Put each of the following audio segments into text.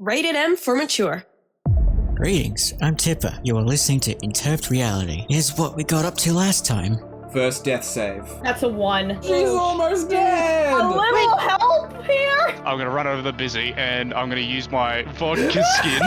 Rated M for mature. Greetings, I'm Tipper. You are listening to Interp'd Reality. Here's what we got up to last time. First death save. That's a 1. She's almost dead! A little help here? I'm gonna run over to Bizzy and I'm gonna use my vodka skin.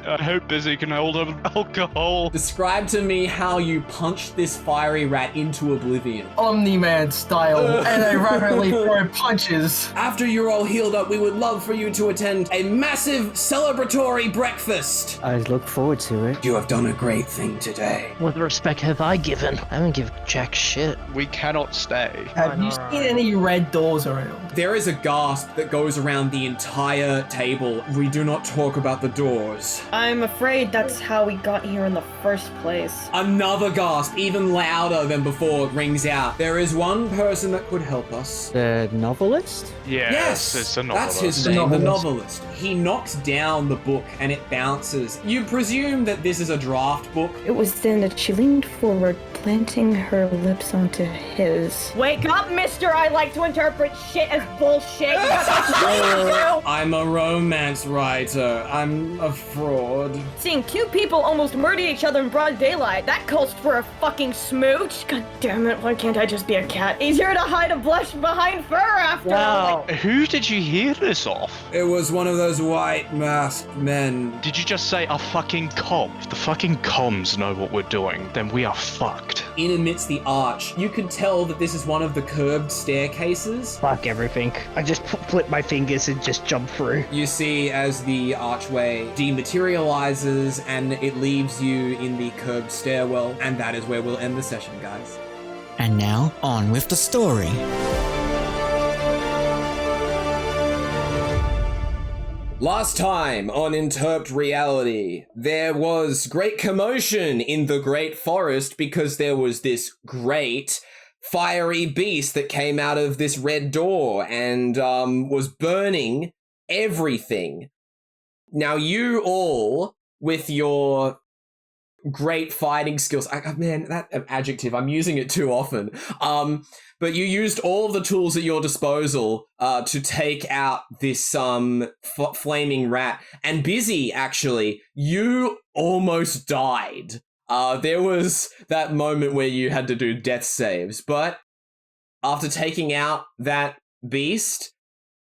I hope Bizzy can hold up alcohol. Describe to me how you punched this fiery rat into oblivion. Omni-Man style, and I rapidly throw punches. After you're all healed up, we would love for you to attend a massive celebratory breakfast. I look forward to it. You have done a great thing today. What respect have I given? I haven't given jack shit. We cannot stay. Have you seen any red doors around? There is a gasp that goes around the entire table. We do not talk about the doors. I'm afraid that's how we got here in the first place. Another gasp, even louder than before, rings out. There is one person that could help us. The novelist? Yes, it's a novelist. That's his name, the novelist. He knocks down the book and it bounces. You presume that this is a draft book. It was then that she leaned forward, planting her lips onto his. Wake up, mister! I like to interpret shit as bullshit because that's what I do! I'm a romance writer. I'm a fraud. Seeing two people almost murder each other in broad daylight, that calls for a fucking smooch. God damn it, why can't I just be a cat? Easier to hide a blush behind fur after all. Who did you hear this off? It was one of those white masked men. Did you just say a fucking com? If the fucking comms know what we're doing, then we are fucked. In amidst the arch, you could tell that this is one of the curved staircases. Fuck everything. I just flip my fingers and just jump through. You see as the archway dematerializes and it leaves you in the curved stairwell, and that is where we'll end the session, guys. And now, on with the story. Last time on Interp'd Reality, there was great commotion in the Great Forest because there was this great fiery beast that came out of this red door and was burning everything. Now you all, with your great fighting skills, man, that adjective, I'm using it too often. But you used all of the tools at your disposal to take out this flaming rat. And Bizzy, actually, you almost died. There was that moment where you had to do death saves, but after taking out that beast,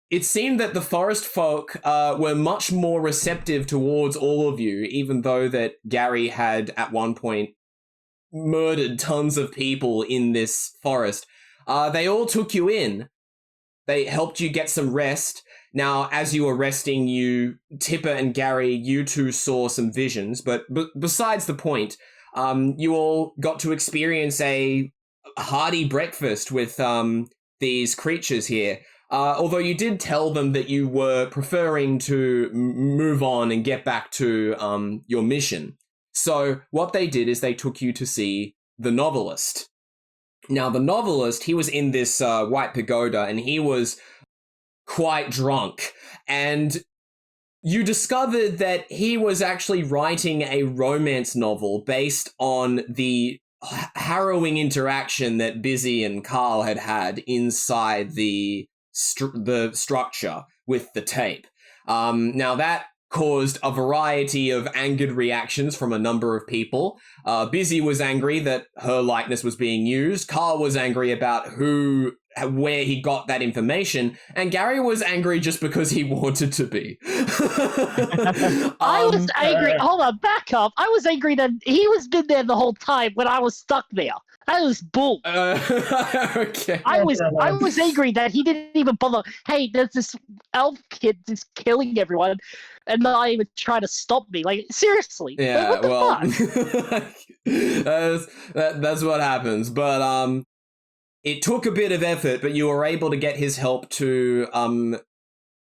it seemed that the forest folk were much more receptive towards all of you, even though that Gary had at one point murdered tons of people in this forest. They all took you in. They helped you get some rest. Now, as you were resting, Tipper and Gary, you two saw some visions, but besides the point, you all got to experience a hearty breakfast with these creatures here. Although you did tell them that you were preferring to move on and get back to your mission. So what they did is they took you to see the novelist. Now, the novelist, he was in this white pagoda and he was quite drunk. And you discovered that he was actually writing a romance novel based on the harrowing interaction that Bizzy and Karl had inside the structure with the tape. Now that caused a variety of angered reactions from a number of people. Bizzy was angry that her likeness was being used. Karl was angry about where he got that information, and Gary was angry just because he wanted to be. I was angry. Hold on, back up. I was angry that he was been there the whole time when I was stuck there. That was bull. Okay. I was angry that he didn't even bother. Hey, there's this elf kid just killing everyone, and not even trying to stop me. Like, seriously. Yeah, what the fuck? that's what happens. But it took a bit of effort, but you were able to get his help to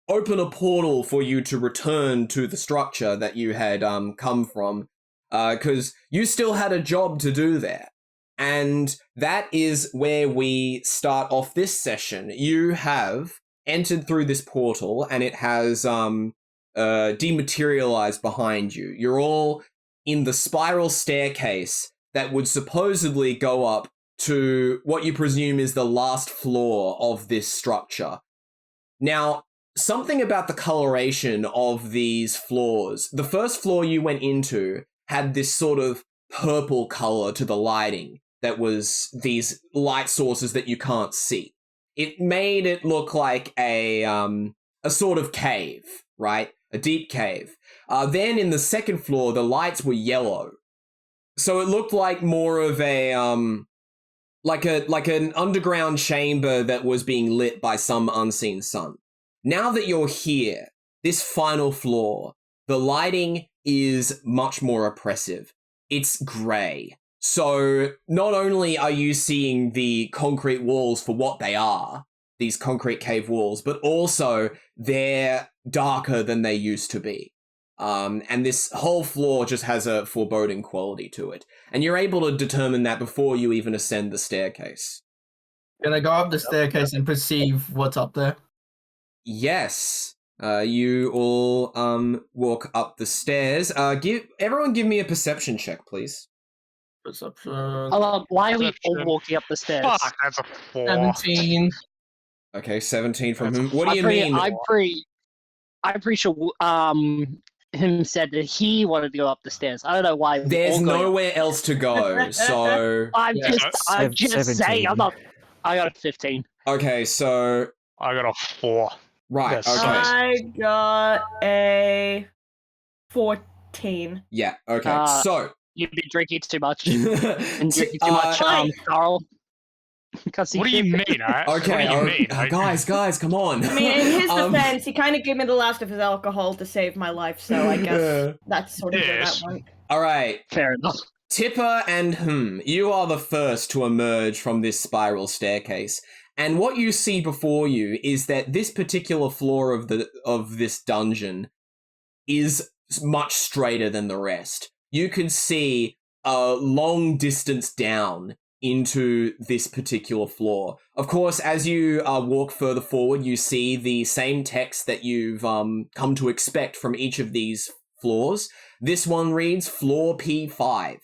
open a portal for you to return to the structure that you had come from, because you still had a job to do there. And that is where we start off this session. You have entered through this portal and it has dematerialized behind you. You're all in the spiral staircase that would supposedly go up to what you presume is the last floor of this structure. Now, something about the coloration of these floors. The first floor you went into had this sort of purple color to the lighting that was these light sources that you can't see. It made it look like a sort of cave, right? A deep cave. Then in the second floor, the lights were yellow. So it looked like more of a like an underground chamber that was being lit by some unseen sun. Now that you're here, this final floor, the lighting is much more oppressive. It's grey. So not only are you seeing the concrete walls for what they are, these concrete cave walls, but also they're darker than they used to be. And this whole floor just has a foreboding quality to it. And you're able to determine that before you even ascend the staircase. Can I go up the staircase and perceive what's up there? Yes. You all walk up the stairs. Everyone give me a perception check, please. Perception. Why are we all Perception. walking up the stairs? Fuck, that's a 4. 17. Okay, 17 from That's whom? What do you mean? I'm pretty sure him said that he wanted to go up the stairs. I don't know why. There's all going up. nowhere else to go, so... I'm Yeah. just 17. saying. I got a 15. Okay, so... I got a 4. Right, Yes. okay. I got a 14. Yeah, okay, so... You've been drinking too much. Been drinking too much, Why? Carl. What do you mean, eh? Okay, What do you mean? guys, come on. I mean, in his defense, he kind of gave me the last of his alcohol to save my life, so I guess that's sort of where that Yes. went. All right, Fair enough. Tipper and you are the first to emerge from this spiral staircase. And what you see before you is that this particular floor of this dungeon is much straighter than the rest. You can see a long distance down into this particular floor. Of course, as you walk further forward, you see the same text that you've come to expect from each of these floors. This one reads floor P5.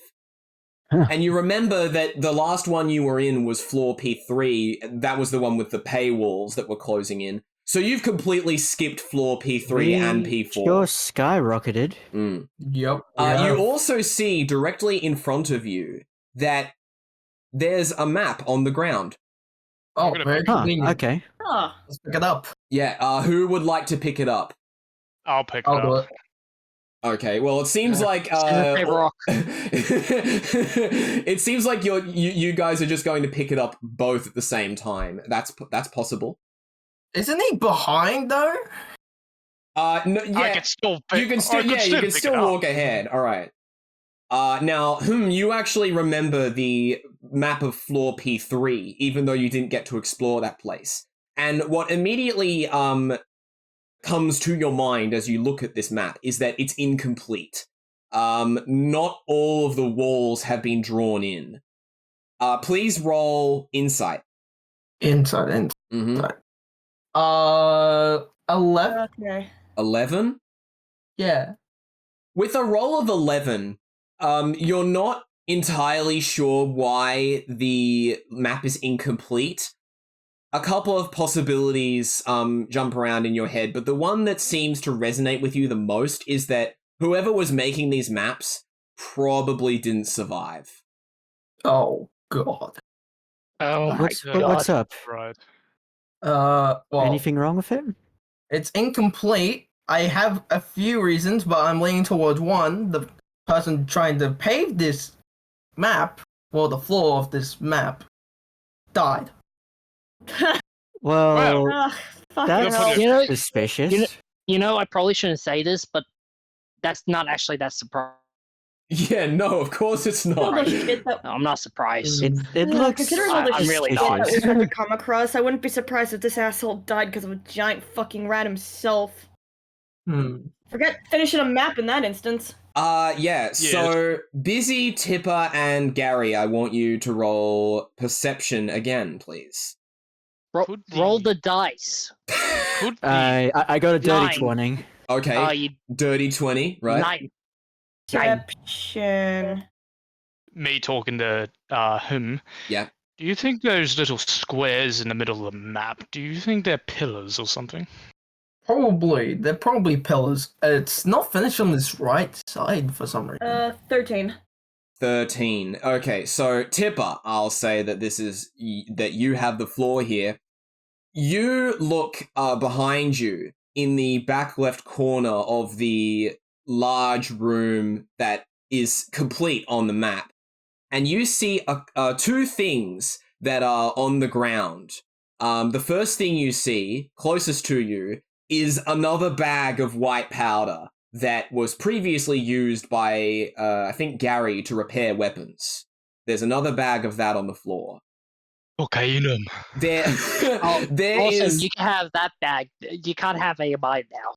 Huh. And you remember that the last one you were in was floor P3. That was the one with the paywalls that were closing in. So you've completely skipped floor P3 and P4. Sure skyrocketed. Mm. Yep. You also see directly in front of you that there's a map on the ground. Oh, very Huh, convenient. okay. Huh. Let's pick it up. Yeah, who would like to pick it up? I'll pick it I'll do up. it. Okay, well, it seems like Rock. it seems like you guys are just going to pick it up both at the same time. That's possible. Isn't he behind though? No, yeah, I can still pick, you can still I could you can pick it still up. walk ahead. All right. Now, you actually remember the map of floor P3, even though you didn't get to explore that place. And what immediately comes to your mind as you look at this map is that it's incomplete. Not all of the walls have been drawn in. Please roll insight. Inside. Mm-hmm. 11? Okay. 11? Yeah. With a roll of 11, you're not entirely sure why the map is incomplete. A couple of possibilities jump around in your head, but the one that seems to resonate with you the most is that whoever was making these maps probably didn't survive. Oh god. Oh my What's god. up? Right. Well, Anything wrong with it? it's incomplete. I have a few reasons, but I'm leaning towards one. The person trying to pave this map, well, the floor of this map, died. Well, Ugh, fuck that's hell. You know- suspicious. You know, I probably shouldn't say this, but that's not actually that surprising. Yeah, no, of course it's All not. the shit that I'm not surprised. It looks considering all the I'm really shit not. that we've had to come across, I wouldn't be surprised if this asshole died because of a giant fucking rat himself. Forget finishing a map in that instance. Yeah, so Bizzy, Tipper, and Gary, I want you to roll perception again, please. Could Roll be. the dice. Could be. I got a dirty 9. 20. Okay, You dirty 20, right? 9. Perception. Me talking to him. Yeah. Do you think those little squares in the middle of the map, do you think they're pillars or something? Probably. They're probably pillars. It's not finished on this right side for some reason. 13. 13. Okay, so Tipper, I'll say that this is that you have the floor here. You look behind you in the back left corner of the large room that is complete on the map, and you see two things that are on the ground. The first thing you see, closest to you, is another bag of white powder that was previously used by, I think, Gary to repair weapons. There's another bag of that on the floor. Cocainum. There Awesome, is... you can have that bag. You can't have a mine now.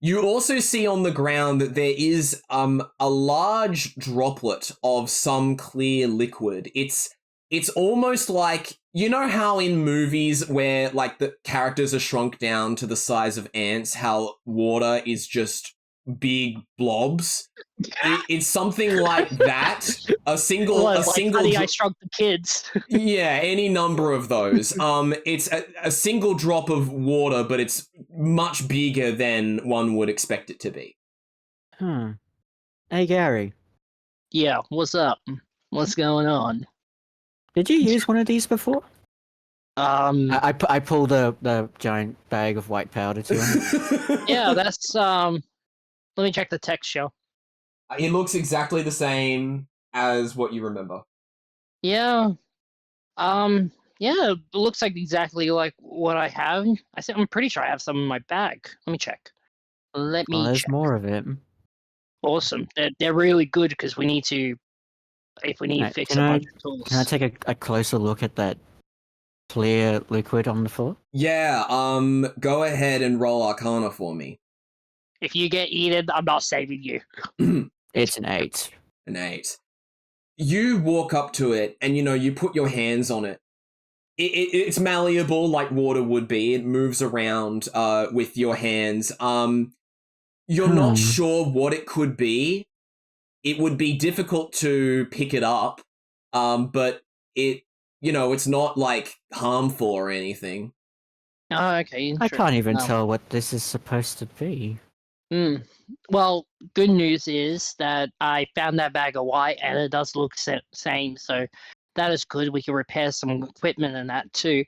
You also see on the ground that there is a large droplet of some clear liquid. It's almost like, you know how in movies where like the characters are shrunk down to the size of ants, how water is just big blobs? It's something like that. A single Honey, I Shrunk the Kids. Yeah, any number of those. It's a single drop of water, but it's much bigger than one would expect it to be. Hey, Gary. Yeah, what's up? What's going on? Did you use one of these before? I I pulled the giant bag of white powder to him. Yeah, that's let me check the text show. It looks exactly the same as what you remember. Yeah. Yeah, it looks like exactly like what I have. I'm pretty sure I have some in my bag. Let me check. Let me There's check. more of it. Awesome. They're really good because we need to, if we need to Right, fix can a I- bunch of tools. Can I take a closer look at that clear liquid on the floor? Yeah, go ahead and roll Arcana for me. If you get eaten, I'm not saving you. It's an 8. An 8. You walk up to it and, you put your hands on it. It's malleable like water would be. It moves around with your hands. You're not sure what it could be. It would be difficult to pick it up, but it's not like harmful or anything. Oh, okay. I can't even No. tell what this is supposed to be. Well, good news is that I found that bag of white and it does look same, so that is good. We can repair some equipment and that too.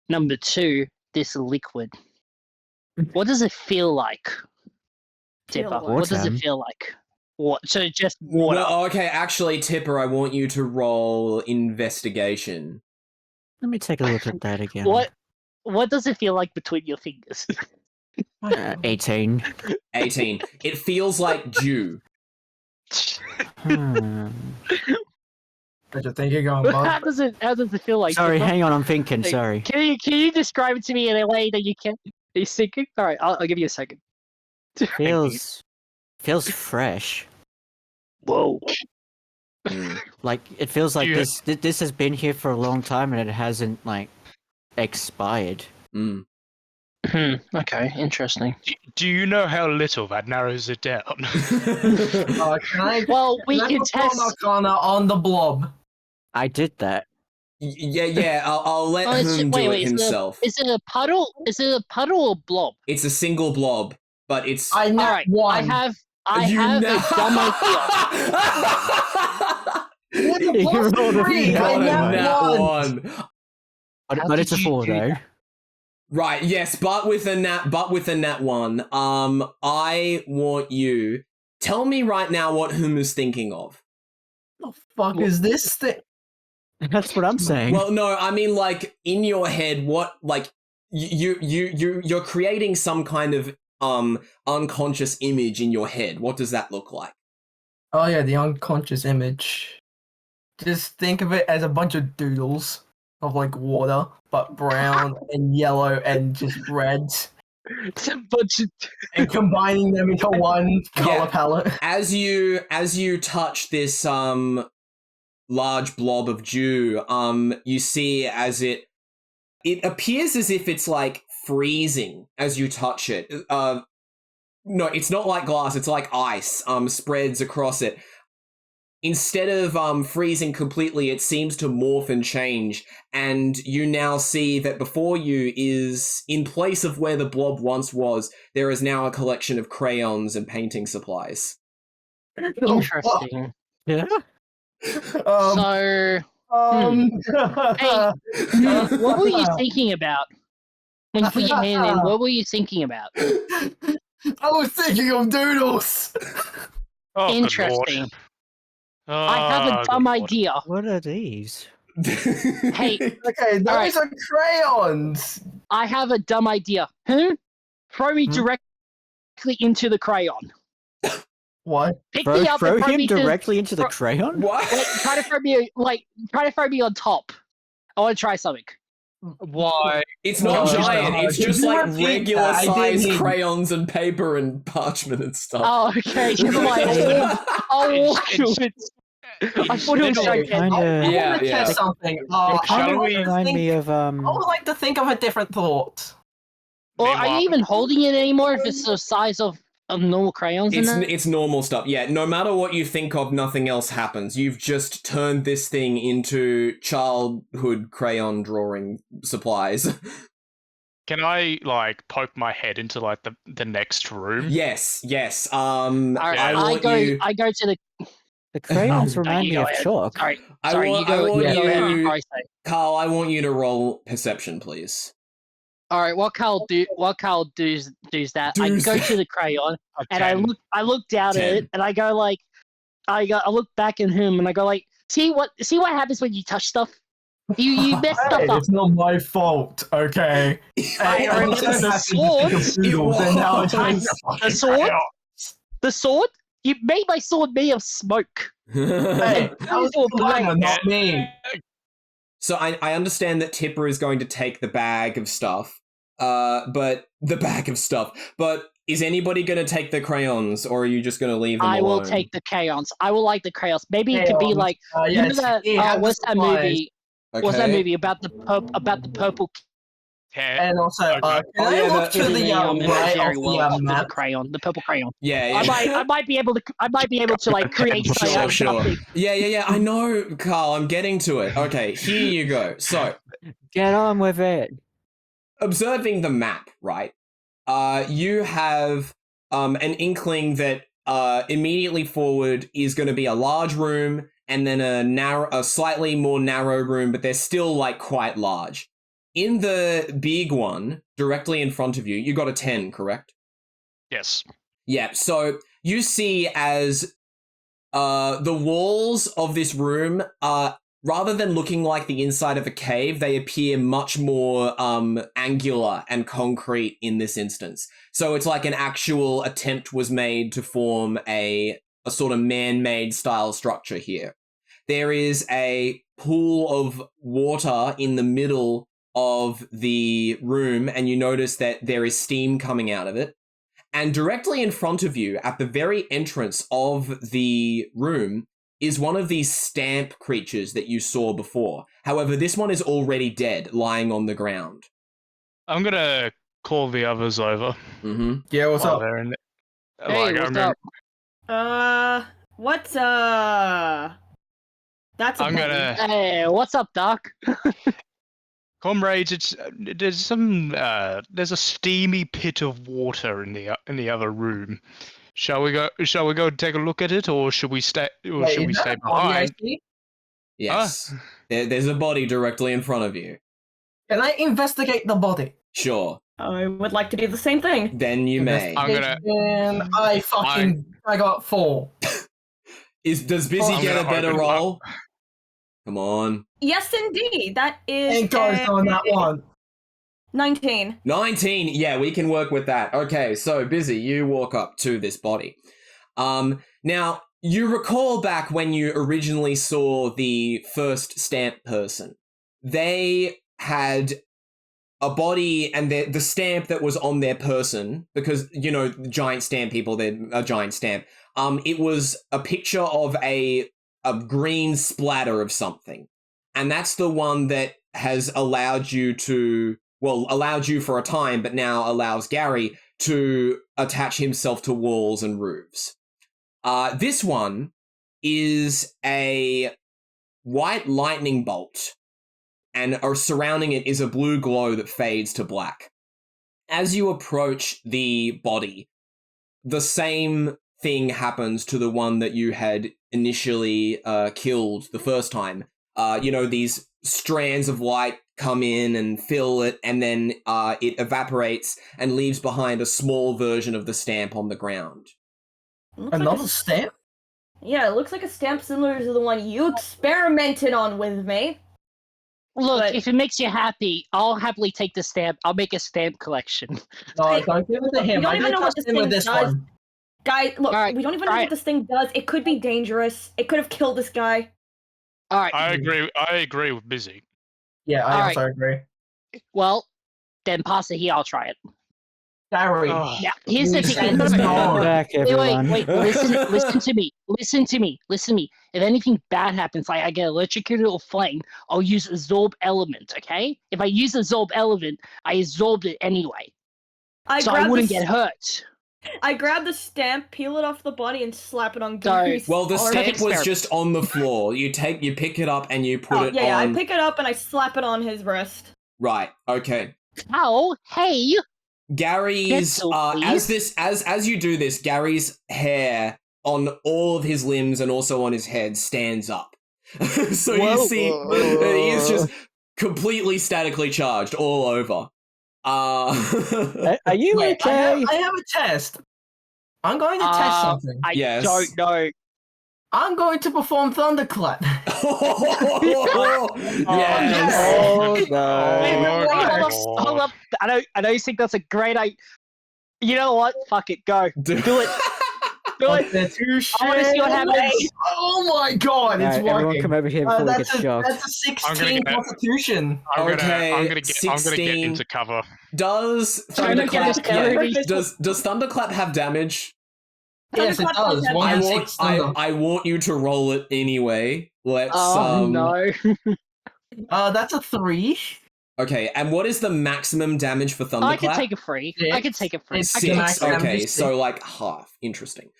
Number 2, this liquid. What does it feel like? Tipper, like? what does it Water. feel like? What? So just water. Well, okay, actually, Tipper, I want you to roll investigation. Let me take a look at that again. What does it feel like between your fingers? 18. 18. It feels like dew. Hmm. Where'd you think you're going, how bud? does it feel like? Sorry, Tipper? hang on, I'm thinking, Like, sorry. Can you describe it to me in a way that you can? Are you thinking? All right, I'll give you a second. Feels fresh. Whoa. Like, it feels like You- this has been here for a long time and it hasn't, like, expired. Mm. Okay, interesting. Do you know how little that narrows it down? Can I? Well, we can I can perform test. Arcana on the blob? I did that. Yeah, I'll let Oh, him do it is himself. Is it a puddle? Is it a puddle or blob? It's a single blob, but it's... I know All right, one. I have a dumb idea. With a You plus rolled a 3, nat I Got a nat nat one. one. But, How but it's a did you 4, do though. that? Right, yes, but with a nat one. I want you... Tell me right now what Huma's thinking of. What the fuck is this thing? That's what I'm saying. Well, no, I mean, like, in your head, what, like, you're creating some kind of, unconscious image in your head. What does that look like? Oh yeah, the unconscious image. Just think of it as a bunch of doodles of like water, but brown and yellow and just red, It's a bunch of. and combining them into one color Yeah. palette. As you touch this, large blob of dew, you see as it appears as if it's like freezing as you touch it. No, it's not like glass, it's like ice, spreads across it. instead of freezing completely, it seems to morph and change, and you now see that before you is, in place of where the blob once was, there is now a collection of crayons and painting supplies. Interesting. Yeah. So, Hey, what were you thinking about? When you put your hand in, what were you thinking about? I was thinking of doodles. Oh, good Interesting. lord. I have a dumb good lord. idea. What are these? Hey, Okay, those Alright. are crayons. I have a dumb idea. Throw me directly into the crayon. What? Pick me up Throw and throw him me to, directly into the crayon? What? try to throw me on top. I want to try something. Why? It's not Well, giant, no, it's did just you like repeat regular that? I didn't sized hear you. crayons and paper and parchment and stuff. Oh, okay. You're like, oh, It's- I thought it was Little- gigantic. Kinda. I Yeah, want to yeah. test something. They kind of we remind me of I would like to think of a different thought. Or are Meanwhile- you even holding it anymore if it's the size of normal crayons in that? It's normal stuff. Yeah, no matter what you think of, nothing else happens. You've just turned this thing into childhood crayon drawing supplies. Can I like poke my head into like the next room? Yes. Alright, I want you. I go to the. the crayons remind you me go of ahead. chalk. Sorry, I sorry. want- You go. I want You go ahead you- before I say. Karl, I want you to roll perception, please. All right, what Karl does that. I Does go that. to the crayon A and 10. I look down at 10. it and I go like, I look back at him and I go like, see what happens when you touch stuff. You mess stuff Hey, up. it's not my fault, okay? I I'm remember so the happy to think of swords. doodles, and now it's The sword. The sword. You made my sword made of smoke. Hey, that was People the learner, not me. So I understand that Tipper is going to take the bag of stuff. But is anybody going to take the crayons, or are you just going to leave them I alone? will take the crayons. I will like the crayons. Maybe it could be Crayons. like you know Yes, that. he has the What's that supplies. movie? What's that movie about the purple? And also, Okay. can Oh, I yeah, look the- to the right imaginary of the world with the map? crayon, the purple crayon. Yeah. I might be able to like create Sure. something. Yeah. I know, Karl. I'm getting to it. Okay, here you go. So, Get on with it. observing the map, right? You have an inkling that immediately forward is going to be a large room, and then a slightly more narrow room, but they're still like quite large. In the big one, directly in front of you, you got a 10, correct? Yes. Yeah. So you see as the walls of this room are, rather than looking like the inside of a cave, they appear much more angular and concrete in this instance. So it's like an actual attempt was made to form a sort of man-made style structure here. There is a pool of water in the middle of the room, and you notice that there is steam coming out of it. And directly in front of you, at the very entrance of the room, is one of these stamp creatures that you saw before. However, this one is already dead, lying on the ground. I'm gonna call the others over. Mm-hmm. Yeah, what's while up? they're in Hey, what's up? What's That's a I'm buggy. gonna, Hey, what's up, Doc? comrades. There's a steamy pit of water in the other room. Shall we go and take a look at it, or should we stay? Or Wait, should we is that stay a body I behind? see? Yes. There's a body directly in front of you. Can I investigate the body? Sure. I would like to do the same thing. Then you may. I'm gonna- And I got 4. Does Bizzy I'm get a gonna better open roll? Come on. Yes, indeed. That is Ain't goes on that one. 19. 19. Yeah, we can work with that. Okay, so Bizzy, you walk up to this body. Now, you recall back when you originally saw the first stamp person. They had a body, and the stamp that was on their person, because, you know, giant stamp people, they're a giant stamp. It was a picture of a green splatter of something. And that's the one that has allowed you for a time, but now allows Gary to attach himself to walls and roofs. This one is a white lightning bolt, and surrounding it is a blue glow that fades to black. As you approach the body, the same thing happens to the one that you had initially killed the first time. These strands of light come in and fill it, and then it evaporates and leaves behind a small version of the stamp on the ground. Another stamp? Yeah, it looks like a stamp similar to the one you experimented on with me. Look, But- if it makes you happy, I'll happily take the stamp. I'll make a stamp collection. No, don't give it to him. We don't I even know what trust this him with thing this does. one. Guy, look, Alright, we don't even know alright. what this thing does. It could be dangerous. It could have killed this guy. All right. I agree with Bizzy. Yeah, I Alright. also agree. Well, then pass it here. I'll try it. Gary, Oh, Now, here's the we thing. send this Wait, on. Back, everyone. wait. Listen to me. Listen to me. If anything bad happens, like I get electrocuted or flame, I'll use absorb element. Okay? If I use absorb element, I absorbed it anyway, so I wouldn't get hurt. I grab the stamp, peel it off the body, and slap it on Sorry. Gary's Well, the arm. stamp was experiment. just on the floor. You pick it up and you put it yeah, on. I pick it up and I slap it on his wrist. Right. Okay. Ow! Hey! Gary's so as you do this, Gary's hair on all of his limbs and also on his head stands up. So you Whoa. see that he is just completely statically charged all over. Are you Wait, okay? I have a test. I'm going to test something. I Yes. don't know. I'm going to perform thunderclap. Yes. Oh Wait, no. hold up. I know you think that's a great idea. You know what? Fuck it. Go. Do it. Do it. I want to see what happens. Oh my god, it's Alright, everyone working. come over here before we get That's shocked. a 16 get- constitution. I'm gonna Okay, get 16. into cover. Does Trying to get this Thunderclap covered. does Thunderclap have damage? Yes, it does. I One I and want six thunder. I want you to roll it anyway. Let's Oh no. That's a 3. Okay, and what is the maximum damage for Thunderclap? I can take it free. I can take it free. It's I can max Six. damage Okay, is so six. like half. Interesting.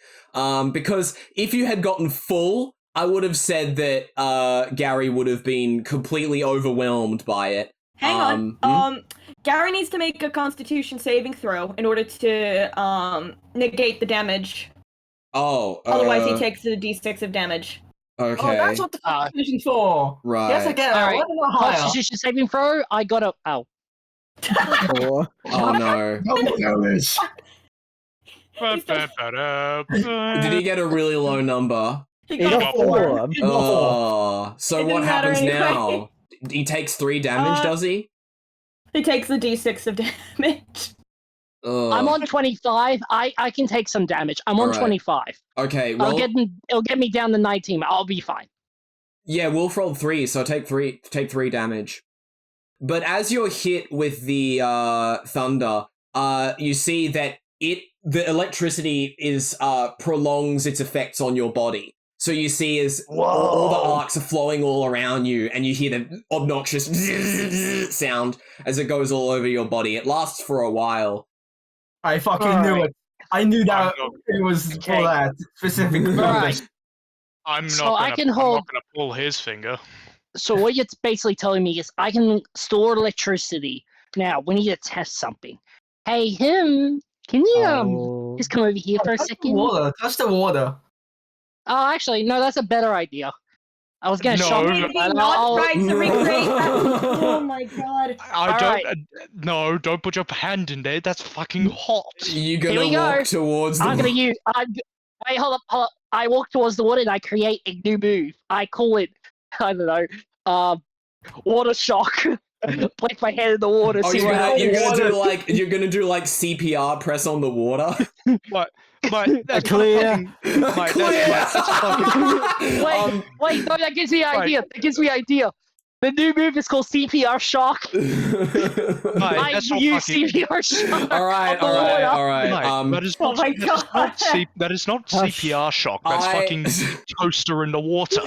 Because if you had gotten full, I would have said that Gary would have been completely overwhelmed by it. Hang on. Gary needs to make a Constitution saving throw in order to negate the damage. Oh. Otherwise, he takes a d6 of damage. Okay. Oh, that's what the constitution's for. Right. Yes, again, I Alright. want to know higher. Constitution saving throw. I got a. Oh. Or- Oh no. Double damage. Did he get a really low number? He He got got four. Oh. So It what didn't matter happens anyway. now? He takes 3 damage, does he? He takes the d6 of damage. Ugh. I'm on 25. I can take some damage. I'm on Alright. 25. Okay, It'll roll. get me down to 19. I'll be fine. Yeah, Wolf rolled 3, so take 3 damage. But as you're hit with the thunder, you see that the electricity is prolongs its effects on your body. So you see as all the arcs are flowing all around you, and you hear the obnoxious sound as it goes all over your body. It lasts for a while. I fucking knew it. I knew that it was Okay. for that specific Alright. purpose. I'm So not I gonna. can I'm hold- not gonna pull his finger. So what you're basically telling me is I can store electricity. Now we need to test something. Hey, can you Oh. just come over here for a Touch the second? water. Touch the water. Oh, actually, no, that's a better idea. I was gonna No. show Did you. He but not I'll- try to recreate that? Oh my god. I don't. Alright. No, don't put your hand in there. That's fucking hot. You're Here gonna we go. walk towards I'm the... gonna use. Wait, hold up. I walk towards the water and I create a new move. I call it, I don't know, water shock. Place my head in the water. Oh, see you're what gonna happens. you're gonna do like CPR press on the water. Mate, that's Clear. fucking- mate, that's fucking. Wait, no, that gives me an Right. idea. That gives me an idea. The new move is called CPR shock. I that's not use fucking- CPR shock. all right, on the water. all right. Mate, that is Oh not, my that is not God. that is not CPR shock. That's I- fucking toaster in the water.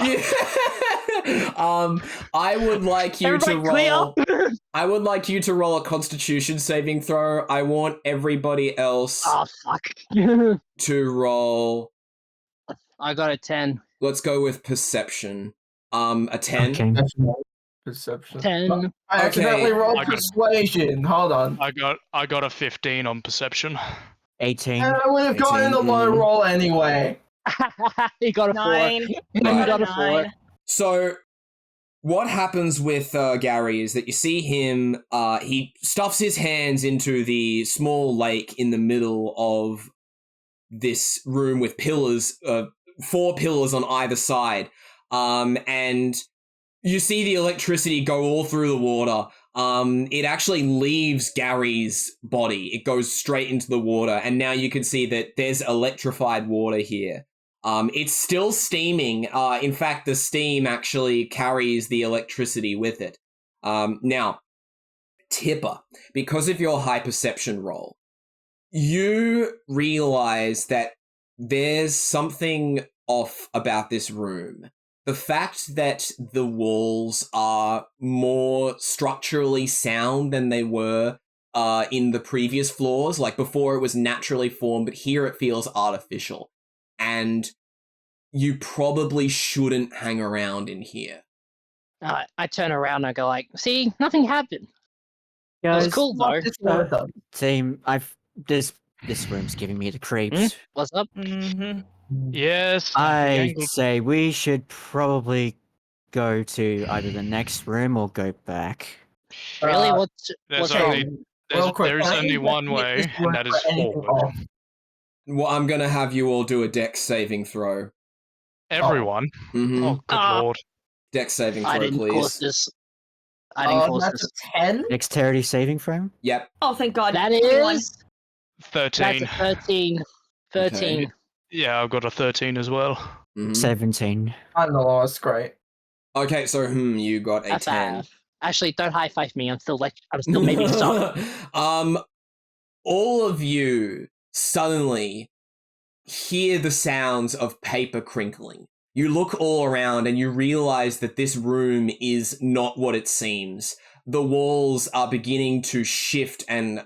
I would like you to Everybody roll. clear? I would like you to roll a Constitution saving throw. I want everybody else Oh fuck. to roll I got a 10. Let's go with perception. A 10. Okay. Perception. 10. I accidentally rolled I got- persuasion. Hold on. I got a 15 on perception. 18. And I would have gotten a low roll anyway. You got a 4. 9. And then you got a 4. 9. So, what happens with Gary is that you see him, he stuffs his hands into the small lake in the middle of this room with pillars, 4 pillars on either side. And you see the electricity go all through the water. It actually leaves Gary's body. It goes straight into the water. And now you can see that there's electrified water here. It's still steaming. In fact, the steam actually carries the electricity with it. Now, Tipper, because of your high perception roll, you realize that there's something off about this room. The fact that the walls are more structurally sound than they were in the previous floors, like before it was naturally formed, but here it feels artificial. And you probably shouldn't hang around in here. I turn around and I go like, see, nothing happened. It Guys, was cool though. team, this room's giving me the creeps. What's up? Mm-hmm. Yes. I say we should probably go to either the next room or go back. Really? What's There's wrong? only there's only one way, and that is forward. Well, I'm gonna have you all do a dex saving throw. Everyone. Mm-hmm. Oh, good lord. Dex saving I throw, didn't cause please. this. I didn't cause That's this. a 10? Dexterity saving throw? Yep. Oh, thank God. That 21. is. 13. That's a 13. 13. Yeah, I've got a 13 as well. Mhm. 17. I'm the lowest, great. Okay, so you got a That's 10. Actually, don't high five me. I'm still maybe sorry. All of you suddenly hear the sounds of paper crinkling. You look all around and you realize that this room is not what it seems. The walls are beginning to shift and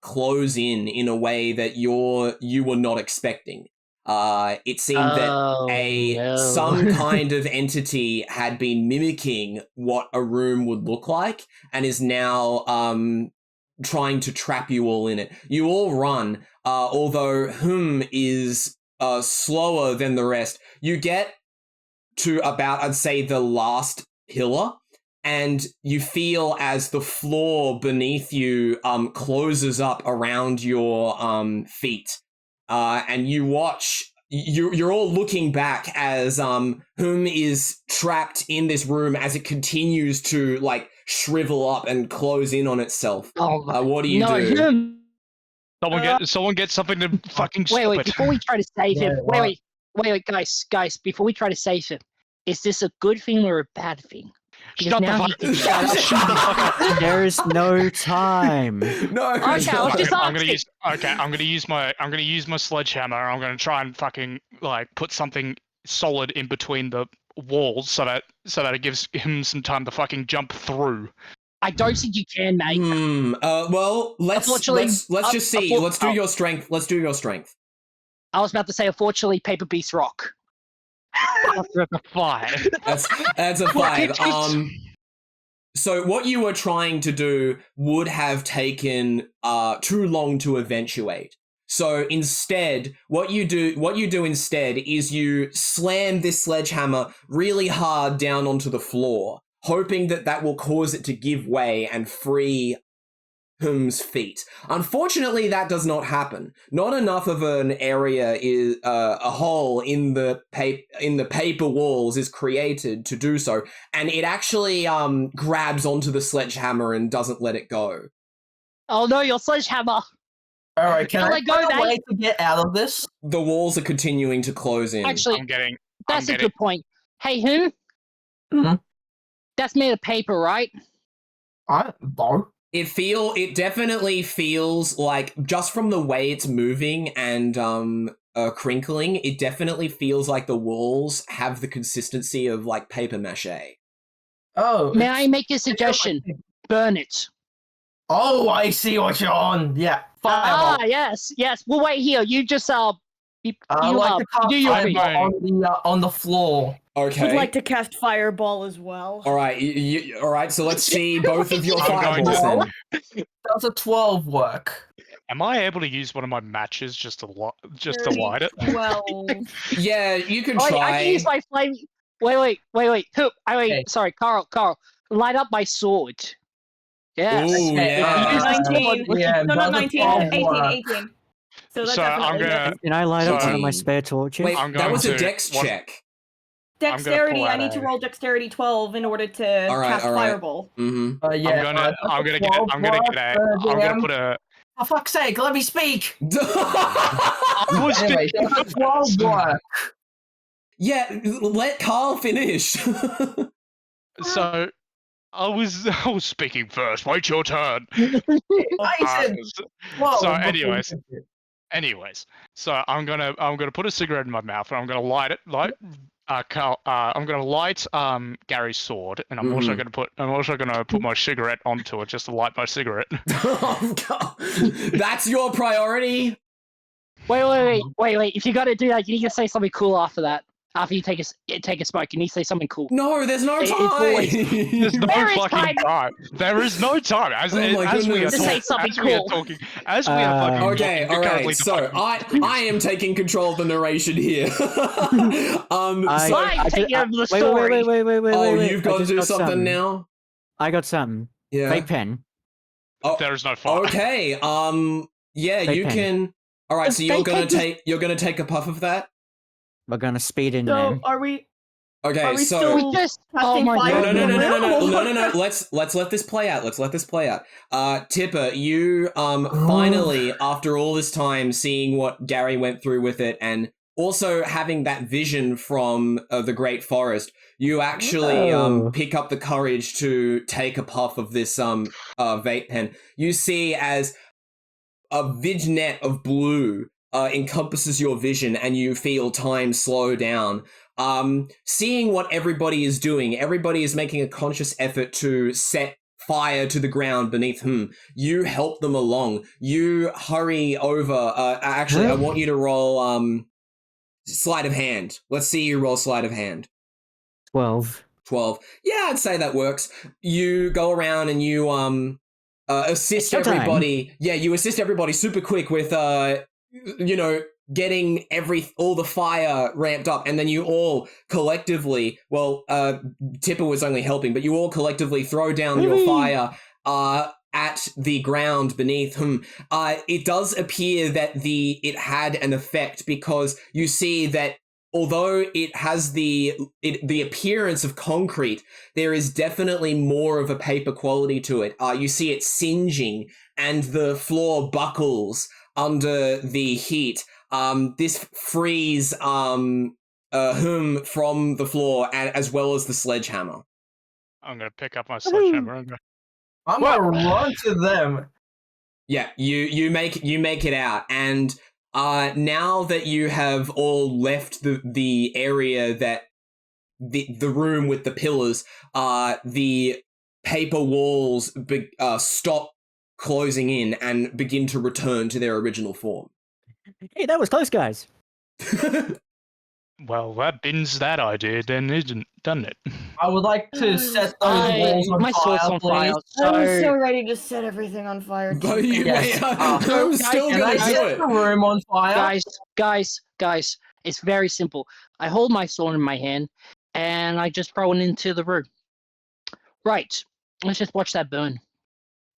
close in a way that you were not expecting. It seemed that some kind of entity had been mimicking what a room would look like and is now trying to trap you all in it. You all run, although is slower than the rest. You get to about, I'd say, the last pillar, and you feel as the floor beneath you closes up around your feet. And you watch, you're all looking back as is trapped in this room as it continues to like shrivel up and close in on itself. What do you do? Someone get something to fucking stop Wait, it. before we try to save him, wait, guys, before we try to save him, is this a good thing or a bad thing? Because Shut the now fuck he can shut up. Shut the fuck up. There is no time. No. Okay, I was just I'm gonna asking. I'm gonna use my sledgehammer. I'm gonna try and fucking like put something solid in between the walls so that it gives him some time to fucking jump through. I don't think you can, mate. Well, let's just see. Let's do your strength. Let's do your strength. I was about to say, unfortunately, paper beats rock. That's a 5. That's a 5. So what you were trying to do would have taken too long to eventuate. So instead, what you do instead is you slam this sledgehammer really hard down onto the floor, hoping that will cause it to give way and free Hum's feet. Unfortunately, that does not happen. Not enough of an area is a hole in the paper walls is created to do so, and it actually grabs onto the sledgehammer and doesn't let it go. Oh no, your sledgehammer! All right, can I go, find a mate? way to get out of this? The walls are continuing to close in. Actually, that's a good point. Hey, Hum? Mm-hmm. That's made of paper, right? No. It definitely feels like, just from the way it's moving and crinkling, it definitely feels like the walls have the consistency of like paper mache. Oh. May I make a suggestion? Burn it. Oh, I see what you're on. Yeah. Fireball. Yes. We'll wait here. You just I like to cast do your thing. fireball on the floor. Okay. Would like to cast fireball as well. All right. All right. So let's see both of your I'm going fireballs to- then. Does a 12 work? Am I able to use one of my matches just to light it? 12. Yeah, you can I try. can use my flame. Wait. Who? Okay. Sorry, Karl. Light up my sword. Yes. Ooh, yeah. 19. Yeah, No, does not a 19. 12 18. work? 18. So that's So I'm definitely gonna. Can I light up one of my 18. spare torches? Wait, I'm that going was a to- dex what- check. Dexterity. pull I out need to a- roll dexterity 12 in order to All right, cast all right. fireball. Mm-hmm. Yeah, I'm gonna put a. For fuck's sake, let me speak! I was Anyway, thinking does a 12 work? Yeah, let Karl finish. So, I was speaking first. Wait your turn. I said 12. So, before- anyways, so I'm gonna put a cigarette in my mouth and I'm gonna light it. Karl, I'm gonna light Gary's sword, and I'm also gonna put my cigarette onto it just to light my cigarette. Oh, God. That's your priority? Wait. If you gotta do that, you need to say something cool after that. After you take a smoke, you need to say something cool. No, there's no It's time. always- There's no There is fucking time. There is no time. As Oh my we are goodness. Just say something cool. talking, as we are fucking Okay, talking, all we're right. currently So fucking- I am taking control of the narration here. I- so, I'm taking over the Wait, story. wait. you've I got to just do got something now. I got something. Yeah. Fake pen. There is no fire. Okay. Yeah, Fake you pen. can. All right. So Fake pen you're gonna take a puff of that. We're gonna speed in So there. are we Okay. we So. still- We just. casting Oh my fire? god. No. Let's let this play out. Let's let this play out. Tipper, you finally, after all this time, seeing what Gary went through with it, and also having that vision from the Great Forest, you actually Oh. pick up the courage to take a puff of this vape pen. You see as a vignette of blue encompasses your vision, and you feel time slow down. Seeing what everybody is doing, everybody is making a conscious effort to set fire to the ground beneath him. You help them along. You hurry over. Actually, I want you to roll sleight of hand. Let's see you roll sleight of hand. 12. 12. Yeah, I'd say that works. You go around and you assist It's showtime. everybody. Yeah, you assist everybody super quick with getting all the fire ramped up, and then you all collectively, Tipper was only helping, but you all collectively throw down your fire at the ground beneath him. It does appear that it had an effect, because you see that although it has the appearance of concrete, there is definitely more of a paper quality to it. You see it singeing, and the floor buckles under the heat. This frees him from the floor, as well as the sledgehammer. I'm gonna pick up my sledgehammer. I'm gonna run to them. Yeah, you make it out, and now that you have all left the area, that the room with the pillars, the paper walls stop closing in and begin to return to their original form. Hey, that was close, guys. Well, that bins that idea, then, doesn't it? I would like to set those walls on My sword's fire, on please. fire. I was so So, ready to set everything on fire. But you, Yes. I'm still Can I gonna do set it. the room on fire? guys, it's very simple. I hold my sword in my hand, and I just throw it into the room. Right. Let's just watch that burn.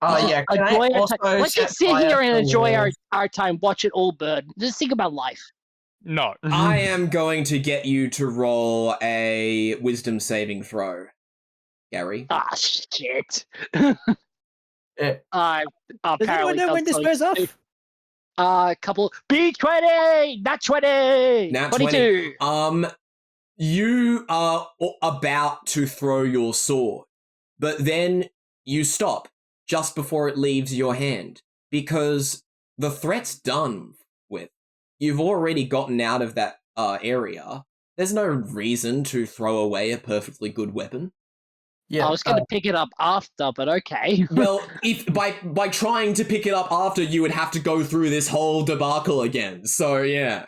Oh yeah. Can I Enjoy our also time. Let's set just sit fire here to and the enjoy walls? our time. Watch it all burn. Just think about life. No. I am going to get you to roll a wisdom saving throw, Gary. Ah, shit. Yeah. Apparently Does anyone know when this something wears off? stupid. Couple B20, not 20, Nat 22. 20. You are about to throw your sword, but then you stop just before it leaves your hand, because the threat's done with. You've already gotten out of that area. There's no reason to throw away a perfectly good weapon. Yeah. I was going to pick it up after, but okay. Well, if by trying to pick it up after, you would have to go through this whole debacle again. So yeah.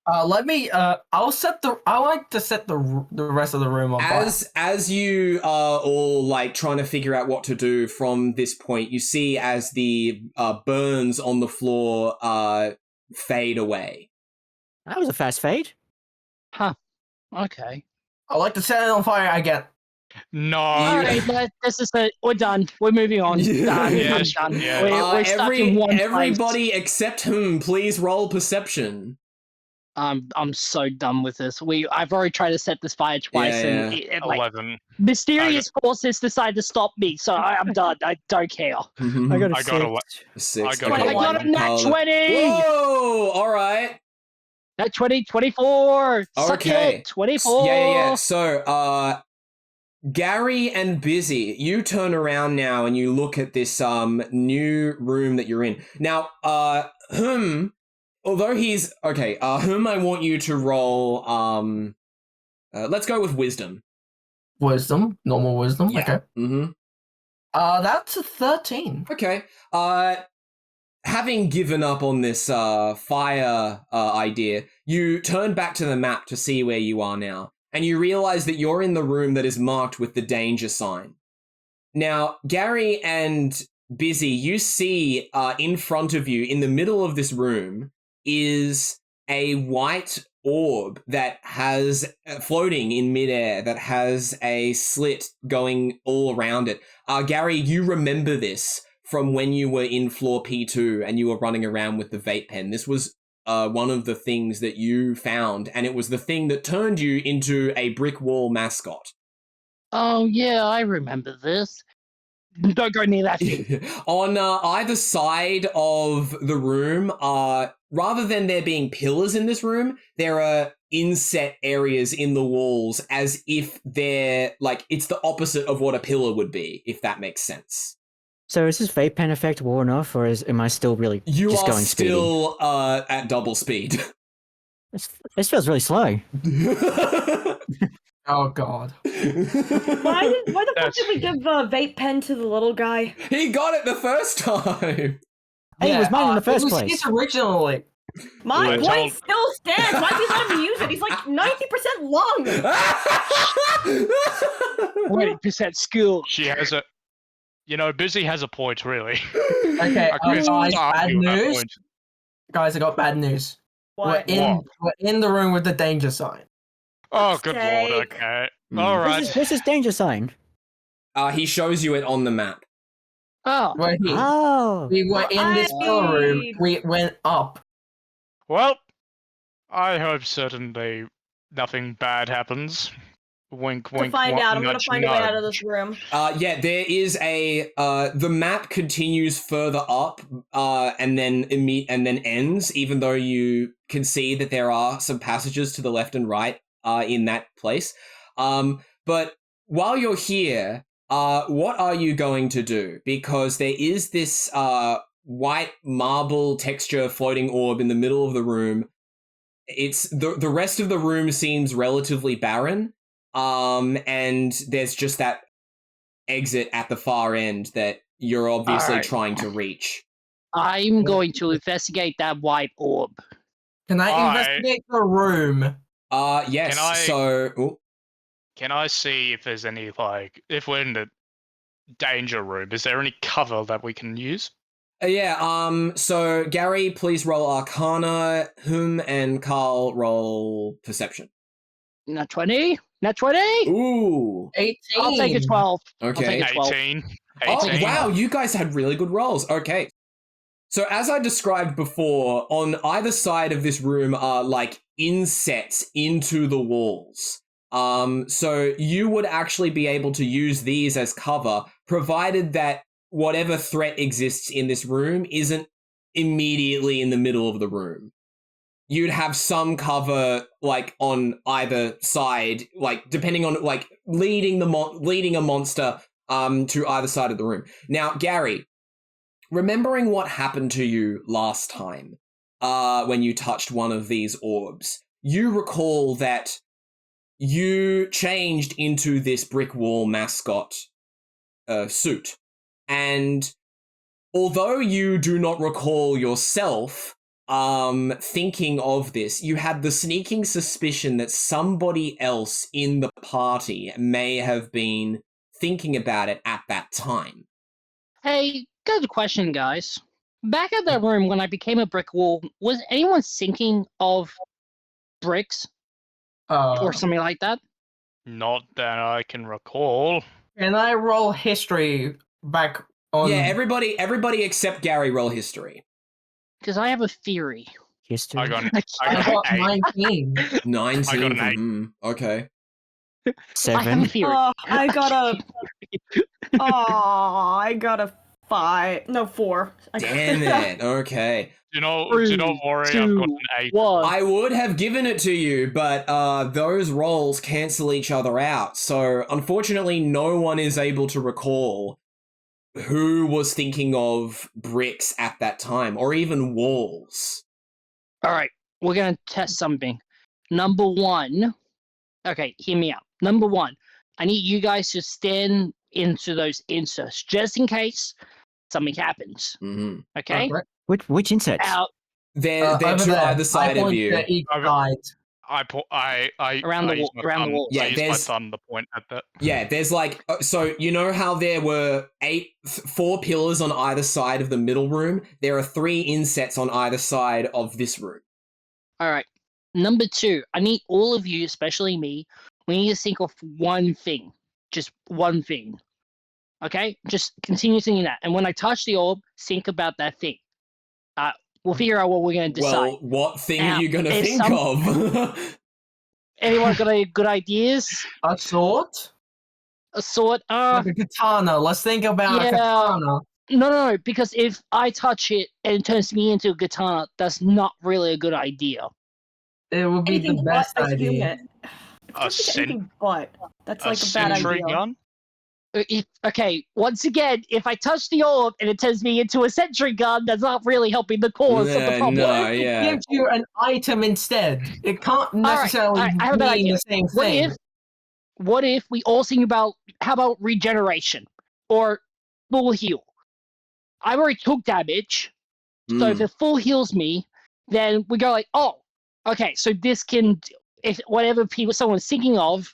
Let me. I'll set the. I like to set the rest of the room on fire. As you are all like trying to figure out what to do from this point, you see as the burns on the floor fade away. That was a fast fade. Huh. Okay. I like to set it on fire again. No. Alright, this is it. We're done. We're moving on. Done. Yes, I'm done. yeah. We're stuck in one place. Everybody except him, please roll perception. I'm so done with this. I've already tried to set this fire twice, and 11. mysterious forces decide to stop me. So I'm done. I don't care. Mm-hmm. I got a I got a six. 6. I got I got a nat 20. Whoa! All right. Nat 20, 24. Suck Okay. it. 24. Yeah. So, Gary and Bizzy, you turn around now and you look at this new room that you're in. Now, although he's okay, I want you to roll let's go with wisdom. Wisdom, normal wisdom. Yeah. Okay. Mm-hmm. That's a 13. Okay. Having given up on this fire idea, you turn back to the map to see where you are now, and you realize that you're in the room that is marked with the danger sign. Now, Gary and Bizzy, you see in front of you, in the middle of this room, is a white orb that has floating in midair, that has a slit going all around it. Gary, you remember this from when you were in floor P2 and you were running around with the vape pen. This was one of the things that you found, and it was the thing that turned you into a brick wall mascot. Oh, yeah, I remember this. Don't go near that thing. On either side of the room, rather than there being pillars in this room, there are inset areas in the walls as if they're like, it's the opposite of what a pillar would be, if that makes sense. So is this vape pen effect worn off, or am I still really You just are going speedy? still at double speed. This feels really slow. Oh god. Why the fuck did we give the vape pen to the little guy? He got it the first time. Hey, it was mine in the first it was place. his originally. My Wait, point still stands. Why do you let him use it? He's like 90% long. 20% skill. She has a... Bizzy has a point, really. Okay, I couldn't guys, argue bad with that news. point. Guys, I got bad news. What? We're in the room with the danger sign. Oh, good lord, Mistake. okay. Mm. All Where's right. this danger sign? He shows you it on the map. Oh, We're here. Oh. We were in this pillar room. We went up. Well, I hope certainly nothing bad happens. Wink, To wink, find out. I'm gonna nudge, find a way out of nudge. this room. Yeah, there is a the map continues further up, and then ends. Even though you can see that there are some passages to the left and right, in that place. But while you're here, what are you going to do? Because there is this white marble texture floating orb in the middle of the room. It's the rest of the room seems relatively barren. And there's just that exit at the far end that you're obviously trying to reach. I'm going to investigate that white orb. Can I investigate the room? Yes. Can I see if there's any, if we're in the danger room, is there any cover that we can use? So Gary, please roll Arcana. And Karl roll Perception. Nat 20? Nat 20? Ooh. 18. I'll take a 12. Okay. I'll take a 12. 18. Oh, wow, you guys had really good rolls. Okay. So as I described before, on either side of this room are insets into the walls. So you would actually be able to use these as cover, provided that whatever threat exists in this room isn't immediately in the middle of the room. You'd have some cover on either side, depending on leading a monster to either side of the room. Now, Gary, remembering what happened to you last time when you touched one of these orbs, you recall that you changed into this brick wall mascot suit. And although you do not recall yourself thinking of this, you had the sneaking suspicion that somebody else in the party may have been thinking about it at that time. Hey, good question, guys. Back at that room when I became a brick wall, was anyone thinking of bricks or something like that? Not that I can recall. Can I roll history back on? Yeah, everybody except Gary roll history. Because I have a theory. History. I got I got an 8. 19. 19. I got an 8. Okay. I have a 7. theory. I got a 5. No, 4. Damn it. Okay. Do not 3, worry, I've 2, got an 8. 1. I would have given it to you, but those rolls cancel each other out. So unfortunately, no one is able to recall who was thinking of bricks at that time, or even walls. All right, we're going to test something. Number 1. Okay, hear me out. Number 1, I need you guys to stand into those inserts just in case something happens. Mm-hmm. Okay? Which insets? Out They're over to there. either side I of point you. to each side. I Around the use wall- my around the thumb. wall. Yeah, I use my there's- thumb to point at that. Yeah, there's like, so you know how there were 4 pillars on either side of the middle room? There are 3 insets on either side of this room. All right. Number 2, I need all of you, especially me, we need to think of one thing. Just one thing. Okay? Just continue thinking that. And when I touch the orb, think about that thing. We'll figure out what we're going to decide. Well, what thing Now, are you going to is think of? Anyone got any good ideas? A sword? A sword? Like a katana. Let's think about a yeah. katana. No, because if I touch it and it turns me into a katana, that's not really a good idea. It would be Anything the but best a idea. human. A Anything but. That's A like a bad sentry idea. gun? Okay, once again, if I touch the orb and it turns me into a sentry gun, that's not really helping the cause of the problem. No, It yeah. gives you an item instead. It can't necessarily I have a bad mean idea. the same thing. What if we all think about, how about regeneration? Or full heal? I already took damage, so if it full heals me, then we go like, oh, okay, so this can, if whatever someone's thinking of,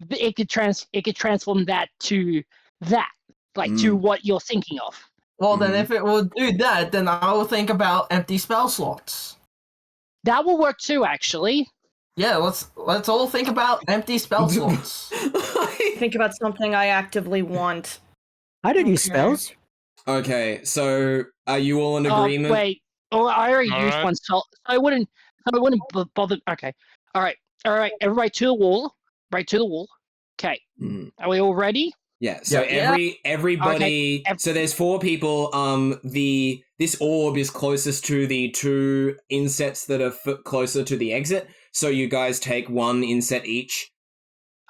it could transform that to that, like to what you're thinking of. Well, then if it will do that, then I will think about empty spell slots. That will work too, actually. Yeah, let's all think about empty spell slots. Think about something I actively want. I don't use spells. Okay, so are you all in agreement? Wait. Oh, I already used Alright. one spell. I wouldn't bother. Okay. All right. Everybody to the wall. Right to the wall. Okay. Are we all ready? Yeah, so Yeah. everybody so there's 4 people. This orb is closest to the 2 insets that are closer to the exit. So you guys take 1 inset each.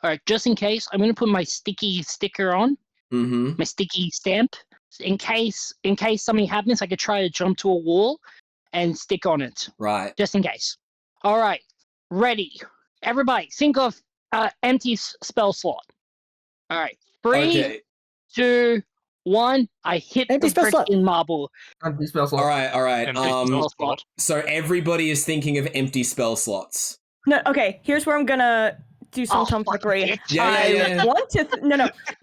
All right. Just in case, I'm gonna put my sticky sticker on. Mm-hmm. My sticky stamp. In case something happens, I could try to jump to a wall and stick on it. Right. Just in case. All right. Ready. Everybody, think of empty spell slot. All right. 3, Okay. 2, 1. I hit Empty the spell slot. freaking marble. Empty spell slot. All right. Empty Spell slot. So everybody is thinking of empty spell slots. No, okay, here's where I'm gonna do some tomfoolery. Yeah. I want to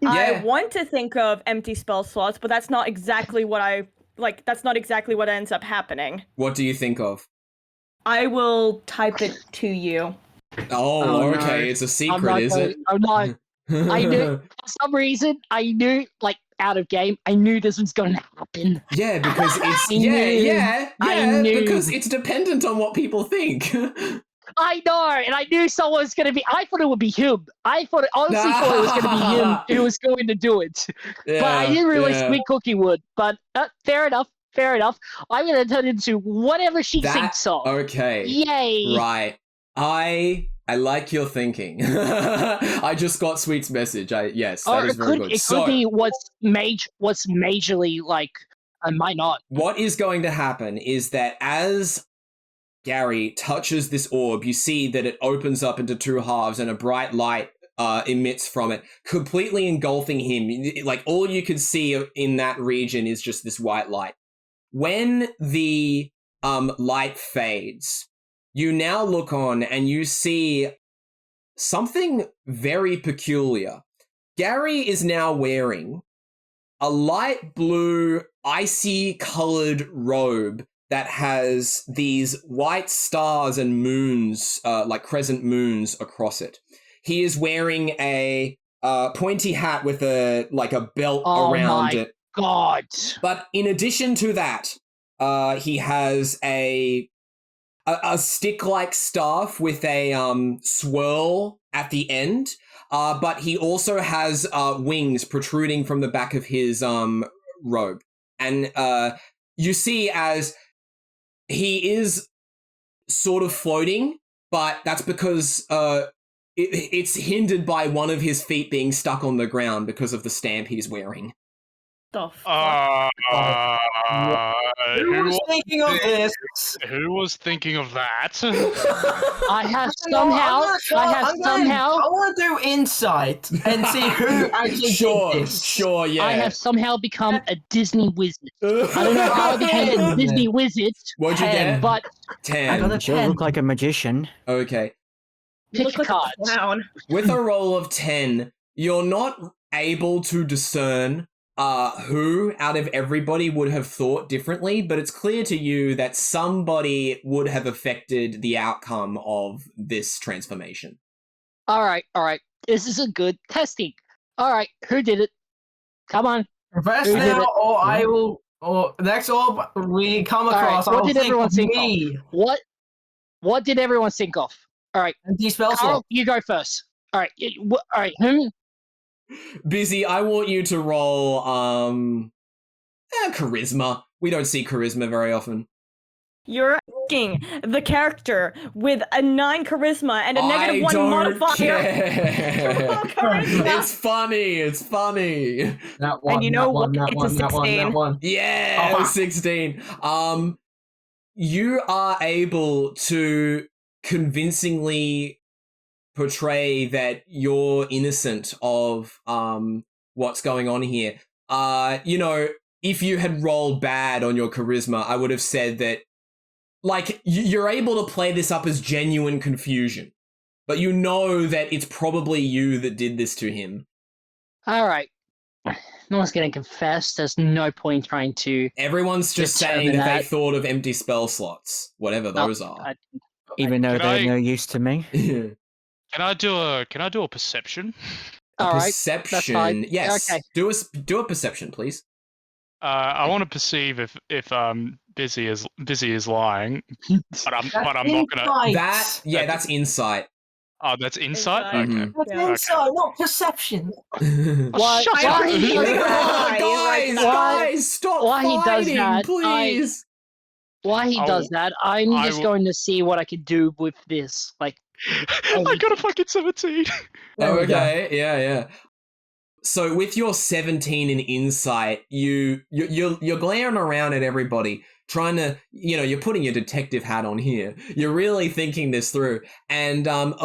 I Yeah. want to think of empty spell slots, but that's not exactly what I like. That's not exactly what ends up happening. What do you think of? I will type it to you. Oh, Oh, okay. no. It's a I'm secret, not is going- it? I'm not. I knew, for some reason, I knew, like, out of game, I knew this was going to happen. Yeah, because it's I knew. I knew. because it's dependent on what people think. I know, and I knew someone was going to be. I thought it would be him. Honestly thought it was going to be him who was going to do it. But I didn't realize Sweet Cookie would. But fair enough. I'm going to turn into whatever she thinks of. Okay. Yay! Right. I like your thinking. I just got Sweet's message. Yes, that Or is very good. it So, could be what's majorly like. I might not. what is going to happen is that as Gary touches this orb, you see that it opens up into 2 halves and a bright light emits from it, completely engulfing him. Like, all you can see in that region is just this white light. When the light fades, you now look on and you see something very peculiar. Gary is now wearing a light blue, icy colored robe that has these white stars and moons, like crescent moons across it. He is wearing a pointy hat with a belt around it. God. But in addition to that, he has a stick-like staff with a swirl at the end. But he also has wings protruding from the back of his robe. And you see as he is sort of floating, but that's because it's hindered by one of his feet being stuck on the ground because of the stamp he's wearing. The fuck? Who was thinking of this? Who was thinking of that? I have I want to do insight and see who actually did this. Sure, yeah. I have somehow become a Disney wizard. I don't know how I became a Disney wizard. What'd you get? But 10. I got a You sure 10. look like a magician. Okay. You pick look a like card. a clown. With a roll of 10, you're not able to discern who out of everybody would have thought differently, but it's clear to you that somebody would have affected the outcome of this transformation. All right. This is a good testing. All right, who did it? Come on. First Who did now, it? or I will, or next orb we come All right, across, what I'll did think everyone of think me. What did everyone think of? All right, Empty spell Karl, slot. you go first. All right. All right. Whom? Bizzy, I want you to roll charisma. We don't see charisma very often. You're asking the character with a 9 charisma and a negative 1 don't modifier. care. Roll charisma. It's funny. That one, And you know that one, what? that It's a one, that one, 16. that one. Yeah, Uh-huh. 16. You are able to convincingly portray that you're innocent of what's going on here. If you had rolled bad on your charisma, I would have said that, like, you're able to play this up as genuine confusion, but you know that it's probably you that did this to him. All right. No one's going to confess. There's no point trying to. Everyone's just saying Determine that they that. thought of empty spell slots, whatever those are. Even though Can they're I- no use to me. Can I do a perception? All right. Perception. that's fine. Yes. Okay. Do a perception, please. I want to perceive if Bizzy is lying, but I'm not gonna. Insight. That's insight. Oh, that's insight. Insight. Okay. Mhm. That's Yeah. insight, not perception. Why? Shut why up. he- Guys, stop why he does fighting, that, please. Why he does that? I'm I just will- going to see what I can do with this. Like, I got a fucking 17. There we go. Okay, yeah. So with your 17 in insight, you're glaring around at everybody, trying to, you're putting your detective hat on here. You're really thinking this through. And out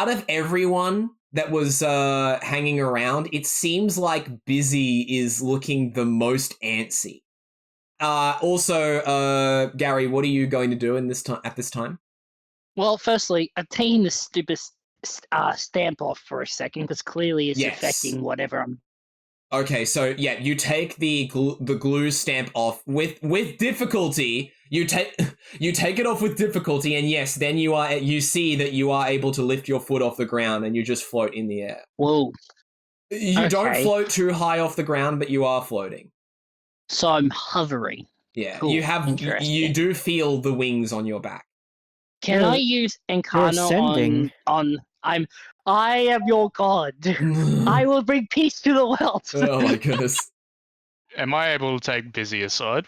of everyone that was hanging around, it seems like Bizzy is looking the most antsy. Also, Gary, what are you going to do at this time? well, firstly, I'm taking this stupid stamp off for a second because clearly it's Yes. affecting whatever I'm. Okay, so yeah, you take the glue stamp off with difficulty. You take it off with difficulty, and yes, then you see that you are able to lift your foot off the ground, and you just float in the air. Whoa! You don't Okay. float too high off the ground, but you are floating. So I'm hovering. Yeah, Cool, you interesting. you do feel the wings on your back. Can You're- I use Incarna ascending. on? I am your god. I will bring peace to the world. Oh my goodness. Am I able to take Bizzy aside?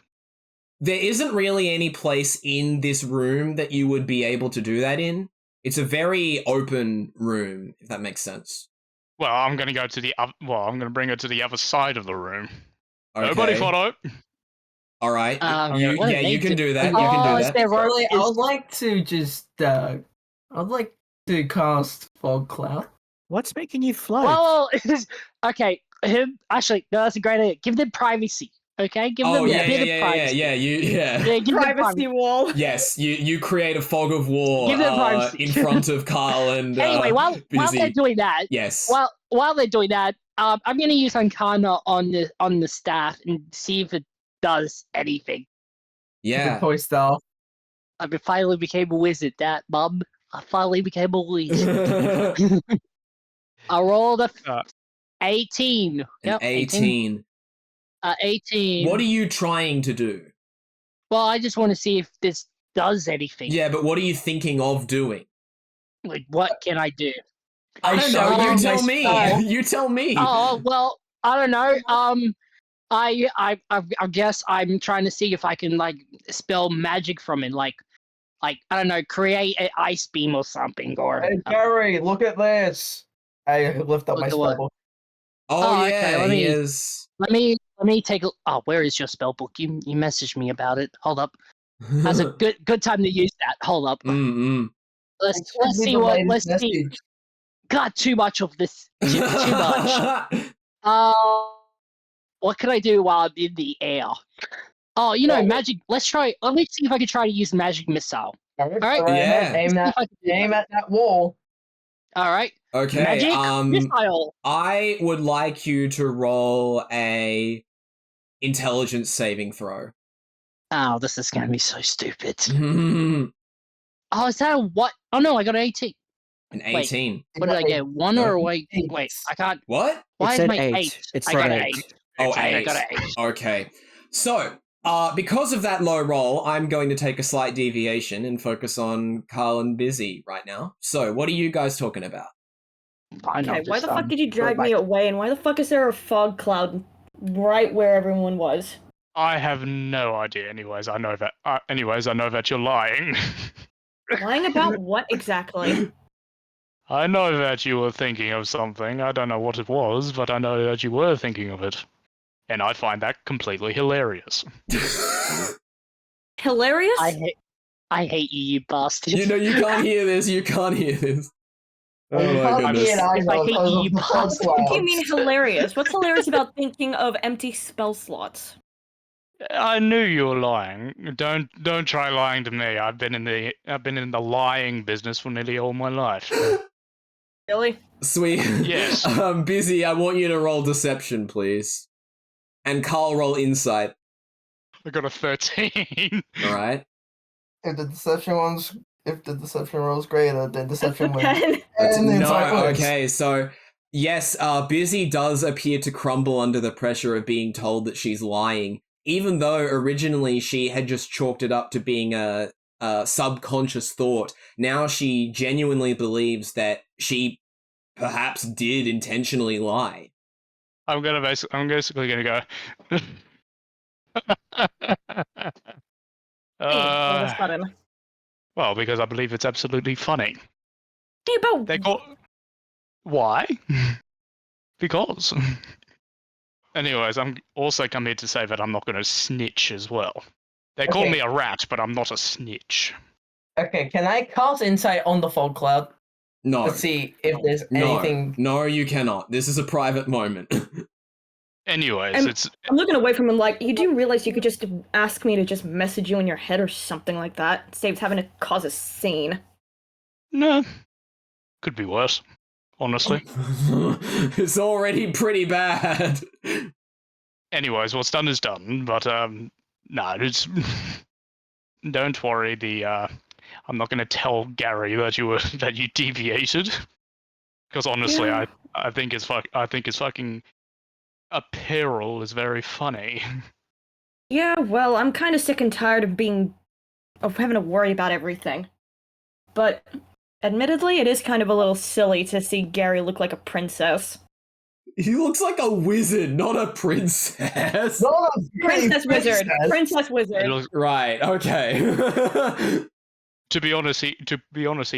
There isn't really any place in this room that you would be able to do that in. It's a very open room, if that makes sense. Well, I'm going to go to the I'm going to bring her to the other side of the room. Okay. Nobody follow. All right. What you do they can do? do that. You Oh, can do is that. there Really, I is- would like to just, I'd like to cast Fog Cloud. What's making you float? Well, okay. Actually, no, that's a great idea. Give them privacy. Okay, give them a bit of privacy. Yeah, give them Privacy wall. Yes, you create a fog of war Give them privacy. in front of Karl and Anyway, while they're doing that, yes. while they're doing that, I'm going to use Arcana on the staff and see if it does anything. Yeah. The toy style. I finally became a wizard, Mum. I finally became a wizard. I rolled a 18. An Yep, 18. 18. What are you trying to do? Well, I just want to see if this does anything. Yeah, but what are you thinking of doing? Like, what can I do? I don't know. You tell me. style. You tell me. Oh, well, I don't know. I guess I'm trying to see if I can like spell magic from it, like I don't know, create an ice beam or something, or Hey, Gary, look at this. I lift up Look my at what? spell. Oh, okay, yeah, let me- he is. let me take a. Oh, where is your spell book? You messaged me about it. Hold up. That's a good time to use that. Hold up. Mm-mm. Let's see what. Let's see. God, too much of this. Too much. What can I do while I'm in the air? Oh, magic. Let me see if I can try to use magic missile. All right. Yeah. Aim at that wall. All right. Okay. Magic missile. I would like you to roll a intelligence saving throw. Oh, this is gonna be so stupid. An Oh, is that a what? Oh no, I got an 18. 18. What did I get? One or wait? I can't. What? Why It's is an my 8. 8? It's I not got an 8. 8. Oh, I 8. got an 8. Okay. So, because of that low roll, I'm going to take a slight deviation and focus on Karl and Bizzy right now. So, what are you guys talking about? Okay, why the fuck did you drag me away, and why the fuck is there a fog cloud right where everyone was? I have no idea. Anyways, I know that you're lying. Lying about what exactly? I know that you were thinking of something. I don't know what it was, but I know that you were thinking of it. And I find that completely hilarious. Hilarious? I hate you, you bastard. You can't hear this. You can't hear this. Oh my goodness. If I hate you, bastard. What do you mean hilarious? What's hilarious about thinking of empty spell slots? I knew you were lying. Don't try lying to me. I've been in the lying business for nearly all my life. Really? Sweet. Yes. Bizzy, I want you to roll deception, please. And Karl roll insight. I got a 13. All right. If the deception roll's greater, then deception wins. That's And it's like, no. Okay, so yes, Bizzy does appear to crumble under the pressure of being told that she's lying, even though originally she had just chalked it up to being a subconscious thought. Now she genuinely believes that she perhaps did intentionally lie. I'm basically gonna go. All of a sudden. Well, because I believe it's absolutely funny. Hey, but They call. Why? Because. Anyways, I'm also come here to say that I'm not going to snitch as well. They call me a rat, but I'm not a snitch. Okay, can I cast insight on the fog cloud No. to see if there's anything? No, you cannot. This is a private moment. Anyways, I'm looking away from him like, you do realize you could just ask me to just message you in your head or something like that? Saves having to cause a scene. No. Could be worse, honestly. It's already pretty bad. Anyways, what's done is done, but, it's... Don't worry, I'm not going to tell Gary that you deviated. Because honestly, Yeah. I think his fucking apparel is very funny. Yeah, well, I'm kind of sick and tired of having to worry about everything. But, admittedly, it is kind of a little silly to see Gary look like a princess. He looks like a wizard, not a princess. Not a Princess wizard. Princess wizard. Right, okay. To be honest, he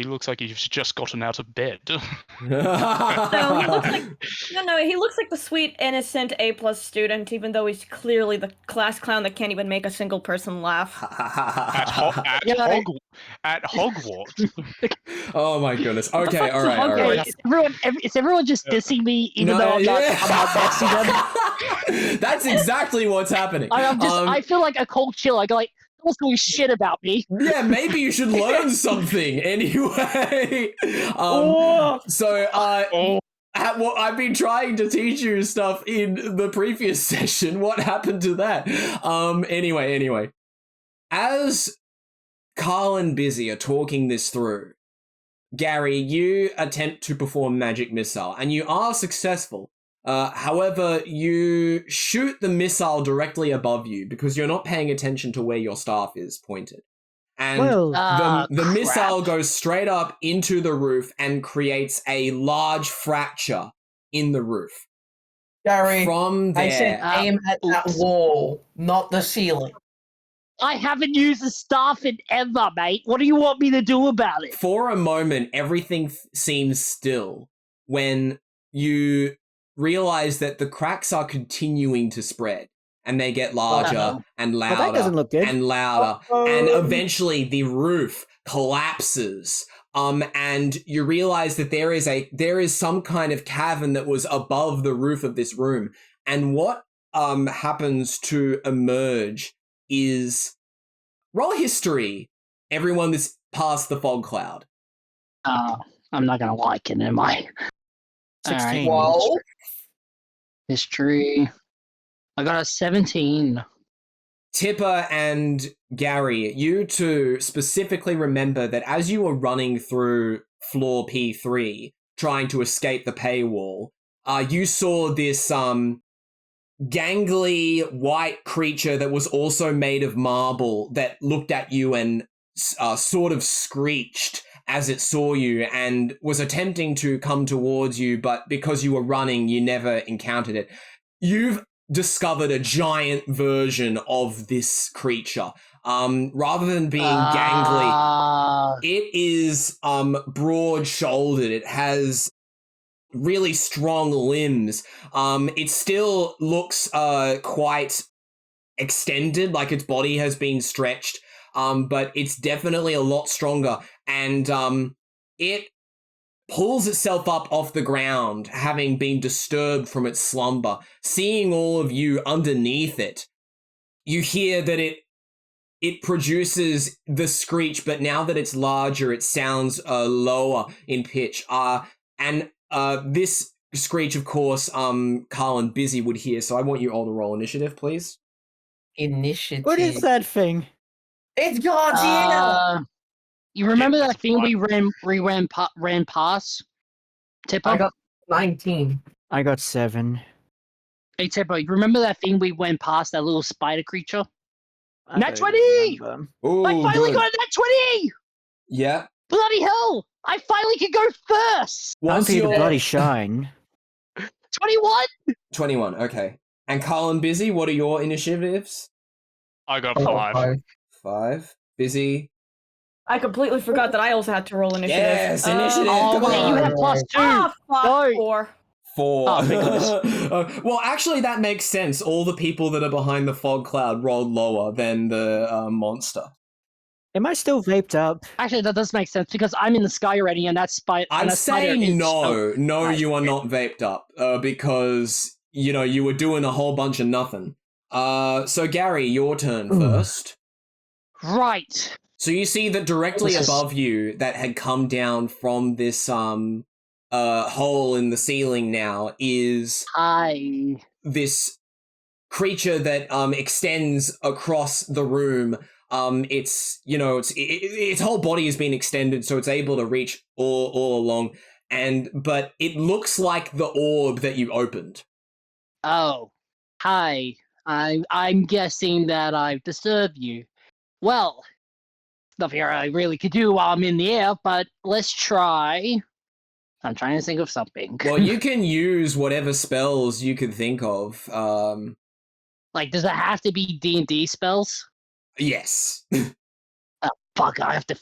looks like he's just gotten out of bed. No, he looks like the sweet, innocent A+ student, even though he's clearly the class clown that can't even make a single person laugh. At Hogwarts. Oh my goodness. Okay, alright. Is everyone just dissing me even though I'm not messing them? That's exactly what's happening. I feel like a cold chill. I go like, don't talk shit about me. Yeah, maybe you should learn something anyway. So, well, I've been trying to teach you stuff in the previous session. What happened to that? Anyway. As Karl and Bizzy are talking this through, Gary, you attempt to perform magic missile, and you are successful. However, you shoot the missile directly above you because you're not paying attention to where your staff is pointed. And the missile goes straight up into the roof and creates a large fracture in the roof. Gary, From there, I said aim at that wall, not the ceiling. I haven't used the staff in ever, mate. What do you want me to do about it? For a moment, everything seems still when you realize that the cracks are continuing to spread and they get larger and louder that doesn't look good. and louder. And eventually the roof collapses. And you realize that there is some kind of cavern that was above the roof of this room. And what happens to emerge is roll history. Everyone that's past the fog cloud. I'm not gonna like it, am I? 16. Well, History. I got a 17. Tipper and Gary, you two specifically remember that as you were running through floor P3, trying to escape the paywall, you saw this gangly white creature that was also made of marble that looked at you and sort of screeched as it saw you and was attempting to come towards you, but because you were running, you never encountered it. You've discovered a giant version of this creature. Rather than being gangly, it is broad-shouldered. It has really strong limbs. It still looks quite extended, like its body has been stretched, but it's definitely a lot stronger. And it pulls itself up off the ground, having been disturbed from its slumber. Seeing all of you underneath it, you hear that it produces the screech, but now that it's larger, it sounds lower in pitch. And this screech, of course, Karl and Bizzy would hear, so I want you all to roll initiative, please. initiative. What is that thing? It's Godzilla! You remember that thing we ran past? Tipper? I got 19. I got 7. Hey, Tipper, you remember that thing we went past, that little spider creature? I Nat don't 20! remember. Ooh, I finally good. got a nat 20! Yeah. Bloody hell! I finally could go first! Time What's for you to your bloody shine. 21! 21? Okay. And Karl and Bizzy, what are your initiatives? I got 5. 5. Bizzy. I completely forgot that I also had to roll initiative. Yes, initiative. Oh, Come wait, you on. have +2! Ah, fuck, No. 4. 4. Oh, thank goodness. Well, actually, that makes sense. All the people that are behind the fog cloud rolled lower than the monster. Am I still vaped up? Actually, that does make sense, because I'm in the sky already, and that spider... I'd say no. No, Nice. you are not vaped up, because, you were doing a whole bunch of nothing. So, Gary, your turn first. Right. So you see that directly This is- above you that had come down from this hole in the ceiling now is Hi. this creature that extends across the room. Its whole body has been extended, so it's able to reach all along. But it looks like the orb that you opened. Oh. Hi. I'm guessing that I've disturbed you. Well, nothing I really could do while I'm in the air, but let's try. I'm trying to think of something. Well, you can use whatever spells you could think of. Like, does it have to be D&D spells? Yes. Fuck, I have to,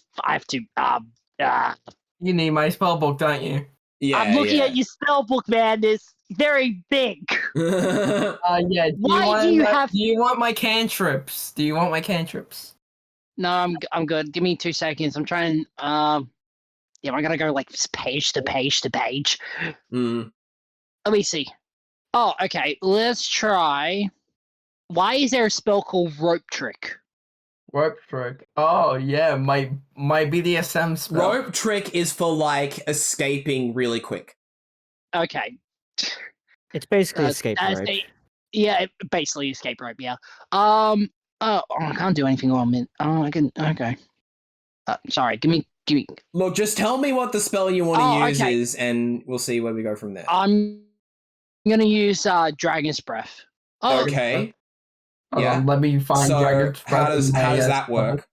You need my spellbook, don't you? Yeah. I'm looking at your spell book, man. It's very big. Yeah. Yeah. Why do you have- Do you want my cantrips? Do you want my cantrips? No, I'm good. Give me 2 seconds. I'm trying, yeah, I gotta go, like, page to page to page. Mm. Let me see. Oh, okay. Let's try. Why is there a spell called rope trick? Rope trick. Oh yeah, my BDSM spell. Rope trick is for like escaping really quick. Okay. It's basically escape That's rope. basically escape rope. Yeah. I can't do anything on it. Oh, I can. Okay. Sorry. Give me. Look, just tell me what the spell you want to use okay. is, and we'll see where we go from there. I'm gonna use Dragon's Breath. Oh, Okay. Hold Yeah. on, let me find So Dragon's how Breath does in my, that work?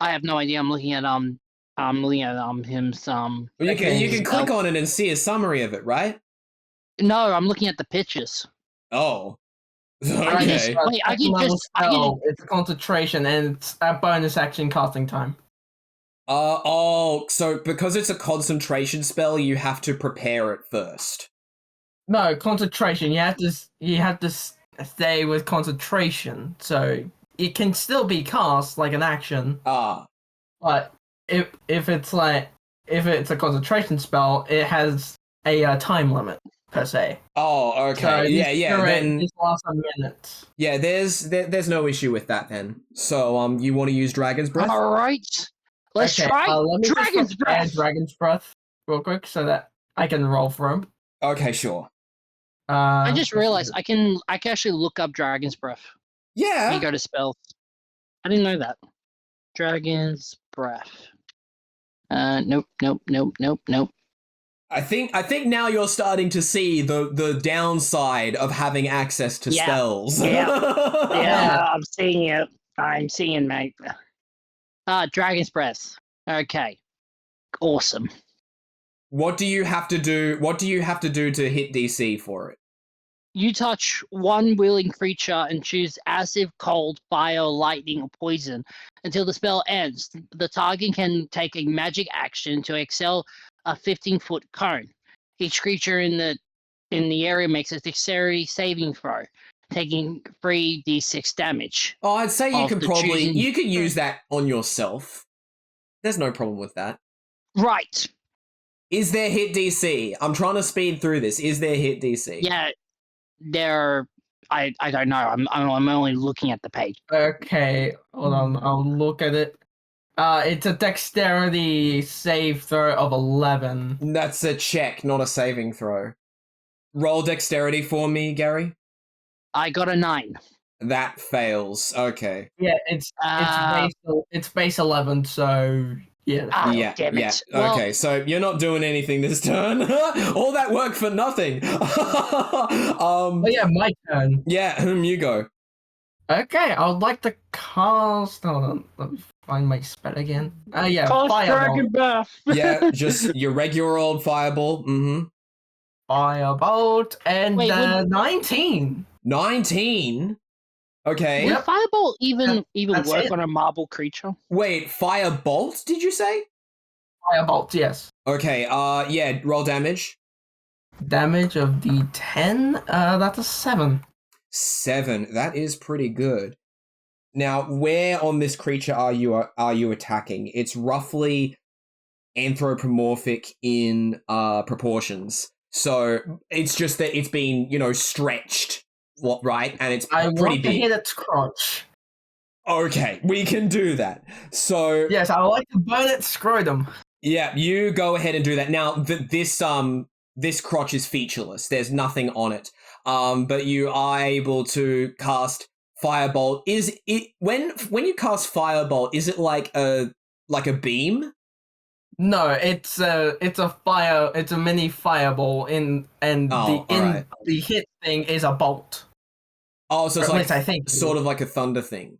I have no idea. I'm looking at him Well, you Okay, can click on it and see a summary of it, right? No, I'm looking at the pictures. Oh. I can just- Okay. wait, I can level just- I can spell, it's concentration and it's a bonus action casting time. So because it's a concentration spell, you have to prepare it first. No, concentration. You have to stay with concentration, so it can still be cast like an action. But if it's a concentration spell, it has a time limit per se. Oh, okay. So Yeah. Then this lasts a minute. yeah, there's no issue with that then. So you want to use Dragon's Breath? All right. Let's Okay, try let me just Dragon's prepare Breath. Dragon's Breath real quick so that I can roll for him. Okay, sure. I just realized I can actually look up Dragon's Breath. Yeah. When you go to spells. I didn't know that. Dragon's Breath. Nope. I think now you're starting to see the downside of having access to Yeah. spells. Yeah, I'm seeing it. I'm seeing, mate. Dragon's Breath. Okay. Awesome. What do you have to do? What do you have to do to hit DC for it? You touch one willing creature and choose acid, cold, fire, lightning, or poison until the spell ends. The target can take a magic action to excel a 15-foot cone. Each creature in the area makes a dexterity saving throw, taking 3d6 damage. Oh, I'd say you Of can the probably choosing- you can use that on yourself. There's no problem with that. Right. Is there hit DC? I'm trying to speed through this. Is there hit DC? Yeah. There. I don't know. I'm only looking at the page. Okay, hold on. I'll look at it. It's a dexterity save throw of 11. That's a check, not a saving throw. Roll dexterity for me, Gary. I got a 9. That fails. Okay. Yeah, it's base 11, so yeah. Yeah. Damn it. Yeah. Well, Okay. So you're not doing anything this turn. All that work for nothing. Oh yeah, my turn. Yeah. You go. Okay, I would like to cast. Hold on, let me find my spell again. Yeah, Cast fireball. Dragon Breath. Yeah. Just your regular old fireball. Mm-hmm. Firebolt and Wait, 19. 19. Okay. Would Yep. Fireball even That's work it. on a marble creature? Wait. Firebolt? Did you say? Firebolt, yes. Okay. Yeah. Roll damage. Damage of the 10. That's a 7. 7. That is pretty good. Now, where on this creature are you attacking? It's roughly anthropomorphic in proportions. So it's just that it's been, stretched, right? And it's I pretty want to big. hit its crotch. Okay, we can do that. So Yes, I would like to burn its scrotum. yeah, you go ahead and do that. Now, this crotch is featureless. There's nothing on it. But you are able to cast Firebolt. Is it when you cast Firebolt, is it like a beam? No, it's a fire. It's a mini fireball Alright. the hit thing is a bolt. Oh, so Or it's at like least I think sort of like a thunder thing.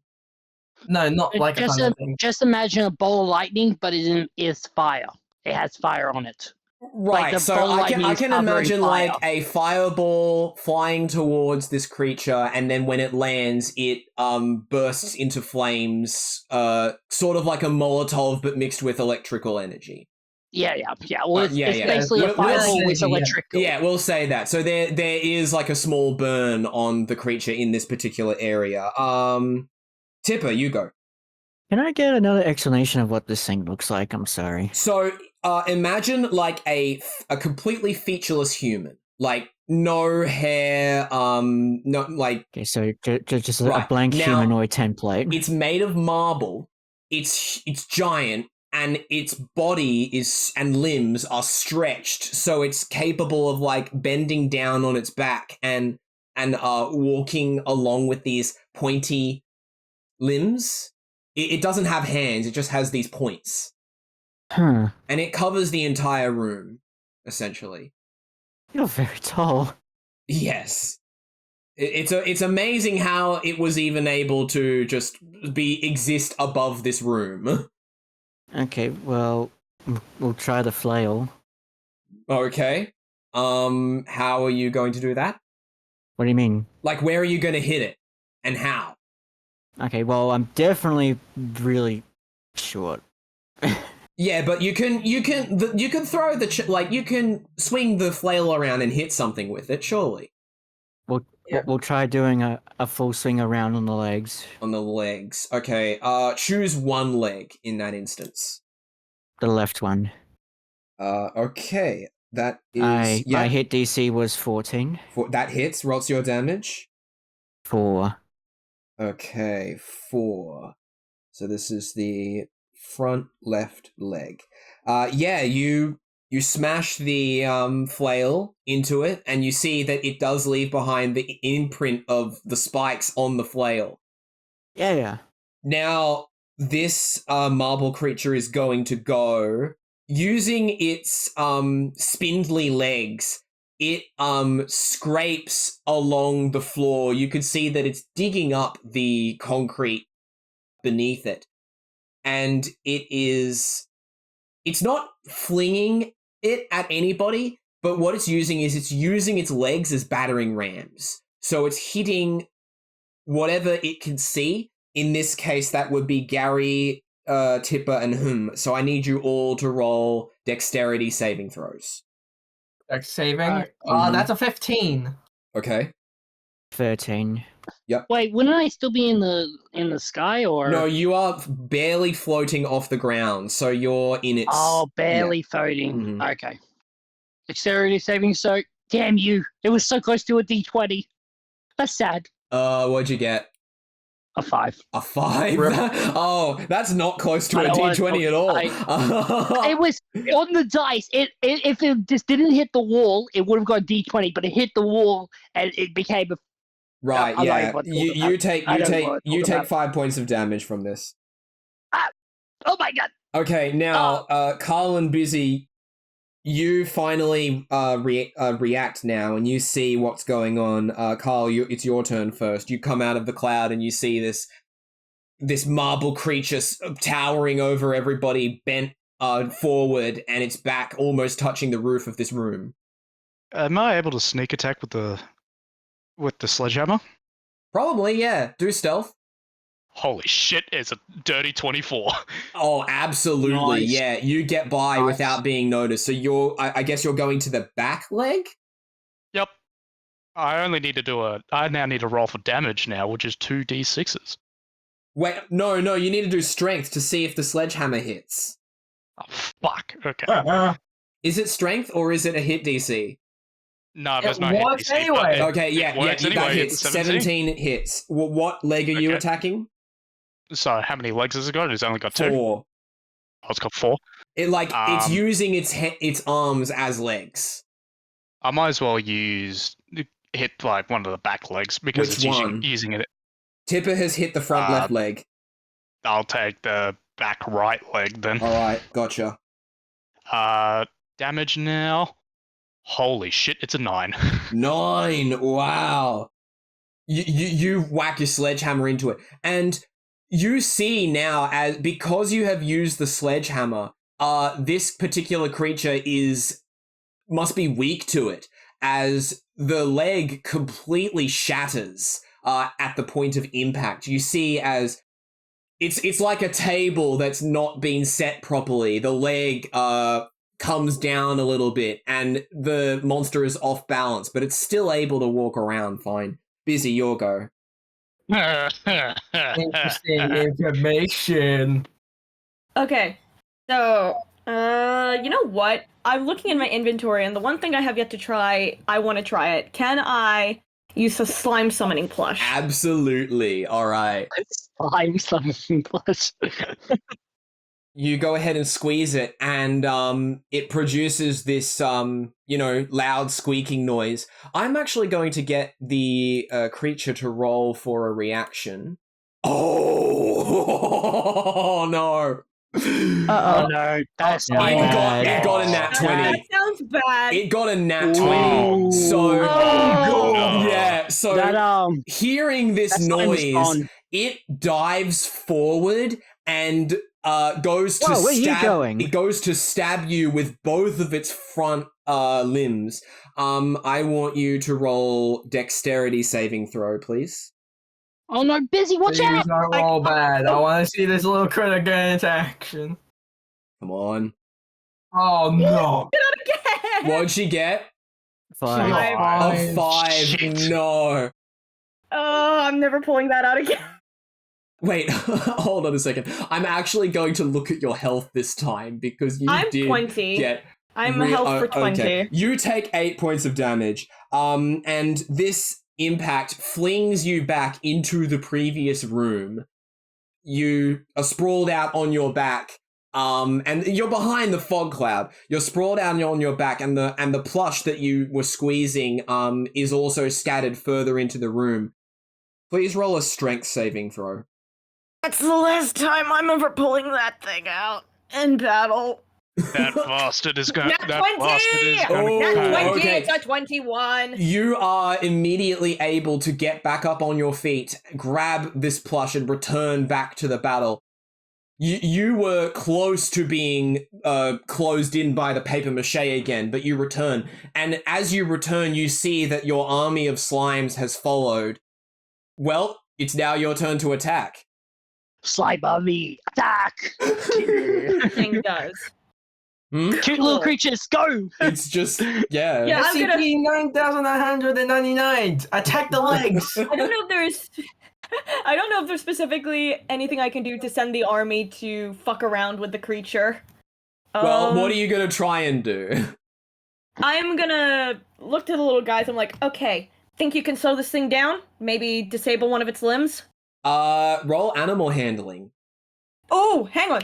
No, not like a thunder thing. Just imagine a ball of lightning, but it is fire. It has fire on it. Right, the so ball I lightning is can covering imagine fire. like a fireball flying towards this creature, and then when it lands, it bursts into flames, sort of like a Molotov, but mixed with electrical energy. Yeah. Well, it's, yeah, it's yeah. basically a We'll fireball say- with yeah. electrical. Yeah, we'll say that. So there is like a small burn on the creature in this particular area. Tipper, you go. Can I get another explanation of what this thing looks like? I'm sorry. So imagine like a completely featureless human. Like no hair, no like Okay, so just Right, a blank now- humanoid template. it's made of marble. It's giant, and its body is and limbs are stretched, so it's capable of like bending down on its back and walking along with these pointy limbs. It doesn't have hands; it just has these points, Huh. and it covers the entire room, essentially. You're very tall. Yes. It's amazing how it was even able to just exist above this room. Okay, well, we'll try the flail. Okay. How are you going to do that? What do you mean? Like, where are you going to hit it, and how? Okay, well, I'm definitely really short. Yeah, but you can throw you can swing the flail around and hit something with it, surely. We'll try doing a full swing around on the legs. On the legs. Okay. Choose one leg in that instance. The left one. Okay. That is My hit DC was 14. That hits. What's your damage? 4. Okay, 4. So this is the front left leg. You smash the flail into it, and you see that it does leave behind the imprint of the spikes on the flail. Yeah. Now, this marble creature is going to go using its spindly legs. It scrapes along the floor. You could see that it's digging up the concrete beneath it. And it's not flinging it at anybody, but what it's using its legs as battering rams. So it's hitting whatever it can see. In this case, that would be Gary, Tipper, and Hum. So I need you all to roll dexterity saving throws. Dex saving. That's a 15. Okay. 13. Wait, wouldn't I still be in the sky or? No, you are barely floating off the ground, so you're in its... Oh, barely floating. Mhm. Okay. Dexterity saving. So, damn you! It was so close to a D20. That's sad. What'd you get? A 5. A 5? Rip. Oh, that's not close to I a don't wanna D20 at all. It was on the dice. If it just didn't hit the wall, it would have got D20. But it hit the wall, and it became a. Right, I'm not yeah. even You take I don't wanna talk about- 5 points of damage from this. Oh my god! Okay, now, Karl and Bizzy, you finally react now, and you see what's going on. Karl, it's your turn first. You come out of the cloud, and you see this marble creature towering over everybody, bent forward, and its back almost touching the roof of this room. Am I able to sneak attack with the sledgehammer? Probably, yeah. Do stealth. Holy shit, it's a dirty 24. Oh, absolutely, Nice. yeah. You get by Nice. without being noticed. So I guess you're going to the back leg? Yep. I now need to roll for damage now, which is 2d6s. Wait, no, you need to do strength to see if the sledgehammer hits. Oh, fuck. Okay. Is it strength or is it a hit DC? No, there's It no hit works DC, anyway. but Okay, yeah, works that anyway. hits. 17 hits. What leg are you Okay. attacking? So how many legs has it got? It's only got 2. 4. Oh, it's got 4. It's using its arms as legs. I might as well hit like one of the back legs because Which it's one? using it. Tipper has hit the front left leg. I'll take the back right leg then. Alright, gotcha. Damage now. Holy shit, it's a 9. 9, wow. You whack your sledgehammer into it. And you see now, because you have used the sledgehammer, this particular creature must be weak to it, as the leg completely shatters at the point of impact. You see as it's like a table that's not been set properly. The leg comes down a little bit, and the monster is off balance, but it's still able to walk around fine. Bizzy, your go. Interesting information. Okay, so You know what? I'm looking in my inventory, and the one thing I have yet to try, I want to try it. Can I use a slime summoning plush? Absolutely. All right. Slime something plus. You go ahead and squeeze it, and it produces this loud squeaking noise. I'm actually going to get the creature to roll for a reaction. Oh no! Oh no, that's Yeah. It got a nat 20. That sounds bad. It got a nat 20. So Oh. yeah, so that hearing this that slime is noise, gone. it dives forward and goes to Whoa, where are you stab. going? It goes to stab you with both of its front limbs. I want you to roll dexterity saving throw, please. Oh no, Bizzy, watch Please out! not roll bad. I want to see this little critter get into action. Come on. Oh no. Again! What'd she get? 5. A 5. Shit. No. Oh, I'm never pulling that out again. Wait, hold on a second. I'm actually going to look at your health this time because you I'm did 20. get. I'm a health for 20. Okay. You take 8 points of damage. And this impact flings you back into the previous room. You are sprawled out on your back. And you're behind the fog cloud. You're sprawled out on your back, and the plush that you were squeezing is also scattered further into the room. Please roll a strength saving throw. That's the last time I'm ever pulling that thing out in battle. That bastard is going. Nat That 20! bastard is going Oh, Nat to 20, okay. it's a 21. You are immediately able to get back up on your feet, grab this plush, and return back to the battle. You were close to being closed in by the paper mache again, but you return. And as you return, you see that your army of slimes has followed. Well, it's now your turn to attack. Slime on me, attack! Thing does. Cute little creatures, go! It's just, yeah. Yeah, I'm gonna. SCP 9999. Attack the legs. I don't know if there's. I don't know if there's specifically anything I can do to send the army to fuck around with the creature. Well, what are you going to try and do? I'm gonna look to the little guys. I'm like, okay, think you can slow this thing down? Maybe disable one of its limbs? Roll animal handling. Oh, hang on.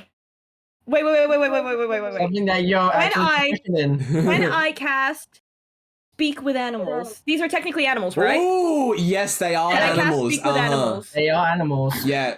Wait. Something that you're actually proficient in. When I cast Speak with Animals, these are technically animals, right? Oh, yes, they are And I cast animals. Speak with Animals. They are animals. Yeah.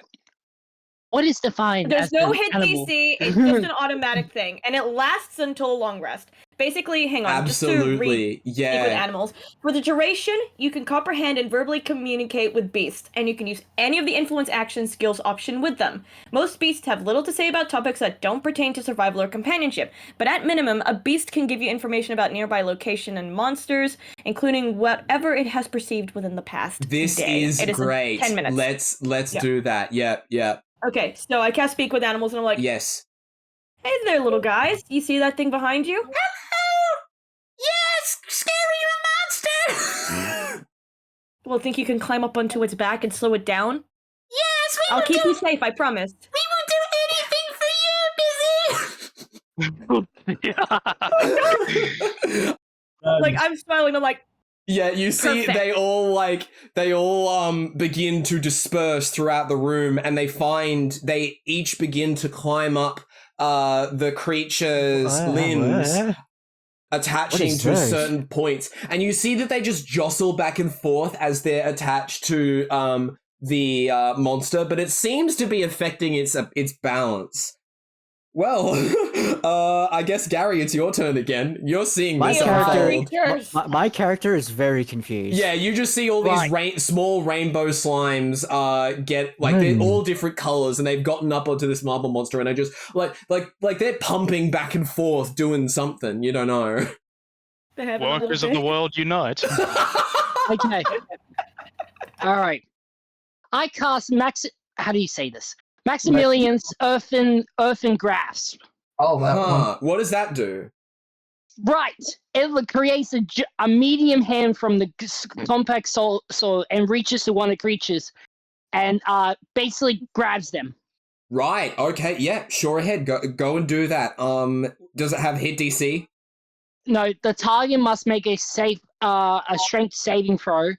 What is defined There's as no an hit animal? DC, it's just an automatic thing, and it lasts until a long rest. Basically, hang on, just to read Absolutely. Speak with Yeah. Animals. For the duration, you can comprehend and verbally communicate with beasts, and you can use any of the influence action skills option with them. Most beasts have little to say about topics that don't pertain to survival or companionship, but at minimum, a beast can give you information about nearby location and monsters, including whatever it has perceived within the past This day. is It great. 10 minutes. Let's Yeah. do that. Yep. Okay, so I cast Speak with Animals, and I'm like, Yes. hey there, little guys. You see that thing behind you? Yes, scary monster. Well, think you can climb up onto its back and slow it down? Yes, I'll keep you safe, I promise. We will do anything for you, Bizzy. Like, I'm smiling, I'm like, Yeah, you see Perfect. they all begin to disperse throughout the room, and they each begin to climb up the creature's limbs, attaching is to this? certain points. And you see that they just jostle back and forth as they're attached to the monster, but it seems to be affecting its balance. Well, I guess, Gary, it's your turn again. You're seeing My this character- unfold. creatures. My character is very confused. Yeah, you just see all these small rainbow slimes get they're all different colors, and they've gotten up onto this marble monster, and they just like they're pumping back and forth doing something. You don't know. They have a little Workers of bit. the world unite. Okay. All right. I cast How do you say this? Maximilian's Earthen Grasp. Oh, that one. Huh. What does that do? Right. It creates a medium hand from the compact soul and reaches to one of the creatures and basically grabs them. Right. Okay. Yeah. Sure. Ahead. Go and do that. Does it have hit DC? No, the target must make a strength saving throw.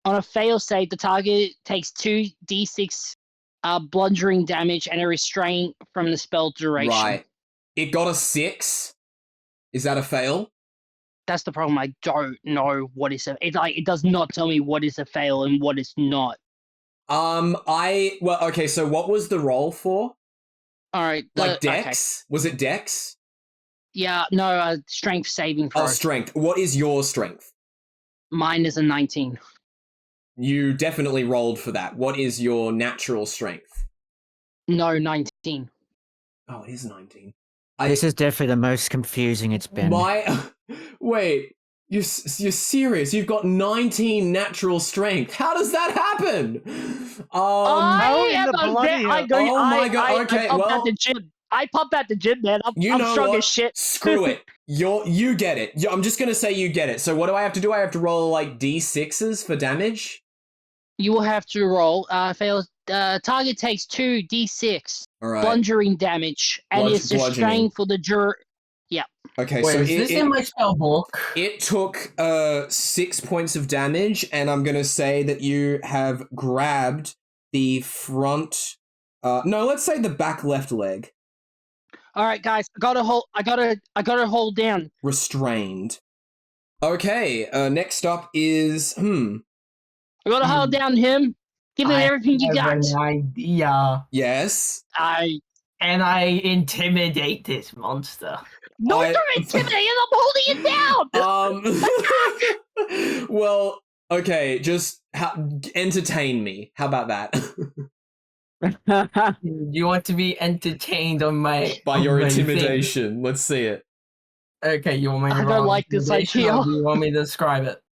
On a fail save, the target takes 2d6 bludgeoning damage and a restraint from the spell duration. Right. It got a 6. Is that a fail? That's the problem. I don't know what is it does not tell me what is a fail and what is not. Okay, so what was the roll for? All right. Like Dex? Okay. Was it Dex? Yeah, no, strength saving throw. Oh, strength. What is your strength? Mine is a 19. You definitely rolled for that. What is your natural strength? No, 19. Oh, it is 19. This is definitely the most confusing it's been. Wait, you're serious? You've got 19 natural strength. How does that happen? I pump well, at the gym. I pump at the gym, man. I'm strong as shit. Screw it. You get it. I'm just gonna say you get it. So what do I have to do? I have to roll like d6s for damage? You will have to roll. Fail. Target takes 2d6 bludgeoning damage, and it's restrained for the Yeah. Okay, Wait, so is this in my spell book? It took 6 points of damage, and I'm gonna say that you have grabbed the front. No, let's say the back left leg. All right, guys, I gotta hold down. Restrained. Okay. Next up is I gotta hold down him. Give it everything you got. An idea. Yes. I intimidate this monster. No, you're intimidating. I'm holding it down. Well, okay. Just entertain me. How about that? You want to be entertained by your my intimidation? Thing. Let's see it. Okay, you want me to I don't like this idea. Or do you want me to describe it?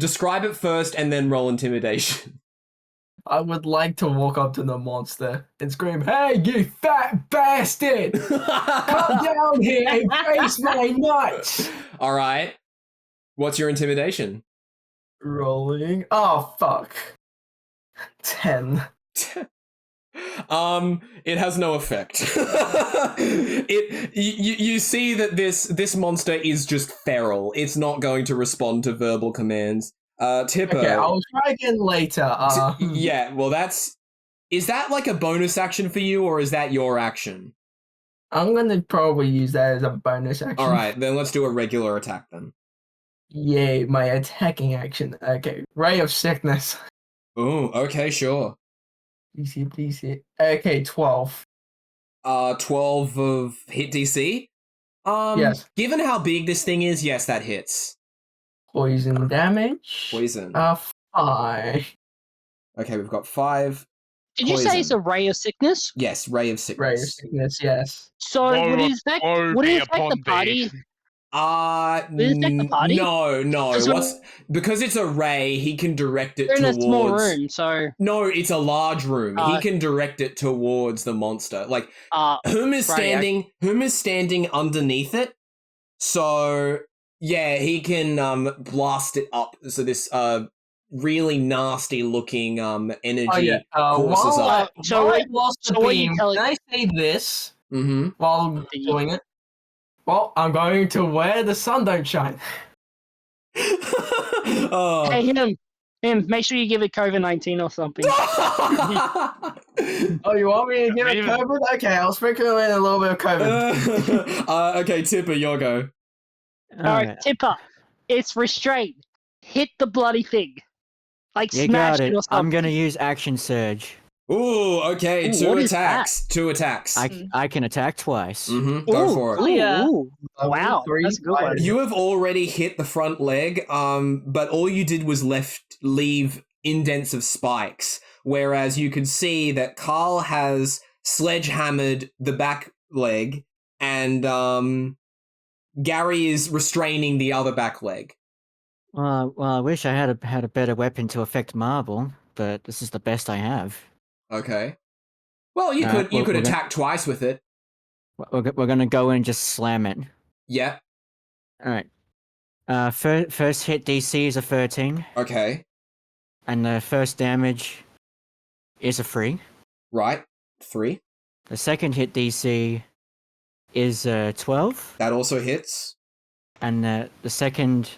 Describe it first and then roll intimidation. I would like to walk up to the monster and scream, "Hey, you fat bastard! Come down here and face my nuts!" All right. What's your intimidation? Rolling. Oh, fuck. 10. It has no effect. You see that this monster is just feral. It's not going to respond to verbal commands. Tipper. Okay, I'll try again later. Yeah, well is that like a bonus action for you, or is that your action? I'm gonna probably use that as a bonus action. Alright, then let's do a regular attack then. Yay, my attacking action. Okay, Ray of Sickness. Ooh, okay, sure. Please hit. Okay, 12. 12 of hit DC? Yes. Given how big this thing is, yes, that hits. Poison damage. Poison. 5. Okay, we've got 5. Did you say it's a ray of sickness? Yes, ray of sickness. Ray of sickness, yes. So would it affect the party? No. Because it's a ray, he can direct it towards... We're in a small room, so... No, it's a large room. He can direct it towards the monster. Like, Whom is standing underneath it. So, yeah, he can blast it up. So this really nasty looking energy courses up. Can I say this while doing it? Well, I'm going to where the sun don't shine. Hey, him, make sure you give it COVID-19 or something. Oh, you want me to give it COVID? Okay, I'll sprinkle in a little bit of COVID. Okay, Tipper, your go. Alright, Tipper, it's restrained. Hit the bloody thing. Like, you smash got it. or something. I'm gonna use action surge. Ooh, okay, two attacks. I can attack twice. Go for it. Ooh. Wow, that's a good one. You have already hit the front leg, but all you did was leave indents of spikes, whereas you could see that Karl has sledgehammered the back leg, and Gary is restraining the other back leg. Well, I wish I had a better weapon to affect marble, but this is the best I have. Okay. Well, you could attack twice with it. We're gonna go in and just slam it. Yeah. All right. First hit DC is a 13. Okay. And the first damage is a 3. Right. 3. The second hit DC is 12, That also hits. and the second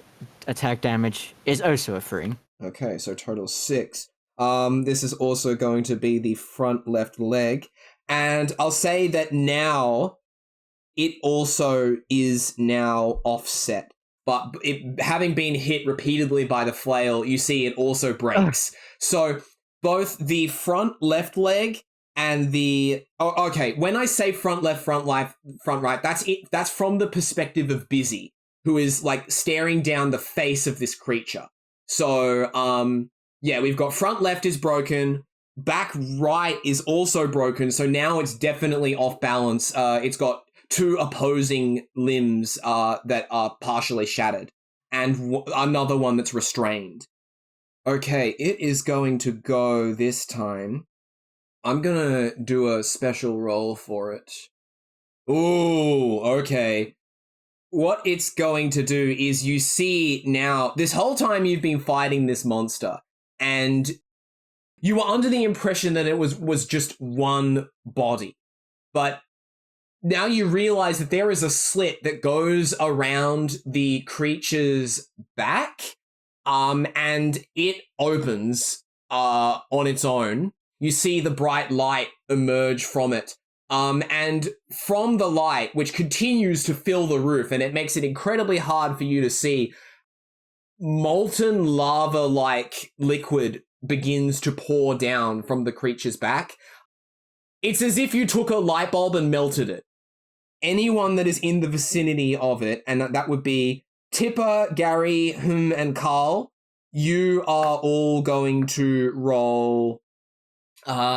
attack damage is also a 3. Okay, so total 6. This is also going to be the front left leg. And I'll say that now it also is now offset. But it having been hit repeatedly by the flail, you see it also breaks. So both the front left leg and the... Oh, okay, when I say front left, front right, that's it. That's from the perspective of Bizzy, who is like staring down the face of this creature. So, yeah, we've got front left is broken, back right is also broken, so now it's definitely off balance. It's got 2 opposing limbs that are partially shattered, and another one that's restrained. Okay, it is going to go this time. I'm gonna do a special roll for it. Ooh, okay. What it's going to do is you see now, this whole time you've been fighting this monster, and you were under the impression that it was just one body. But now you realize that there is a slit that goes around the creature's back, and it opens on its own. You see the bright light emerge from it. And from the light, which continues to fill the roof, and it makes it incredibly hard for you to see, molten lava-like liquid begins to pour down from the creature's back. It's as if you took a light bulb and melted it. Anyone that is in the vicinity of it, and that would be Tipper, Gary, and Karl, you are all going to roll...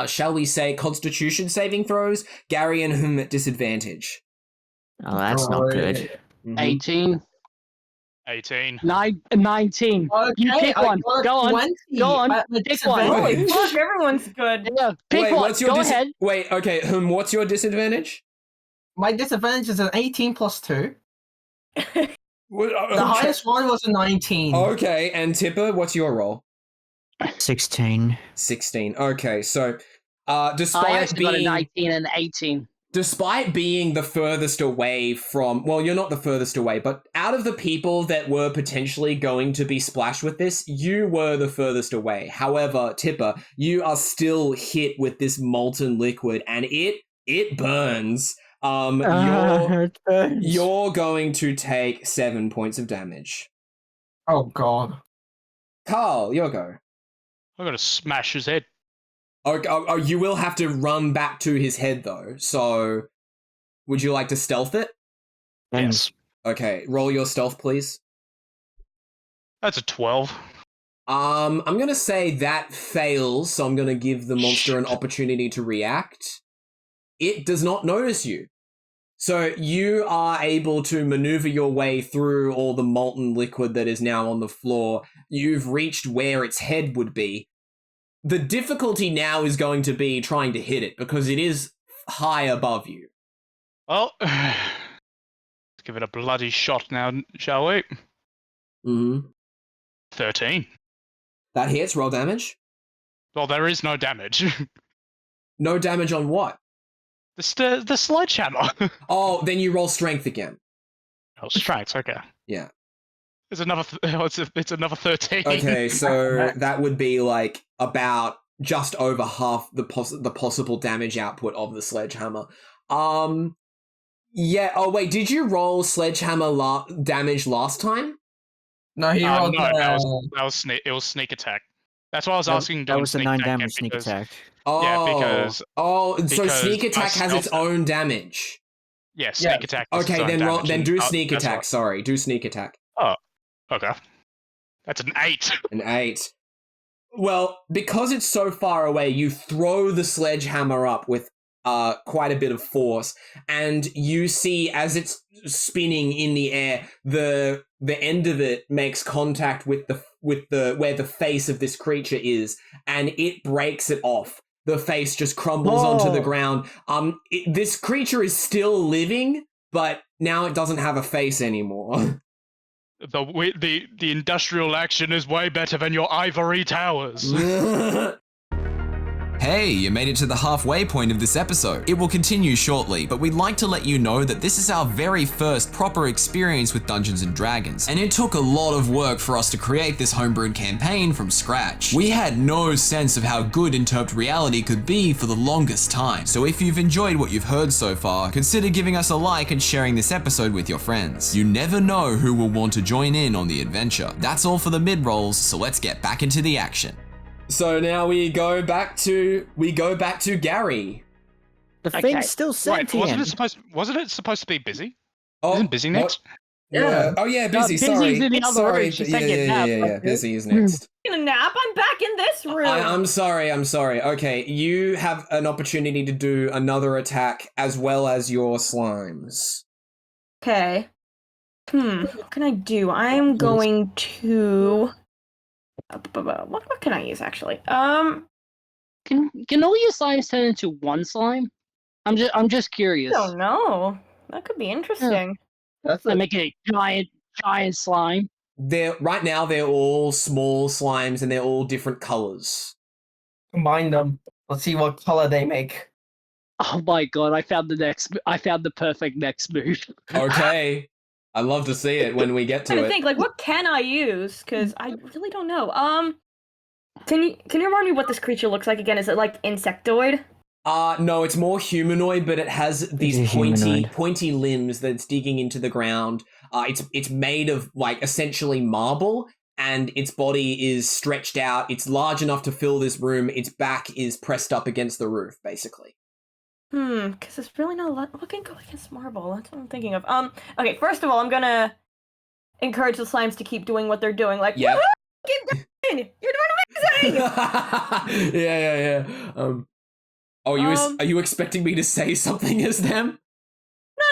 shall we say Constitution saving throws? Gary and whom at disadvantage. Oh, that's not good. 18. 18. 19. Okay, You pick one. Go on. 20 Go on. at the Pick one. disadvantage. Holy fuck, everyone's good. Yeah, pick Wait, one. what's your Go ahead. Wait, okay, what's your disadvantage? My disadvantage is an 18 plus 2. What, The highest one was a 19. Okay, and Tipper, what's your roll? 16. 16. Okay, so I despite actually got a being 19 and 18. despite being the furthest away from, well, you're not the furthest away, but out of the people that were potentially going to be splashed with this, you were the furthest away. However, Tipper, you are still hit with this molten liquid, and it burns. It burns. You're going to take 7 points of damage. Oh god. Karl, your go. I'm gonna smash his head. Oh, you will have to run back to his head, though. So, would you like to stealth it? Yes. Okay, roll your stealth, please. That's a 12. I'm gonna say that fails, so I'm gonna give the monster an opportunity to react. It does not notice you. So you are able to maneuver your way through all the molten liquid that is now on the floor. You've reached where its head would be. The difficulty now is going to be trying to hit it, because it is high above you. Well, let's give it a bloody shot now, shall we? Mm-hmm. 13. That hits, roll damage. Well, there is no damage. No damage on what? The sledgehammer. Oh, then you roll strength again. Oh, strength, okay. Yeah. It's another. It's another 13. Okay, so that would be like about just over half the possible damage output of the sledgehammer. Yeah. Oh wait, did you roll sledgehammer damage last time? No, he rolled no, it was sneak attack. That's why I was asking. That was a 9 damage again, sneak because- attack. Oh, Yeah, so because sneak attack has its stealth- own damage. Yeah, sneak attack. has its Okay, own then damage, then and- do sneak that's attack. right. Sorry, do sneak attack. Okay. That's an 8. An 8. Well, because it's so far away, you throw the sledgehammer up with quite a bit of force, and you see as it's spinning in the air, the end of it makes contact with the where the face of this creature is, and it breaks it off. The face just crumbles onto the ground. This creature is still living, but now it doesn't have a face anymore. The industrial action is way better than your ivory towers. Hey, you made it to the halfway point of this episode. It will continue shortly, but we'd like to let you know that this is our very first proper experience with Dungeons & Dragons, and it took a lot of work for us to create this homebrewed campaign from scratch. We had no sense of how good interp'd reality could be for the longest time, so if you've enjoyed what you've heard so far, consider giving us a like and sharing this episode with your friends. You never know who will want to join in on the adventure. That's all for the mid-rolls, so let's get back into the action. So now we go back to Gary. The Okay. thing's still Wait, sentient. wasn't it supposed to be Bizzy? Oh, Isn't Bizzy what? next? Yeah. Oh yeah, Bizzy. Bizzy's Sorry. in the other Sorry. room. She's Yeah, taking a yeah, nap. yeah. Bizzy is next. In a nap? I'm back in this room. I'm sorry. Okay, you have an opportunity to do another attack as well as your slimes. Okay. What can I do? I'm going to. What can I use actually? Can all your slimes turn into one slime? I'm just I curious. don't know. That could be interesting. That's Like a make a giant slime. Right now they're all small slimes and they're all different colors. combine them. Let's see what color they make. Oh my god! I found the perfect next move. Okay. I'd love to see it when we get to I'm trying to it. think, like, what can I use? Because I really don't know. Can you remind me what this creature looks like again? Is it like insectoid? No, it's more humanoid, but it has these It's a humanoid. pointy limbs that's digging into the ground. It's made of like essentially marble, and its body is stretched out. It's large enough to fill this room. Its back is pressed up against the roof, basically. Because there's really not a lot. What can go against marble? That's what I'm thinking of. Okay, first of all, I'm gonna encourage the slimes to keep doing what they're doing. Like, Yeah. woohoo! Keep going! You're doing amazing! Yeah. Are you expecting me to say something as them?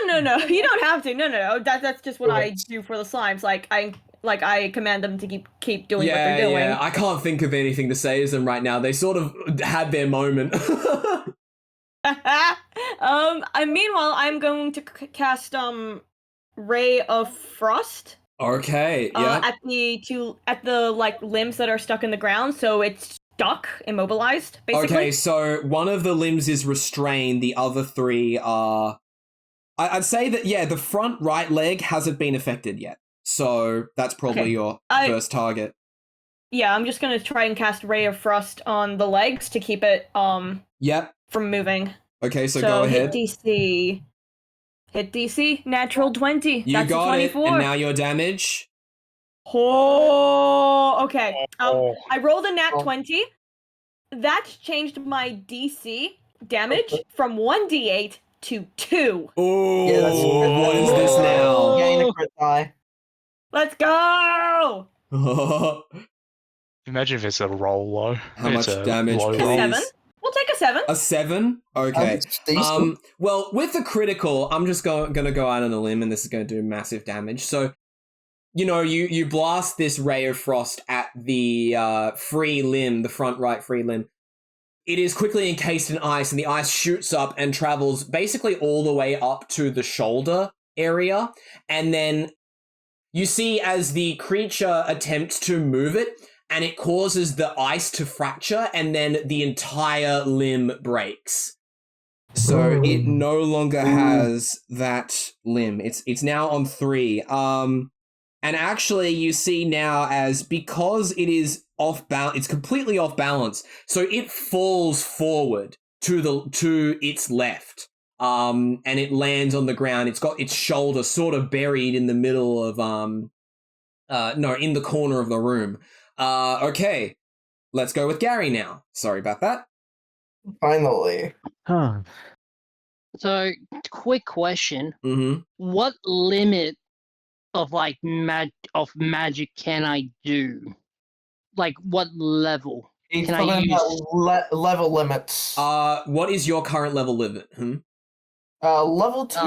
No. You don't have to. No. That's just what I do for the slimes. I command them to keep doing what they're doing. Yeah. I can't think of anything to say as them right now. They sort of had their moment. Meanwhile, I'm going to cast Ray of Frost. Okay. Yeah. At the like limbs that are stuck in the ground, so it's stuck, immobilized, basically. Okay, so one of the limbs is restrained, the other three are... I'd say that, yeah, the front right leg hasn't been affected yet. So that's probably your first target. Yeah, I'm just gonna try and cast Ray of Frost on the legs to keep it Yep. from moving. Okay, so go ahead. Hit DC, natural 20. You That's got a it, 24. and now your damage. Oh, okay. I rolled a nat 20. That's changed my DC damage from 1d8 to 2. Oh, Yeah, that's- what is this now? Gain a crit die. Let's go! Imagine if it's a roll low. How much It's a damage, low please? roll. 7. We'll take a 7. A 7? Okay. That's decent. Well, with the critical, I'm just gonna go out on a limb, and this is gonna do massive damage. So, you blast this ray of frost at the free limb, the front right free limb. It is quickly encased in ice, and the ice shoots up and travels basically all the way up to the shoulder area, and then you see as the creature attempts to move it, and it causes the ice to fracture, and then the entire limb breaks. So it no longer has that limb. It's now on 3. And actually you see now because it is off balance, it's completely off balance. So it falls forward to its left. And it lands on the ground. It's got its shoulder sort of buried in the middle of in the corner of the room. Okay, let's go with Gary now. Sorry about that. Finally. Huh. So, quick question: Mm-hmm. what limit of magic can I do? Like, what level? He's Can I talking use- about level limits. What is your current level limit? Level 2.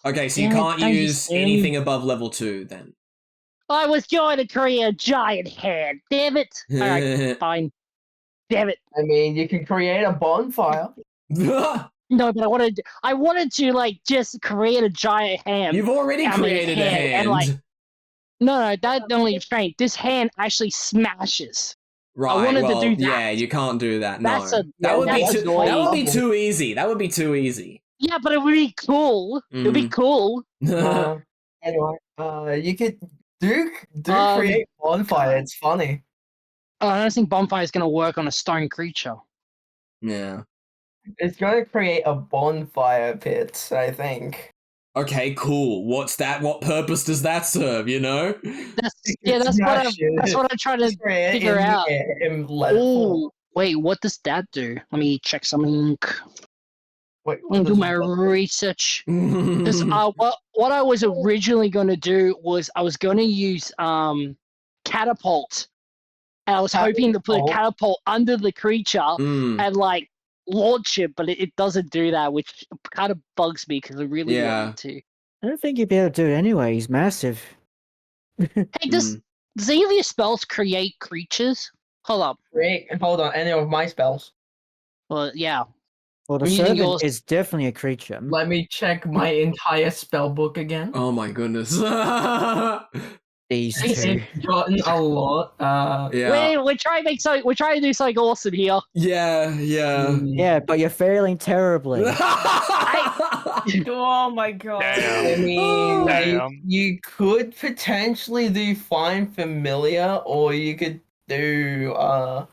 Okay, so you Damn it, can't don't you use say? anything above level 2 then. I was going to create a giant hand. Damn it! All right, fine. Damn it! I mean, you can create a bonfire. No, but I wanted to like just create a giant hand. You've already created a hand. And, like, no, that's only strange. This hand actually smashes. Right. I wanted well, to do that. Yeah, you can't do that. No, That's a- that would be that's too. annoying. That would be too easy. That would be too easy. Yeah, but it would be cool. It would be cool. Anyway, you could do Um, create bonfire. It's funny. I don't think bonfire is going to work on a stone creature. Yeah. It's going to create a bonfire pit, I think. Okay, cool. What's that? What purpose does that serve? You know? That's what I'm trying to figure out. Oh, wait, what does that do? Let me check something. Wait, I'm do my research. What I was originally going to do was I was going to use catapult. And I was hoping to put a catapult under the creature and like launch it, but it doesn't do that, which kind of bugs me because I really wanted to. I don't think you'd be able to do it anyway. He's massive. Hey, does any of your spells create creatures? Hold up. Hold on, any of my spells? Well, yeah. Well, the servant is definitely a creature. Let me check my entire spell book again. Oh my goodness. These two. I've gotten a lot. Yeah. We're trying to do something awesome here. Yeah. But you're failing terribly. Oh my god. I mean, you could potentially do Find Familiar, or you could do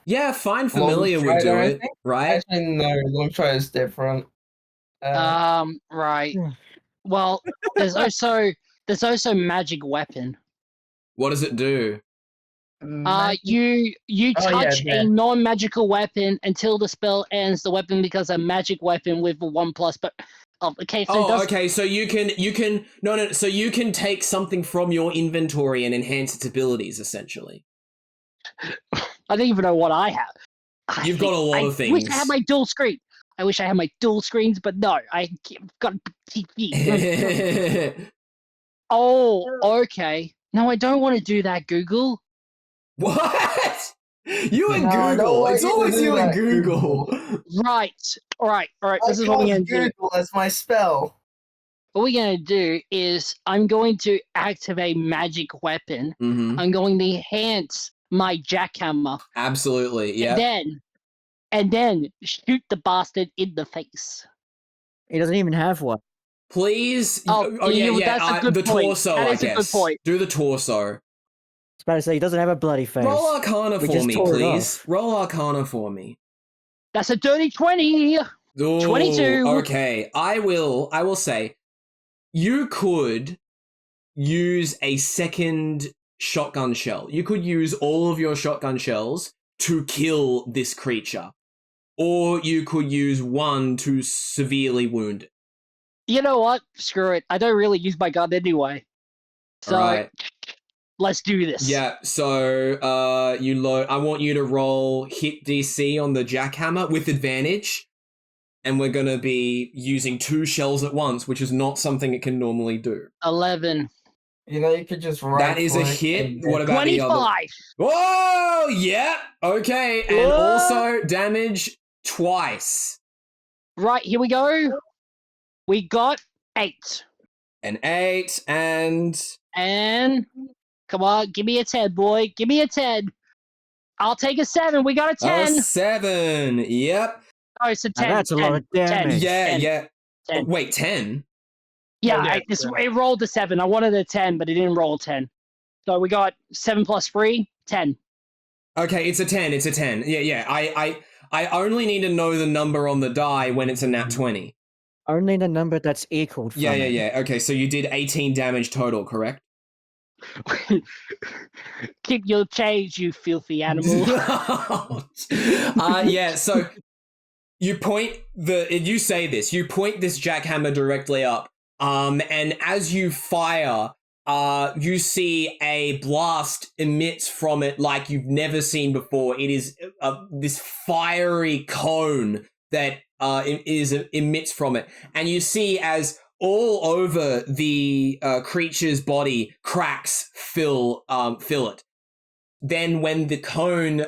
Yeah, Find Familiar would do it, right? Actually, no, Long Strider is different. Right. Well, there's also magic weapon. What does it do? You touch a non-magical weapon until the spell ends. The weapon becomes a magic weapon with a 1+. But okay, so so you can so you can take something from your inventory and enhance its abilities, essentially. I don't even know what I have. You've got a lot of things. I wish I had my dual screen. I wish I had my dual screens, but no, I've got a TV. Oh, okay. No, I don't want to do that, Google. What? You and Google. It's always you and Google. Right. All right. This is what we're going to do. Google as my spell. What we're going to do is I'm going to activate magic weapon. I'm going to enhance my jackhammer. Absolutely, yeah. And then shoot the bastard in the face. He doesn't even have one. Please. That's a good the point. torso, That I is a guess. good point. Do the torso. I was about to say, he doesn't have a bloody face. Roll Arcana We for just me, tore it please. off. Roll Arcana for me. That's a dirty 20. Ooh, 22. Okay, I will say, you could use a second shotgun shell. You could use all of your shotgun shells to kill this creature. Or you could use one to severely wound it. You know what? Screw it. I don't really use my gun anyway. So let's do this. Yeah, so I want you to roll hit DC on the jackhammer with advantage. And we're gonna be using 2 shells at once, which is not something it can normally do. 11. You know, you could just write. That is a hit. What about 25. the other? Whoa! Yeah. Okay, and also damage twice. Right, here we go. We got 8. An 8 and come on, give me a 10, boy. Give me a 10. I'll take a 7. We got a 10. 7. Yep. Oh, it's a 10. Now that's 10, a lot of damage. 10, Yeah. 10. Wait, 10? Yeah, it rolled a 7. I wanted a 10, but it didn't roll a 10. So we got 7 plus 3, 10. Okay, it's a 10. It's a 10. Yeah. I only need to know the number on the die when it's a nat 20. Only the number that's equal. Yeah. Okay, so you did 18 damage total, correct? Keep your change, you filthy animal. Yeah, so you point you say this jackhammer directly up, and as you fire, you see a blast emits from it like you've never seen before. It is this fiery cone that emits from it, and you see as all over the creature's body cracks fill it. Then when the cone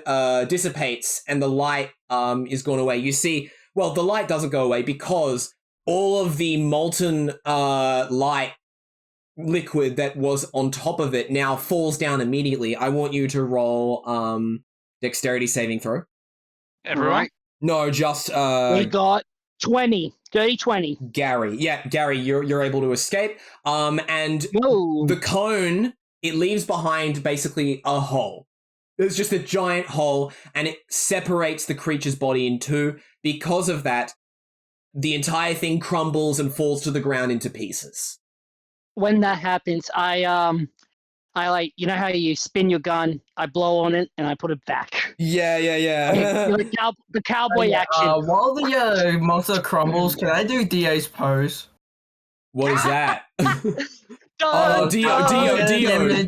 dissipates and the light is gone away, you see, well, the light doesn't go away because all of the molten light liquid that was on top of it now falls down immediately. I want you to roll Dexterity saving throw. Everyone? No, just We got 20. Dirty 20. Gary. Yeah, Gary, you're able to escape. And Whoa. the cone, it leaves behind basically a hole. There's just a giant hole, and it separates the creature's body in two. Because of that, the entire thing crumbles and falls to the ground into pieces. When that happens, I like, you know how you spin your gun, I blow on it, and I put it back. Yeah. The cowboy action. While the monster crumbles, can I do Dio's pose? What is that? Dun, Dio.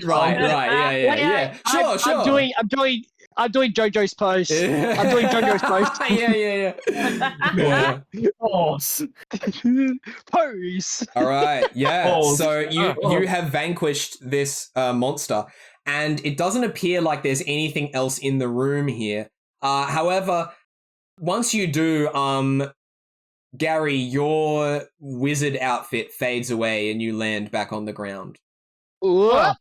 Right, yeah. Sure. I'm doing JoJo's pose. I'm doing JoJo's pose. Yeah. Pause. Pose. All right, yeah. Pause. So you have vanquished this monster, and it doesn't appear like there's anything else in the room here. However, once you do, Gary, your wizard outfit fades away, and you land back on the ground. What?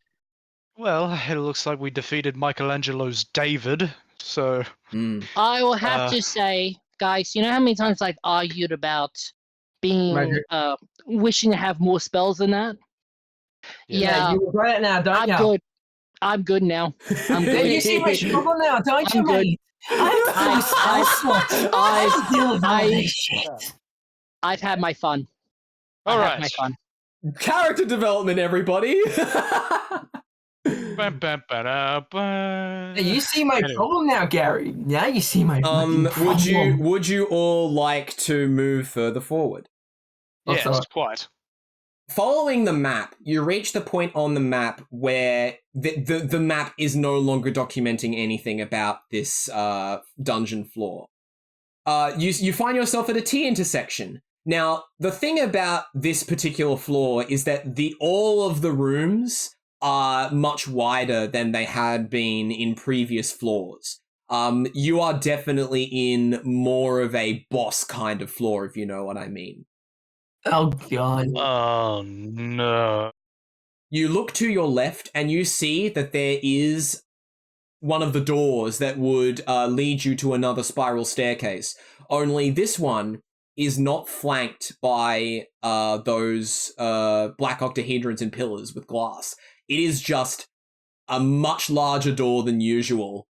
Well, it looks like we defeated Michelangelo's David, so... I will have to say, guys, you know how many times I've argued about being wishing to have more spells than that? Yeah, you regret it now, don't I'm you? good. I'm good now. I'm Yeah, good. you see my struggle now, don't you, I'm good. mate? I've had my fun. All I've right. had my fun. Character development, everybody. Bam, bam, ba-da-ba. You see my problem now, Gary. Now you see my fucking problem. would you all like to move further forward? Yes, Also- quite. Following the map, you reach the point on the map where the map is no longer documenting anything about this dungeon floor. You find yourself at a T-intersection. Now, the thing about this particular floor is that all of the rooms are much wider than they had been in previous floors. You are definitely in more of a boss kind of floor, if you know what I mean. Oh, God. Oh, no. You look to your left and you see that there is one of the doors that would lead you to another spiral staircase. Only this one is not flanked by those black octahedrons and pillars with glass. It is just a much larger door than usual.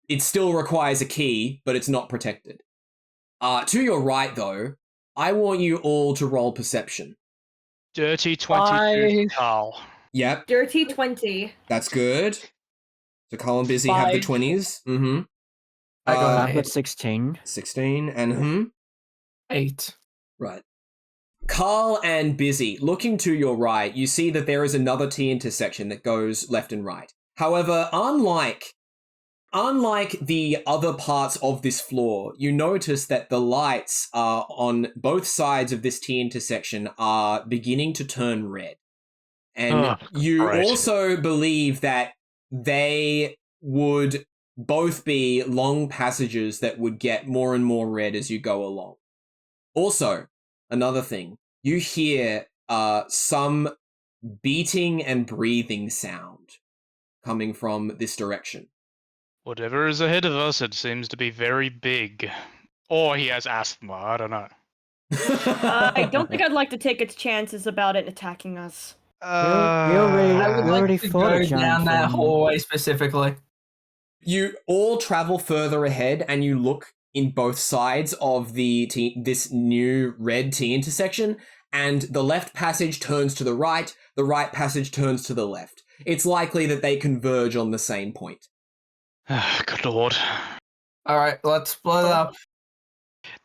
It still requires a key, but it's not protected. To your right, though, I want you all to roll perception. Dirty 22, Karl. Yep, Dirty 20. that's good. So Karl and Bizzy have the 20s. Mm-hmm. I've got 16. 16 and 8. Right. Karl and Bizzy, looking to your right, you see that there is another T-intersection that goes left and right. However, unlike the other parts of this floor, you notice that the lights on both sides of this T-intersection are beginning to turn red. And you also believe that they would both be long passages that would get more and more red as you go along. Also, another thing, you hear some beating and breathing sound coming from this direction. Whatever is ahead of us, it seems to be very big. Or he has asthma, I don't know. I don't think I'd like to take its chances about it attacking us. We I would already like to fought a go giant down that thing. hallway specifically. You all travel further ahead and you look in both sides of this new red T-intersection, and the left passage turns to the right passage turns to the left. It's likely that they converge on the same point. Good lord. Alright, let's split up.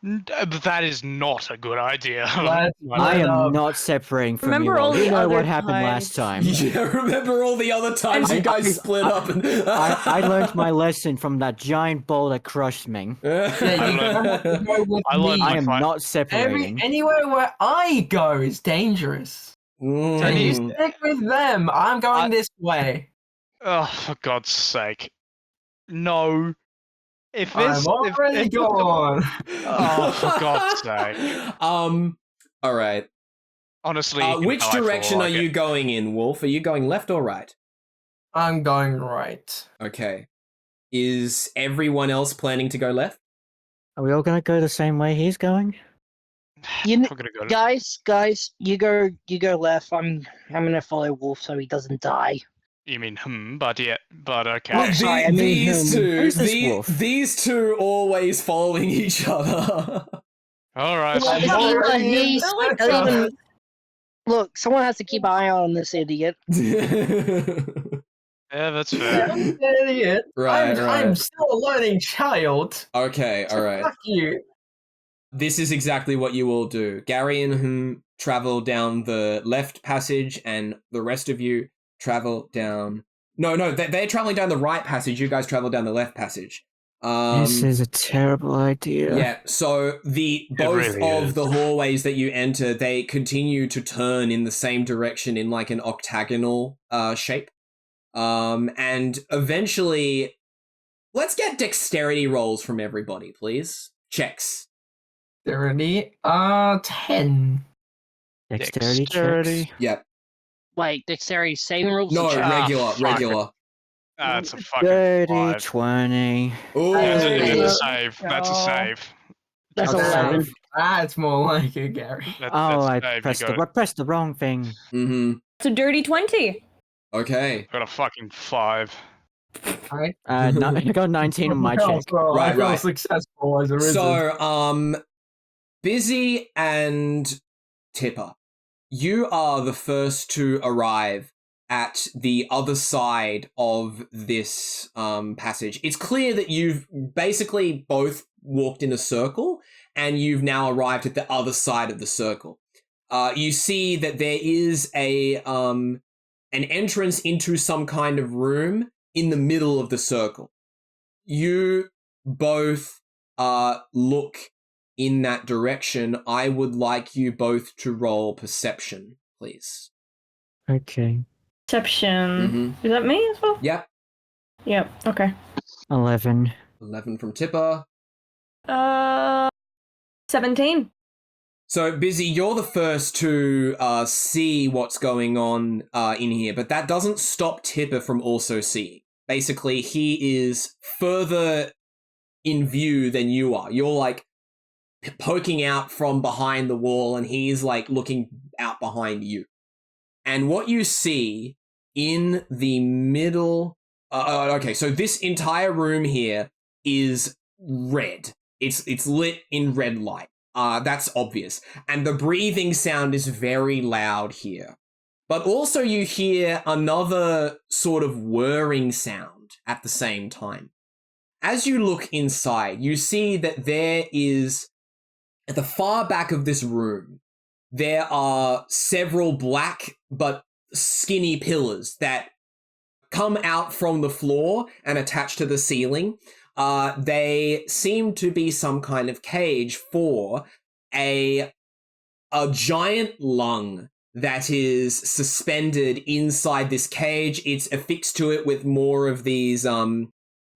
That is not a good idea. I am not separating from Remember you all. all You the know other what happened times. last time. Yeah, remember all the other times you guys split up and... I learned my lesson from that giant ball that crushed me. Yeah, you have to go with I learned me. I am fight. not separating. Anywhere where I go is dangerous. So you stick with them. I'm going this way. Oh, for God's sake. No. If this... I'm already gone. Oh, for God's sake. All right. Honestly, you can which die for direction all I are you get. going in, Wolf? Are you going left or right? I'm going right. Okay. Is everyone else planning to go left? Are we all gonna go the same way he's going? You I'm kn- gonna go. guys, you go left. I'm gonna follow Wolf so he doesn't die. You mean but okay. Oh, sorry, I mean these him. two, Who's this wolf? these two always following each other. All right. Well, I'm at least- already at least- Look, someone has to keep an eye on this idiot. Yeah, that's fair. I'm an idiot. Right, I'm still a learning child. Okay, all right. Fuck you. This is exactly what you all do. Gary and him travel down the left passage, and the rest of you travel down. No, they're traveling down the right passage. You guys travel down the left passage. This is a terrible idea. Yeah, so both really of is. the hallways that you enter, they continue to turn in the same direction in like an octagonal shape. And eventually, let's get dexterity rolls from everybody, please. Checks. Dexterity, 10. Dexterity Dexterity. checks. Yep. Wait, dexterity saving rules? No, fuck. regular. That's a fucking 30, 5. 20. Ooh. That's a Yeah. save. That's a save. That's Okay. 11. That's more like it, Gary. That's Oh, a I save. pressed You the, got, I pressed the wrong thing. Mm-hmm. It's a dirty 20. Okay. got a fucking 5. Right? No, I got 19 on my check. Right, I feel right. successful as a wizard. So, Bizzy and Tipper, you are the first to arrive at the other side of this passage. It's clear that you've basically both walked in a circle, and you've now arrived at the other side of the circle. You see that there is an entrance into some kind of room in the middle of the circle. You both look in that direction. I would like you both to roll perception, please. Okay. Perception. Is that me as well? Yep. Yep. Okay. 11. 11 from Tipper. 17. So, Bizzy, you're the first to see what's going on in here, but that doesn't stop Tipper from also seeing. Basically, he is further in view than you are. You're like poking out from behind the wall, and he's like looking out behind you. And what you see in the middle... okay, so this entire room here is red. It's lit in red light. That's obvious. And the breathing sound is very loud here. But also you hear another sort of whirring sound at the same time. As you look inside, you see that there is, at the far back of this room, there are several black but skinny pillars that come out from the floor and attach to the ceiling. They seem to be some kind of cage for a giant lung that is suspended inside this cage. It's affixed to it with more of these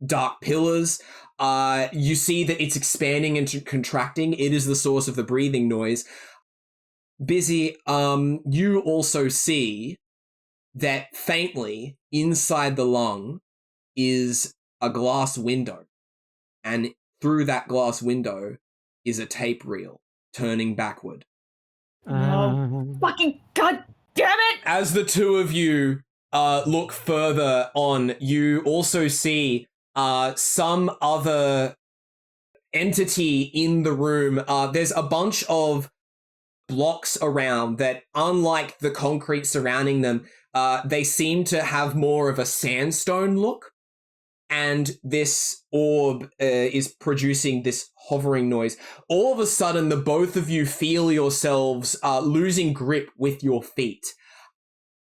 dark pillars. You see that it's expanding and contracting. It is the source of the breathing noise. Bizzy, you also see that faintly inside the lung is a glass window. And through that glass window is a tape reel turning backward. No. Fucking god damn it! As the two of you look further on, you also see some other entity in the room. There's a bunch of blocks around that, unlike the concrete surrounding them, they seem to have more of a sandstone look. And this orb is producing this hovering noise. All of a sudden, the both of you feel yourselves losing grip with your feet.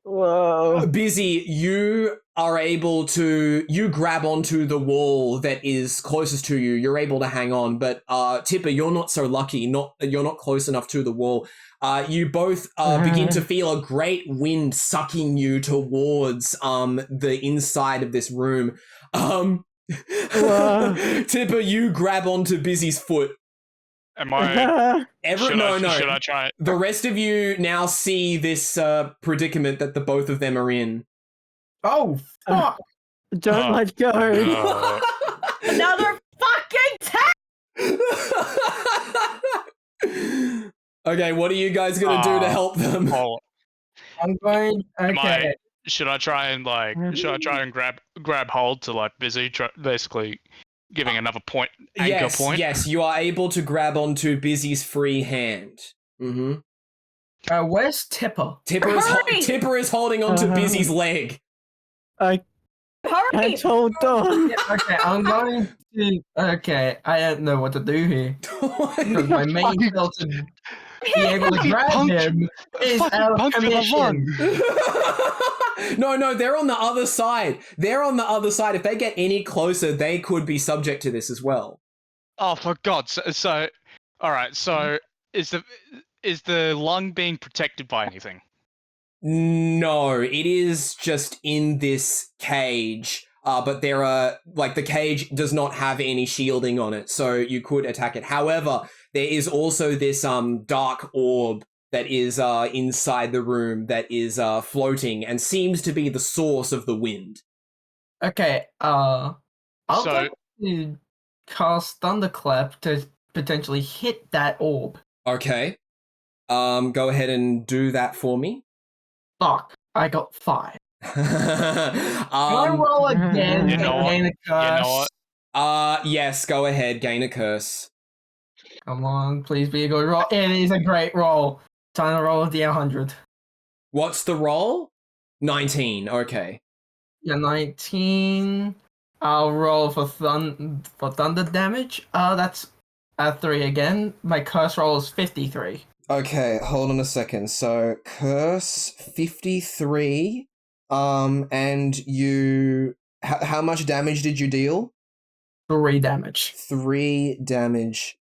Whoa. Bizzy, you are able to, you grab onto the wall that is closest to you. You're able to hang on, but Tipper, you're not so lucky. You're not close enough to the wall. You both begin to feel a great wind sucking you towards the inside of this room. Tipper, you grab onto Bizzy's foot. Am I? Should I try? The rest of you now see this predicament that the both of them are in. Oh, fuck! Don't let go. No. Another fucking 10! Okay, what are you guys gonna do to help them? Oh, I'm going. Okay. should I try and grab hold to like Bizzy, basically giving another point anchor point? Yes, you are able to grab onto Bizzy's free hand. Mm-hmm. Where's Tipper? Hurry! Tipper is holding onto Bizzy's leg. I Hurry! can't hold on. Okay, I'm going to. Okay, I don't know what to do here because my main spell to be able to grab him is out of commission. No, they're on the other side. They're on the other side. If they get any closer, they could be subject to this as well. Oh, for God! So all right. So is the lung being protected by anything? No, it is just in this cage. But there are the cage does not have any shielding on it, so you could attack it. However, there is also this dark orb that is inside the room that is floating and seems to be the source of the wind. Okay, I'll go to cast Thunderclap to potentially hit that orb. Okay. Go ahead and do that for me. Fuck, I got 5. Can I Um, roll again You know and what? gain a curse? yes, go ahead, gain a curse. Come on, please be a good roll. It is a great roll. Time to roll the 100. What's the roll? 19, okay. Yeah, 19. I'll roll for thunder damage. That's a 3 again. My curse roll is 53. Okay, hold on a second. So, curse 53. And you... How much damage did you deal? 3 damage. 3 damage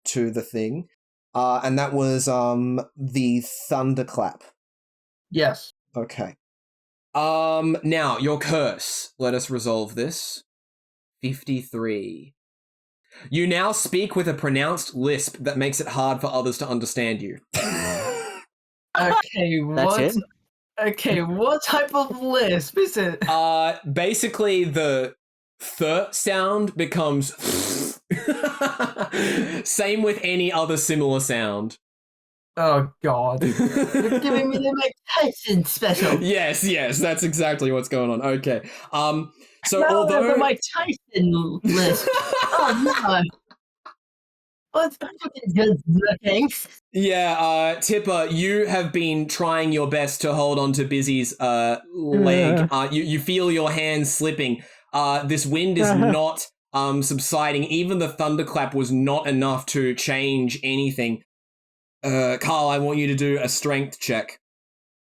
to the thing. And that was the thunderclap. Yes. Okay. Now, your curse. Let us resolve this. 53. You now speak with a pronounced lisp that makes it hard for others to understand you. Okay, That's what? it? Okay, what type of lisp is it? Basically the th sound becomes same with any other similar sound. Oh god. You're giving me the Mike Tyson special. Yes, that's exactly what's going on. Okay. So No, although the Mike Tyson lisp. Oh no. What's fucking good looking? yeah, Tipper, you have been trying your best to hold on to Bizzy's leg. You feel your hands slipping. This wind is not subsiding. Even the thunderclap was not enough to change anything. Karl, I want you to do a strength check.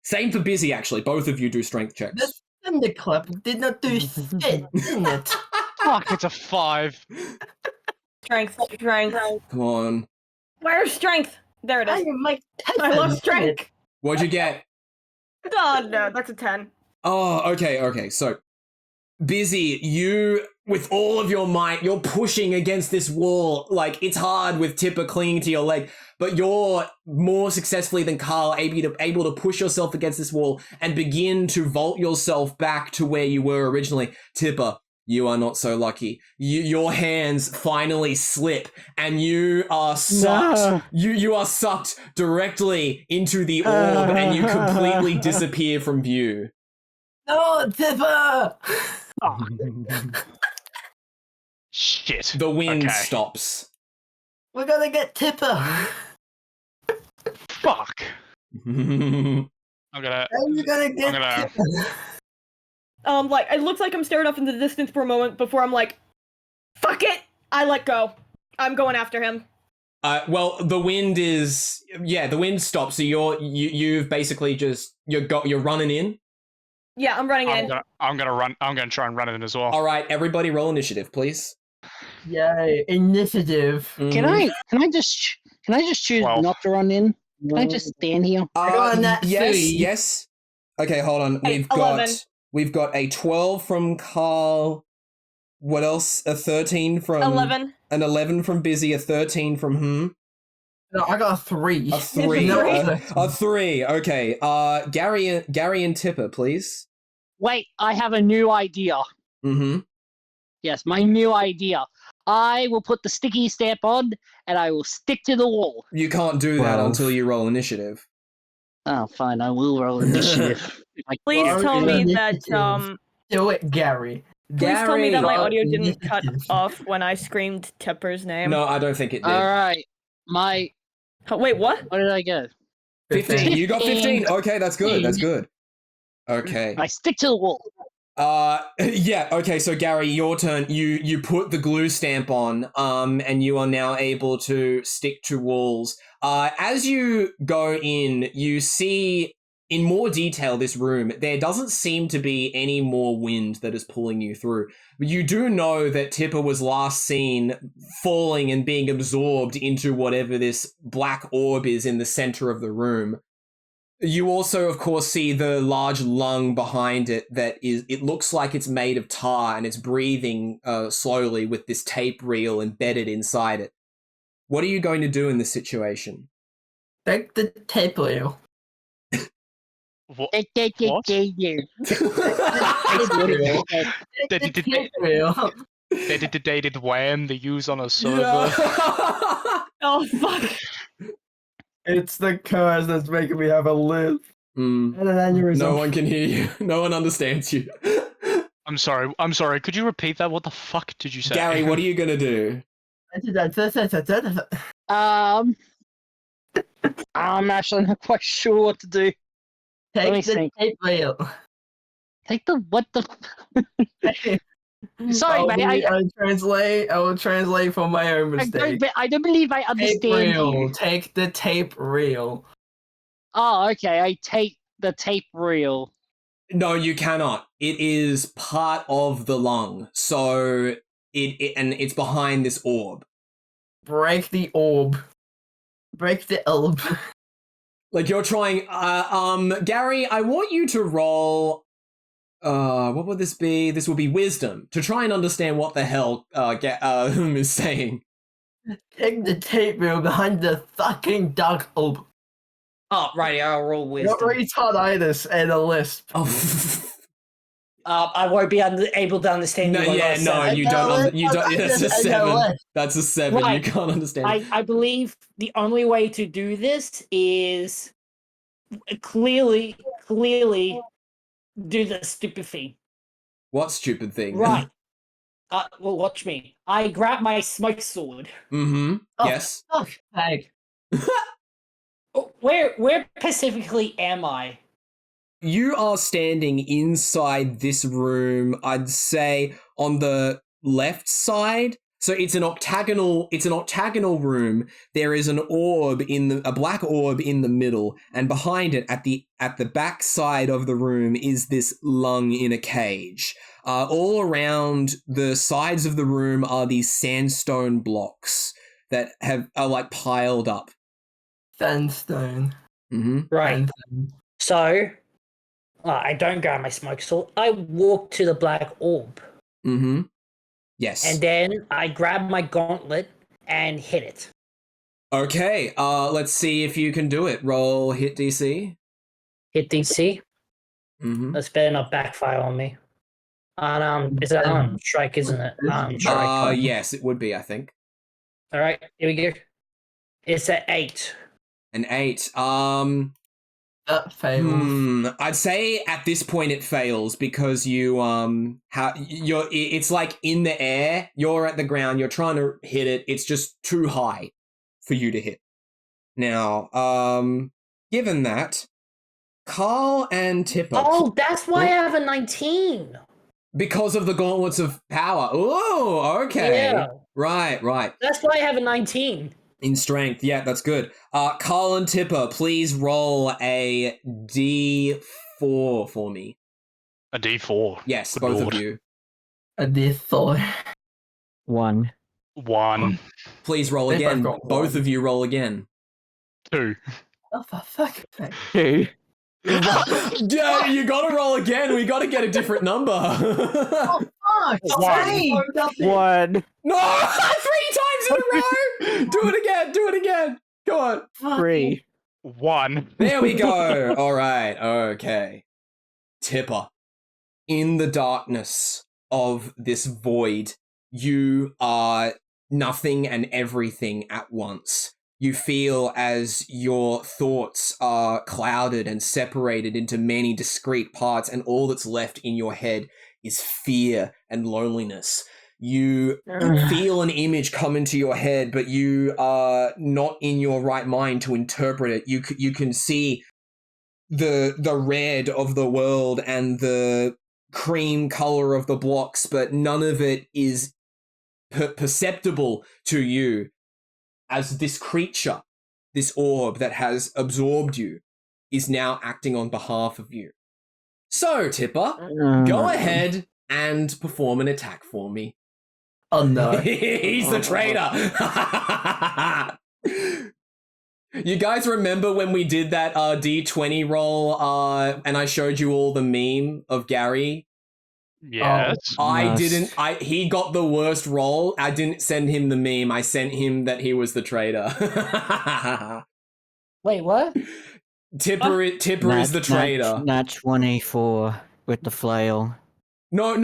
Same for Bizzy, actually. Both of you do strength checks. The thunderclap did not do shit, didn't it? Fuck! It's a 5. Strength. Come on. Where's strength? There it I is. am Mike Tyson. I love strength. What'd you get? Oh no, that's a 10. Oh, okay. So, Bizzy, you, with all of your might, you're pushing against this wall. Like, it's hard with Tipper clinging to your leg, but you're more successfully than Karl able to push yourself against this wall and begin to vault yourself back to where you were originally. Tipper, you are not so lucky. Your hands finally slip, and you are sucked. No. You are sucked directly into the orb, and you completely disappear from view. No, Tipper! Shit. The wind Okay. stops. We're gonna get Tipper. Fuck. I'm gonna. How are you gonna get I'm gonna- Tipper? It looks like I'm staring off into the distance for a moment before I'm like, fuck it! I let go. I'm going after him. Well, the wind stops. So you've basically just you're running in. Yeah, I'm running in. I'm gonna run. I'm gonna try and run it as well. All right, everybody, roll initiative, please. Yay, initiative. Can I just choose 12. not to run in? Can I just stand here? I got a nat yes, 3. yes. Okay, hold on. Hey, 11. We've got a 12 from Karl. What else? A 13 from 11. An 11 from Bizzy. A 13 from whom? No, I got a 3. A 3. No, a 3. Okay. Gary and Tipper, please. Wait, I have a new idea. Mm-hmm. Yes, my new idea. I will put the sticky stamp on, and I will stick to the wall. You can't do that 12. until you roll initiative. Oh, fine. I will roll initiative. Please Well, tell me that initiative. Do it, Gary. please tell me that my Gary. audio didn't cut Initiative. off when I screamed Tipper's name. No, I don't think it did. All right. Wait, what? What did I go? 15. You got 15. Okay, that's good. That's good. Okay. I stick to the wall. Yeah, okay, so Gary, your turn. You put the glue stamp on, and you are now able to stick to walls. As you go in, you see in more detail this room. There doesn't seem to be any more wind that is pulling you through. But you do know that Tipper was last seen falling and being absorbed into whatever this black orb is in the center of the room. You also, of course, see the large lung behind it it looks like it's made of tar and it's breathing slowly with this tape reel embedded inside it. What are you going to do in this situation? Take the tape reel. What? What? Dedicated WAM they use on a server. Yeah. Oh, fuck. It's the curse that's making me have a lisp. Mm. And an aneurysm. No one can hear you. No one understands you. I'm sorry. Could you repeat that? What the fuck did you say? Gary, what are you going to do? I'm actually not quite sure what to do. Let me Take the think. tape reel. Take the what the? Sorry, mate. I will translate for my own mistake. I don't believe I Tape understand reel. you. Take the tape reel. Oh, okay. I take the tape reel. No, you cannot. It is part of the lung. So and it's behind this orb. Break the orb. Break the orb. Like you're trying Gary, I want you to roll what would this be? This will be wisdom to try and understand what the hell is saying. Take the tape reel behind the fucking dark orb. Oh, right, I'll roll wisdom. Not retarditis and a lisp. Oh. I won't be able to understand No, you. yeah, no, you don't. You don't. That's a 7. That's a 7. Right. You can't understand. I believe the only way to do this is clearly do the stupid thing. What stupid thing? Right. Well, watch me. I grab my smoke sword. Mm-hmm. Oh, Yes. Fuck, tag. Where specifically am I? You are standing inside this room, I'd say on the left side. So it's an octagonal room. There is an orb a black orb in the middle, and behind it at the back side of the room is this lung in a cage. All around the sides of the room are these sandstone blocks that are like piled up. Sandstone. Mm-hmm. Right. So, I don't grab my smoke sword. I walk to the black orb. Mm-hmm. Yes. And then I grab my gauntlet and hit it. Okay, let's see if you can do it. Roll hit DC. Hit DC. Mm-hmm. That's better not backfire on me. And it's an arm strike, isn't it? Strike. Yes, it would be, I think. All right, here we go. It's an 8. An 8. That fails. I'd say at this point it fails because it's like in the air, you're at the ground, you're trying to hit it, it's just too high for you to hit. Now, given that, Karl and Tipper. Oh, that's why I have a 19. Because of the gauntlets of power. Oh, okay. Yeah. Right. That's why I have a 19. In strength, yeah, that's good. Karl and Tipper, please roll a D4 for me. A D4. Yes, Good both lord. of you. A D4. 1. 1. Please roll They again. both got Both one. of you roll again. 2. Oh, for fuck's sake. 2. Yeah, you gotta roll again. We gotta get a different number. Oh, fuck! One. Save! 1. No! 3 times in a row! Do it again. Come on. Fuck. 3. 1. There we go. All right. Okay. Tipper. In the darkness, of this void, you are nothing and everything at once. You feel as your thoughts are clouded and separated into many discrete parts, and all that's left in your head is fear and loneliness. You feel an image come into your head, but you are not in your right mind to interpret it. You can see the red of the world and the cream color of the blocks, but none of it is perceptible to you as this creature, this orb that has absorbed you, is now acting on behalf of you. So, Tipper, go ahead and perform an attack for me. Oh no. He's the traitor. You guys remember when we did that D20 roll and I showed you all the meme of Gary? Yes. He got the worst roll. I didn't send him the meme. I sent him that he was the traitor. Wait, what? Tipper is the traitor. Nat 24 with the flail. No.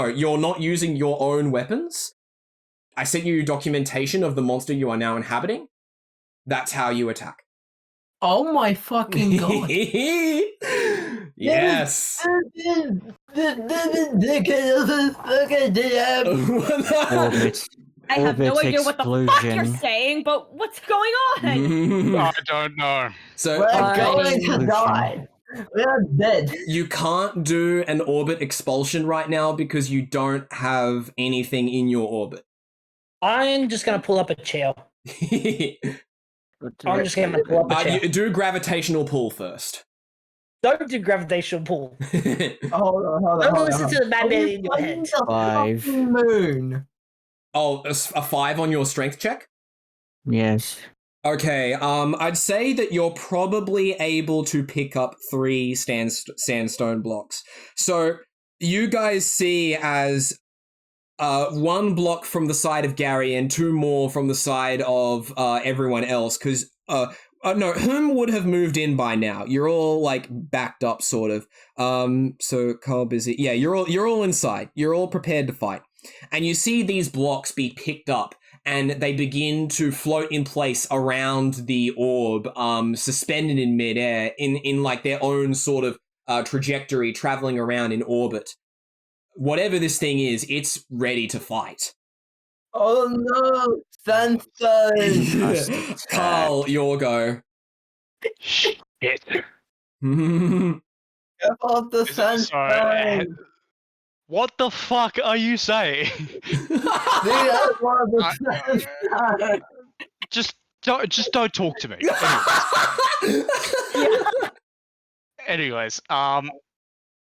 You're not using your own weapons. I sent you documentation of the monster you are now inhabiting. That's how you attack. Oh my fucking god. Yes. I have no idea what the fuck you're explosion. saying, but what's going on? I don't know. So We're going to die. We're dead. you can't do an orbit expulsion right now because you don't have anything in your orbit. I'm just gonna pull up a chair. I'm just gonna pull up a chair. You do gravitational pull first. Don't do gravitational pull. Hold on. Don't listen to the madman in your head. 5. Moon. Oh, a 5 on your strength check? Yes. Okay, I'd say that you're probably able to pick up 3 sandstone blocks. So you guys see as 1 block from the side of Gary and 2 more from the side of everyone else, because no, whom would have moved in by now? You're all like backed up, sort of. So Karl, Bizzy, yeah, you're all inside. You're all prepared to fight, and you see these blocks be picked up, and they begin to float in place around the orb, suspended in midair, in like their own sort of trajectory, traveling around in orbit. Whatever this thing is, it's ready to fight. Oh no, Sandstone. Karl, your go. Shit. About the Sandstone. What the fuck are you saying? Just don't talk to me. Anyways,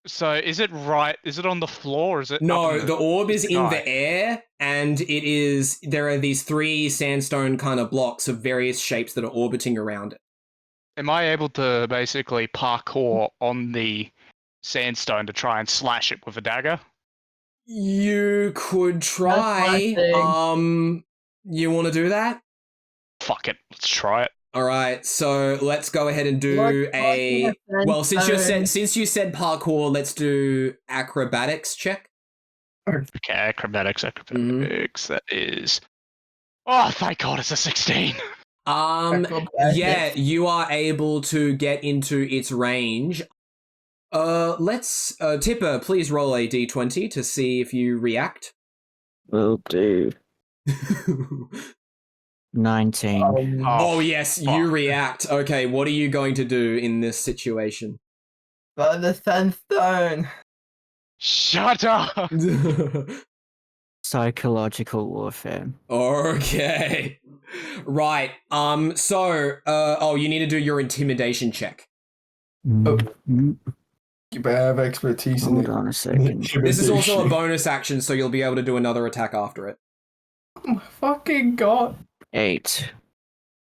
so is it right? Is it on the floor? Or is it No, the orb is in the air, and there are these 3 sandstone kind of blocks of various shapes that are orbiting around it. Am I able to basically parkour on the sandstone to try and slash it with a dagger? You could try. You want to do that? Fuck it, let's try it. All right, so let's go ahead and do since you said parkour, let's do acrobatics check. Okay, acrobatics. That is. Oh, thank God, it's a 16. Yeah, you are able to get into its range. Let's Tipper, please roll a d20 to see if you react. Will do. 19. Oh yes, you react. Okay, what are you going to do in this situation? By the Sandstone. Shut up! Psychological warfare. Okay. Right. So, you need to do your intimidation check. Mm. You better have expertise in Hold it. on a second. This is also a bonus action, so you'll be able to do another attack after it. Oh my fucking god. 8.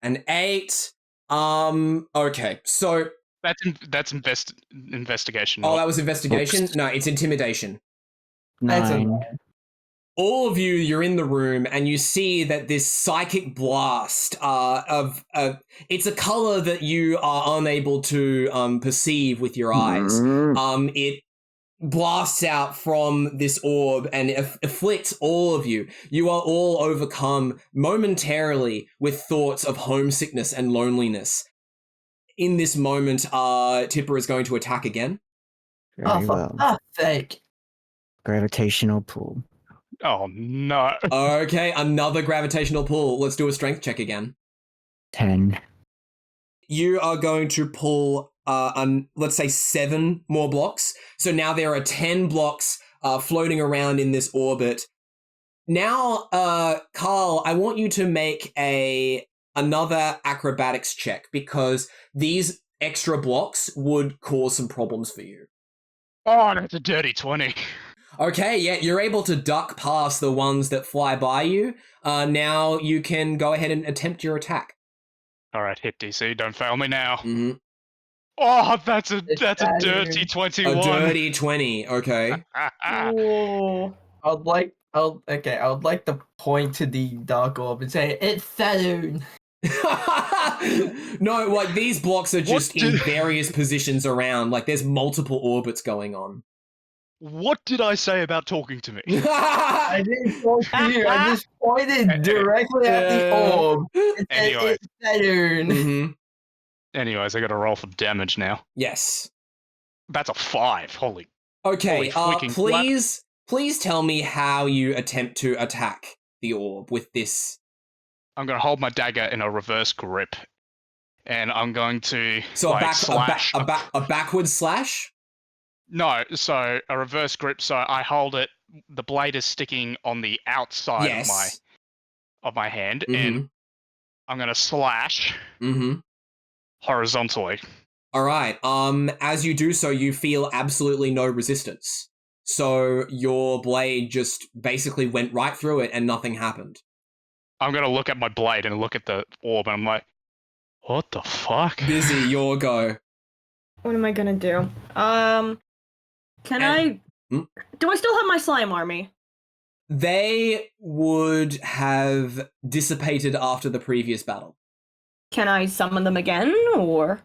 An 8. Okay. So That's investigation. that was investigation? Oops. No, it's intimidation. 9. All of you're in the room, and you see that this psychic blast it's a color that you are unable to perceive with your eyes. It blasts out from this orb and afflicts all of you. You are all overcome momentarily with thoughts of homesickness and loneliness. In this moment, Tipper is going to attack again. Very well. Oh, fake. Gravitational pull. Oh no. Okay, another gravitational pull. Let's do a strength check again. 10. You are going to pull, let's say 7 more blocks. So now there are 10 blocks floating around in this orbit. Now, Karl, I want you to make another acrobatics check because these extra blocks would cause some problems for you. Oh, that's a dirty 20. Okay, yeah, you're able to duck past the ones that fly by you. Now you can go ahead and attempt your attack. All right, hit DC. Don't fail me now. Mm-hmm. Oh, that's a dirty 21. A dirty 20. Okay. Ooh. I would like to point to the dark orb and say, it's Saturn. No, like these blocks are just in various positions around. Like there's multiple orbits going on. What did I say about talking to me? I didn't talk to you. I just pointed directly at the orb. It said, Anyway. it's Saturn. Mm-hmm. Anyways, I got to roll for damage now. Yes. That's a 5. Holy. Okay, Holy freaking please tell me how you attempt to attack the orb with this. I'm going to hold my dagger in a reverse grip, and I'm going to slash. A backward slash? No, so a reverse grip. So I hold it. The blade is sticking on the outside of my hand, and I'm going to slash horizontally. All right. As you do so, you feel absolutely no resistance. So your blade just basically went right through it, and nothing happened. I'm going to look at my blade and look at the orb, and I'm like, what the fuck? Bizzy, your go. What am I gonna do? Do I still have my slime army? They would have dissipated after the previous battle. Can I summon them again, or?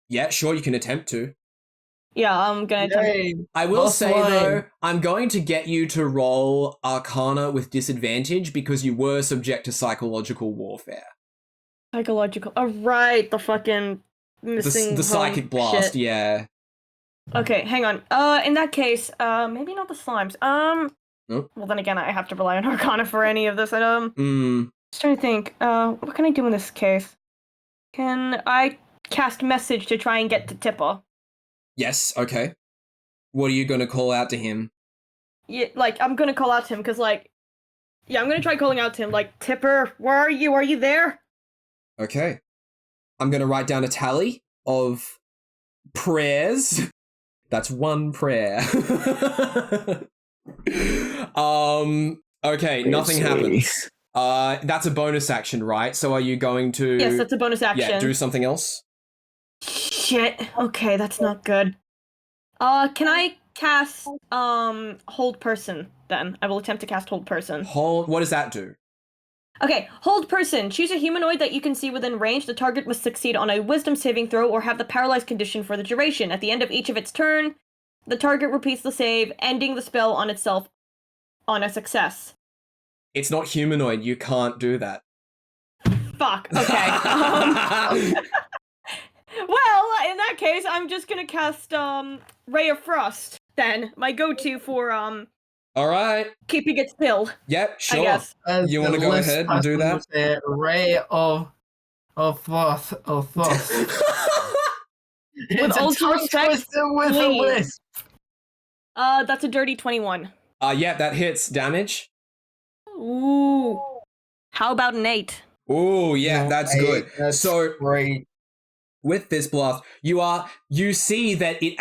Yeah, sure, you can attempt to. Yeah, I'm gonna attempt. I will say, though, I'm going to get you to roll Arcana with disadvantage because you were subject to psychological warfare. Psychological. Oh, right, the fucking missing The psychic blast, shit. yeah. Okay, hang on. In that case, maybe not the slimes. Nope. Well, then again, I have to rely on Arcana for any of this. And, just trying to think. What can I do in this case? Can I cast message to try and get to Tipper? Yes, okay. What are you going to call out to him? Yeah, I'm gonna call out to him, because, I'm gonna try calling out to him, Tipper, where are you? Are you there? Okay. I'm going to write down a tally of prayers. That's one prayer. Okay, nothing happens. That's a bonus action, right? So are you going to... Yes, that's a bonus action. Yeah, do something else? Shit. Okay, that's not good. Can I cast, Hold Person, then? I will attempt to cast Hold Person. What does that do? Okay, Hold Person. Choose a humanoid that you can see within range. The target must succeed on a wisdom saving throw or have the paralyzed condition for the duration. At the end of each of its turn, the target repeats the save, ending the spell on itself on a success. It's not humanoid. You can't do that. Fuck. Okay. Well, in that case, I'm just gonna cast, Ray of Frost, then. My go-to for, Alright. keeping it still. Yep, sure. I guess. You want to go ahead and do that? Ray of frost. With all due respect, with a please. lisp. That's a dirty 21. Yeah, that hits damage. Ooh. How about an 8? Ooh, yeah, that's good. That's so great. With this blast, you see that it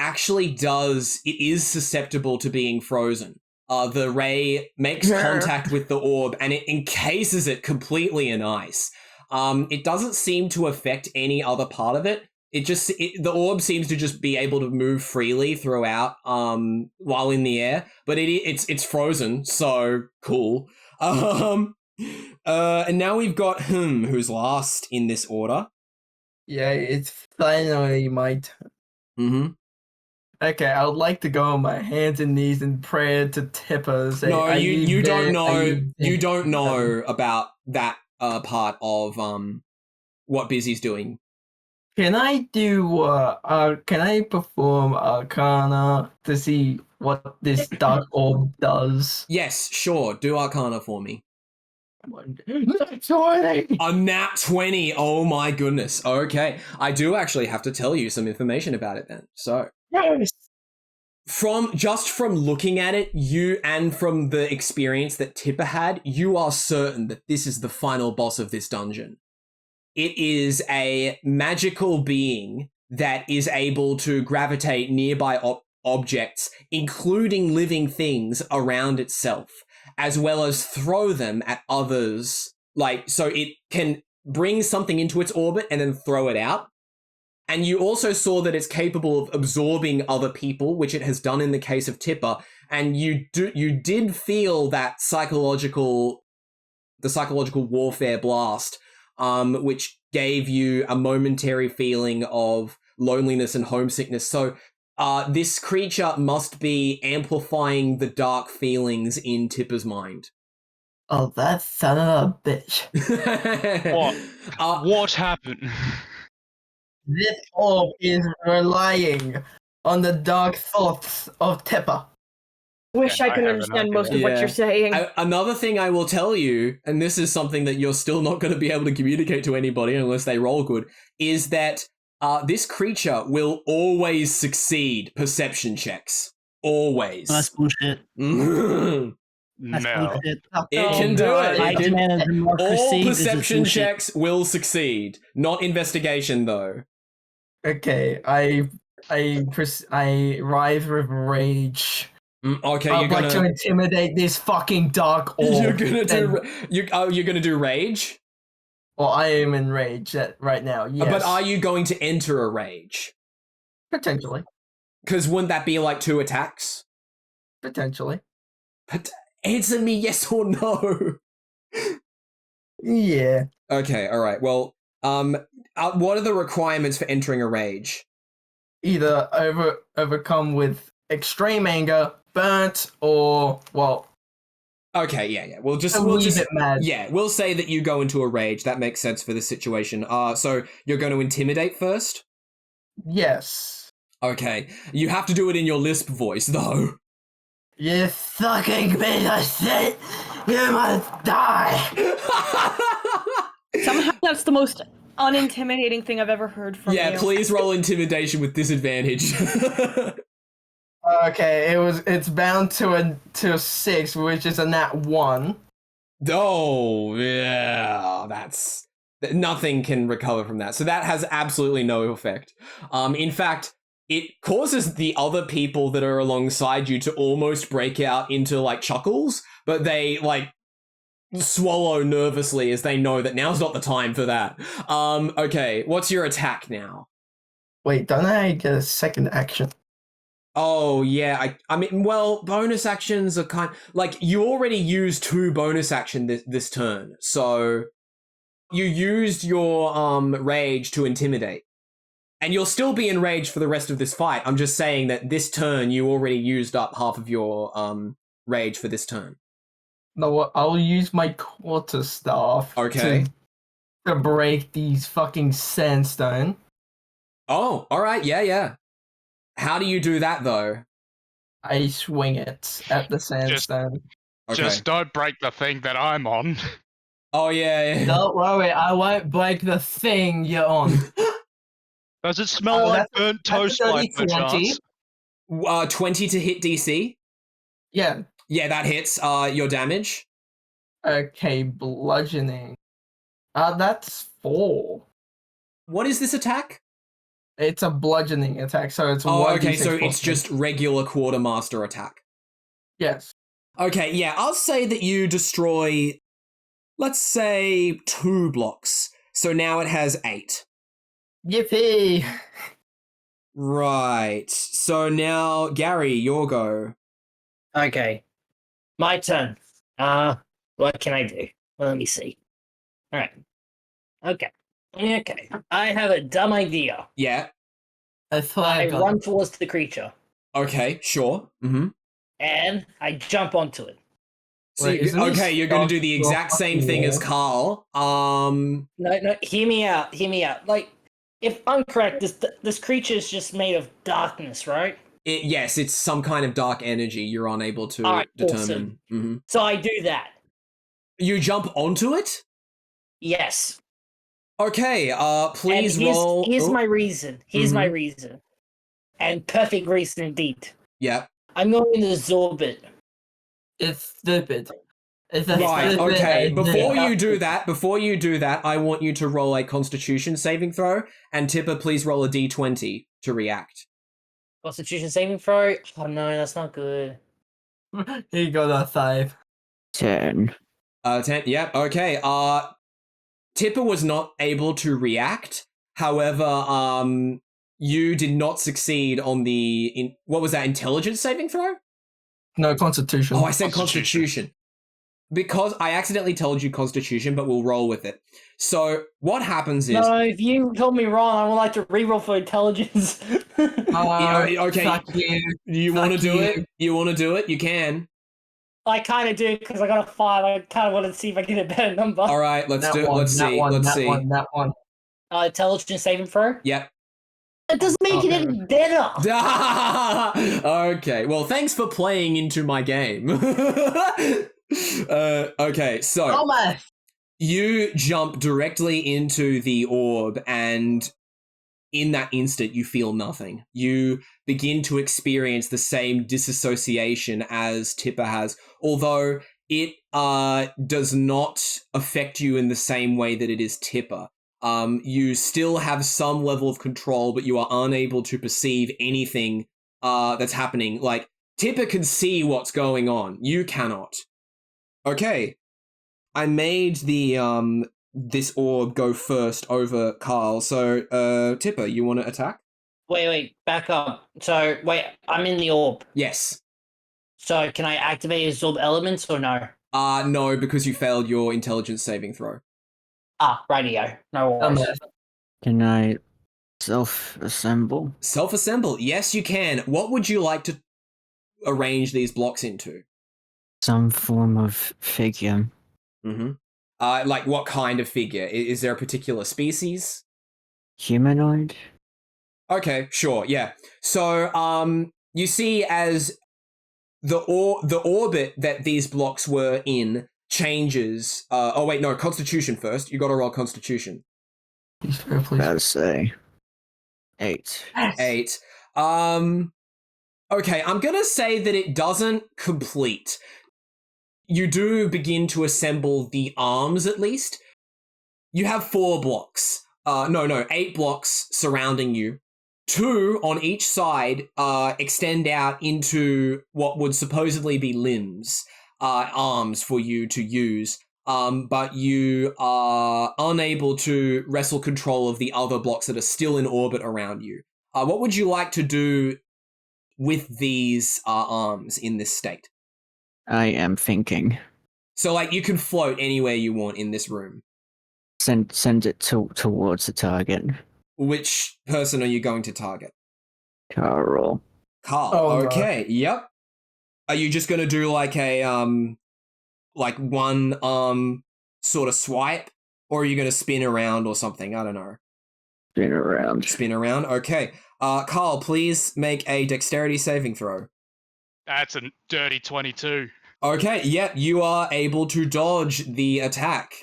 is susceptible to being frozen. The ray makes contact with the orb and it encases it completely in ice. It doesn't seem to affect any other part of it. The orb seems to just be able to move freely throughout, while in the air, but it's frozen, so cool. And now we've got who's last in this order. Yeah, it's finally my turn. Okay, I would like to go on my hands and knees in prayer to Tipper. Say, No, you don't know. You don't know. know about that part of what Bizzy's doing. Can I can I perform Arcana to see what this dark orb does? Yes, sure. Do Arcana for me. 20! A nat 20. Oh my goodness. Okay. I do actually have to tell you some information about it then. So, Yes! from looking at it, you and from the experience that Tipper had, you are certain that this is the final boss of this dungeon. It is a magical being that is able to gravitate nearby objects, including living things around itself, as well as throw them at others. So it can bring something into its orbit and then throw it out. And you also saw that it's capable of absorbing other people, which it has done in the case of Tipper. And you did feel that psychological warfare blast, which gave you a momentary feeling of loneliness and homesickness. So this creature must be amplifying the dark feelings in Tipper's mind. Oh, that son of a bitch. What? What happened? This orb is relying on the dark thoughts of Tipper. Wish I could understand most of what you're saying. Another thing I will tell you, and this is something that you're still not going to be able to communicate to anybody unless they roll good, is that this creature will always succeed perception checks. Always. That's bullshit. No. That's bullshit. It can do it. I demand a democracy. All perception checks will succeed. Not investigation, though. Okay, I rise with rage. Okay, I'd like to intimidate this fucking dark orb. You're gonna do rage? Well, I am in rage right now, yes. But are you going to enter a rage? Potentially. Because wouldn't that be like 2 attacks? Potentially. But answer me yes or no. Yeah. Okay, alright, well, what are the requirements for entering a rage? Either overcome with extreme anger, burnt, or, well... Okay, yeah. We'll just mad. Yeah, we'll say that you go into a rage. That makes sense for this situation. So you're going to intimidate first? Yes. Okay. You have to do it in your lisp voice, though. You fucking piece of shit! You must die! Somehow that's the most unintimidating thing I've ever heard from you. Yeah, please roll intimidation with disadvantage. Okay, it's bound to a 6, which is a nat 1. Oh, yeah, nothing can recover from that. So that has absolutely no effect. In fact, it causes the other people that are alongside you to almost break out into like chuckles, but they like swallow nervously as they know that now's not the time for that. Okay, what's your attack now? Wait, don't I get a second action? Oh, yeah. I mean, well, bonus actions are like, you already used 2 bonus action this turn. So you used your rage to intimidate. And you'll still be enraged for the rest of this fight. I'm just saying that this turn you already used up half of your rage for this turn. No, I'll use my quarterstaff to break these fucking sandstone. Oh, alright, yeah. How do you do that, though? I swing it at the sandstone. Just don't break the thing that I'm on. Oh, yeah. Don't worry, I won't break the thing you're on. Does it smell like burnt toast by chance? 20 to hit DC? Yeah. Yeah, that hits. Your damage? Okay, bludgeoning. That's 4. What is this attack? It's a bludgeoning attack, so it's 1d6. Oh, okay, so it's just regular quartermaster attack. Yes. Okay, yeah, I'll say that you destroy, let's say, 2 blocks. So now it has 8. Yippee! Right. So now, Gary, your go. Okay. My turn. What can I do? Well, let me see. Alright. Okay. I have a dumb idea. Yeah. I run towards the creature. Okay, sure. and I jump onto it. So Wait, isn't this okay, you're going to do the dog exact same thing as Karl. No, hear me out. Like, if I'm correct, this creature is just made of darkness, right? Yes, it's some kind of dark energy you're unable to Alright, determine. awesome. So I do that. You jump onto it? Yes. Okay, please and roll. Here's my reason. Here's my reason. And perfect reason indeed. Yeah. I'm going to absorb it. It's stupid. Right, okay. Before you do that, I want you to roll a Constitution saving throw, and Tipper, please roll a D20 to react. Constitution saving throw? Oh no, that's not good. He got a 5. 10. 10, yeah, okay. Tipper was not able to react. However, you did not succeed on the, what was that, intelligence saving throw? No, Constitution. Oh, I said Constitution. Because I accidentally told you Constitution, but we'll roll with it. So what happens is... No, if you told me wrong, I would like to reroll for intelligence. Okay, you want to do it? You want to do it? You can. I kind of do, because I got a 5. I kind of want to see if I get a better number. All right, let's do it. Let's see. Let's see. That one. Intelligence saving throw? Yep. That doesn't make it any better. Okay, well, thanks for playing into my game. Okay, so you jump directly into the orb, and in that instant, you feel nothing. You begin to experience the same disassociation as Tipper has, although it does not affect you in the same way that it is Tipper. You still have some level of control, but you are unable to perceive anything that's happening. Like, Tipper can see what's going on. You cannot. Okay. I made the this orb go first over Karl. So, Tipper, you want to attack? Wait, back up. So, wait, I'm in the orb. Yes. So, can I activate absorb elements or no? No, because you failed your intelligence saving throw. Radio. No worries. Can I self-assemble? Self-assemble? Yes, you can. What would you like to arrange these blocks into? Some form of figure. Like what kind of figure? Is there a particular species? Humanoid? Okay, sure, yeah. So, you see as the orbit that these blocks were in changes. Oh wait, no, Constitution first. You gotta roll Constitution. Gotta say. 8. 8. Okay, I'm gonna say that it doesn't complete. You do begin to assemble the arms, at least. You have 4 blocks. 8 blocks surrounding you. 2 on each side extend out into what would supposedly be limbs, arms for you to use. But you are unable to wrestle control of the other blocks that are still in orbit around you. What would you like to do with these arms in this state? I am thinking. So, like, you can float anywhere you want in this room. Send it towards the target. Which person are you going to target? Karl. Karl. Oh, okay. No. Yep. Are you just going to do like a like one sort of swipe, or are you going to spin around or something? I don't know. Spin around. Spin around. Okay. Karl, please make a dexterity saving throw. That's a dirty 22. Okay, yep, you are able to dodge the attack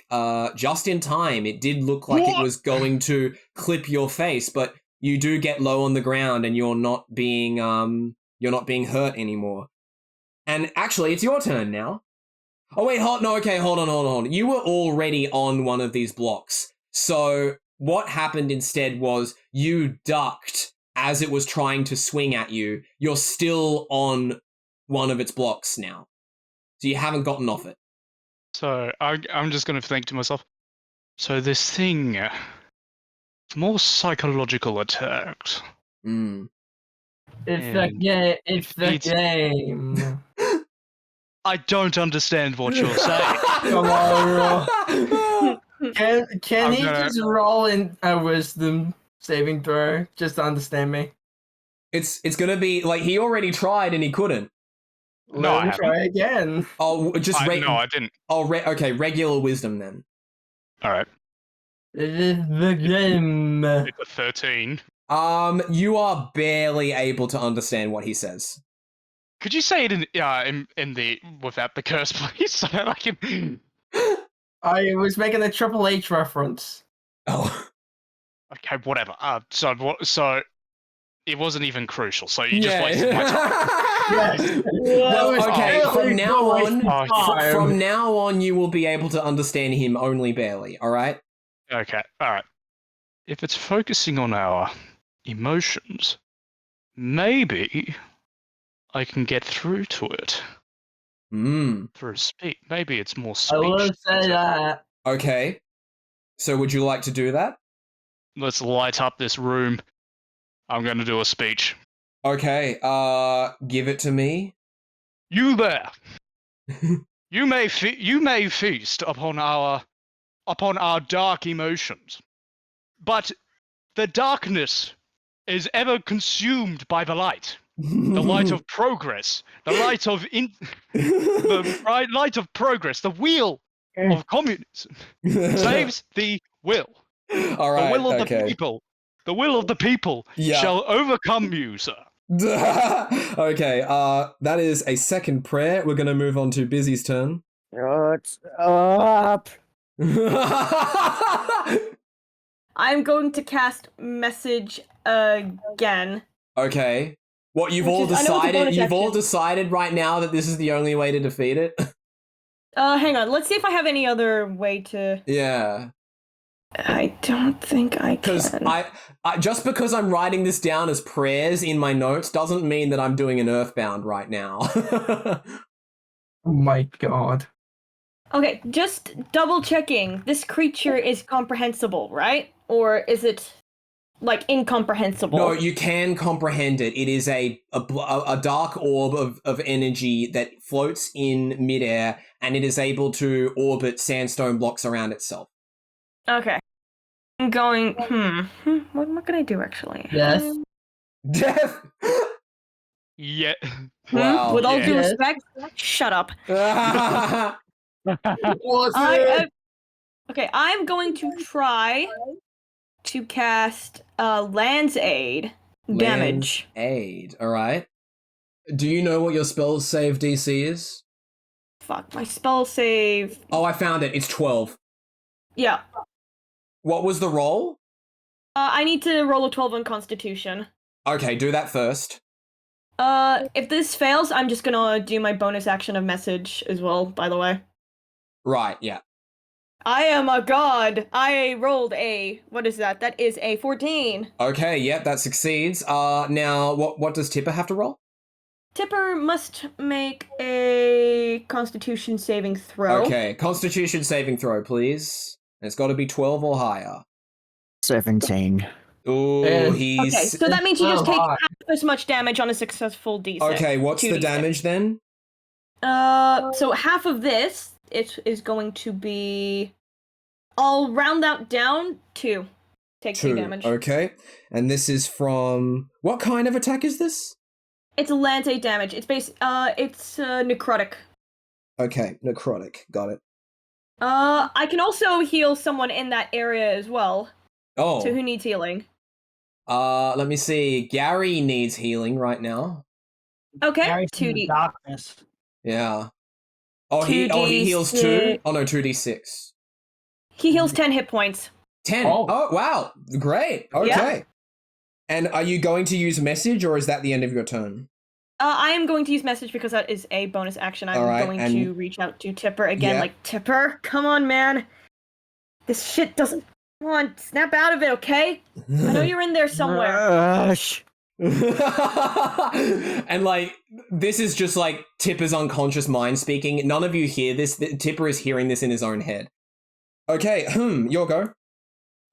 just in time. It did look like it was going to clip your face, but you do get low on the ground and you're not being hurt anymore. And actually, it's your turn now. Oh wait, hold on. You were already on one of these blocks. So what happened instead was you ducked as it was trying to swing at you. You're still on one of its blocks now. So you haven't gotten off it. So I'm just going to think to myself, so this thing, more psychological attacks. It's the game. I don't understand what you're saying. Come on, roll. Can he just roll in a wisdom saving throw just to understand me? It's gonna be like he already tried and he couldn't. No, I Let him try again. Oh, just no, I didn't. Oh, okay, regular wisdom then. All right. It is the game. It's a 13. You are barely able to understand what he says. Could you say it in the without the curse, please, so that I can? I was making a Triple H reference. Oh. Okay, whatever. So it wasn't even crucial. So you just wasted my time. Yes. Well, okay, from From now on, you will be able to understand him only barely. All right. Okay, all right. If it's focusing on our emotions, maybe I can get through to it through speech. Maybe it's more speech. I will say that. Okay. So would you like to do that? Let's light up this room. I'm going to do a speech. Okay. Give it to me. You there. You may feast upon our dark emotions, but the darkness is ever consumed by the light of progress, the light of light of progress, the wheel of communism saves the will. All right. The will of the people. The will of the people shall overcome you, sir. Okay, that is a second prayer. We're gonna move on to Bizzy's turn. What's up? I'm going to cast message again. Okay. What, you've Which all is- I know it's a decided? bonus You've all action. decided right now that this is the only way to defeat it? Hang on. Let's see if I have any other way to. Yeah. I don't think I Because can. I just because I'm writing this down as prayers in my notes doesn't mean that I'm doing an Earthbound right now. Oh my god. Okay, just double checking. This creature is comprehensible, right? Or is it like incomprehensible? No, you can comprehend it. It is a dark orb of energy that floats in midair, and it is able to orbit sandstone blocks around itself. Okay. I'm going. What can I do actually? Yes. Death. Yeah. Wow. With all due Yes. respect, shut up. What's it? Okay, I'm going to try to cast Land's Aid damage. Aid. All right. Do you know what your spell save DC is? Fuck, my spell save. Oh, I found it. It's 12. Yeah. What was the roll? I need to roll a 12 on Constitution. Okay, do that first. If this fails, I'm just gonna do my bonus action of message as well, by the way. Right, yeah. I am a god. I rolled a, what is that? That is a 14. Okay, yep, that succeeds. Now, what does Tipper have to roll? Tipper must make a Constitution saving throw. Okay, Constitution saving throw, please. It's got to be 12 or higher. 17. Ooh, And- he's... Okay, so that means you just take high. half as much damage on a successful D6. Okay, what's the 2d6. damage then? So half of this, it is going to be... I'll round that down 2. Take 2 damage. Okay, and this is from... What kind of attack is this? It's a Land's Aid damage. It's it's necrotic. Okay, necrotic, got it. I can also heal someone in that area as well. Oh. So who needs healing? Let me see. Gary needs healing right now. Okay, Gary's in the 2d. darkness. Yeah. Oh, he heals 2? Oh, no, 2d6. He heals 10 hit points. 10. Oh. Oh, wow. Great. Okay. Yeah. And are you going to use message, or is that the end of your turn? I am going to use message because that is a bonus action. I'm Alright, going and- to reach out to Tipper again. Yeah. Like, Tipper, come on, man. This shit doesn't... Come on, snap out of it, okay? I know you're in there somewhere. Rush. And like, this is just like Tipper's unconscious mind speaking. None of you hear this. Tipper is hearing this in his own head. Okay, your go.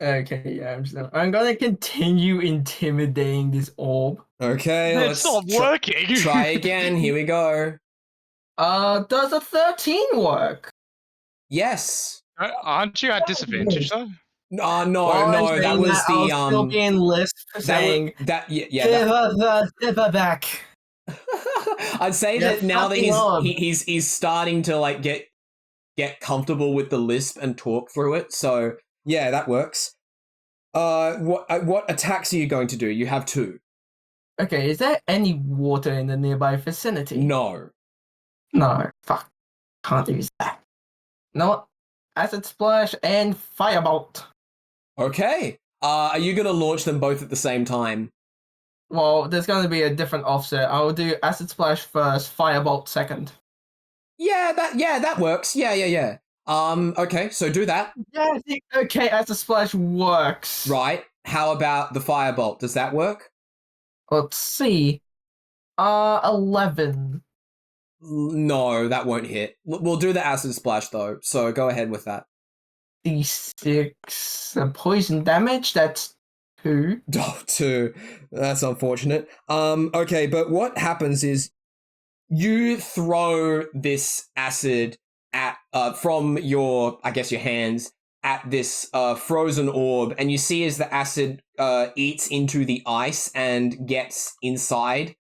Okay, yeah, I'm gonna continue intimidating this orb. Okay, It's not working. try again. Here we go. Does a 13 work? Yes. Aren't you at disadvantage though? No, While I'm no, that saying was I'll the still be in list saying, yeah. us the back. I'd say You're that now that fucking on. he's starting to like get comfortable with the lisp and talk through it. So yeah, that works. What attacks are you going to do? You have 2. Okay, is there any water in the nearby vicinity? No. No, fuck. Can't use that. No, acid splash and firebolt. Okay. Are you going to launch them both at the same time? Well, there's going to be a different offset. I'll do acid splash first, firebolt second. Yeah, that works. Yeah. Okay, so do that. Yeah, okay, acid splash works. Right. How about the firebolt? Does that work? Let's see. 11. No, that won't hit. We'll do the acid splash though. So go ahead with that. D6 poison damage. That's 2. Oh, 2. That's unfortunate. Okay, but what happens is you throw this acid at from your hands at this frozen orb, and you see as the acid eats into the ice and gets inside.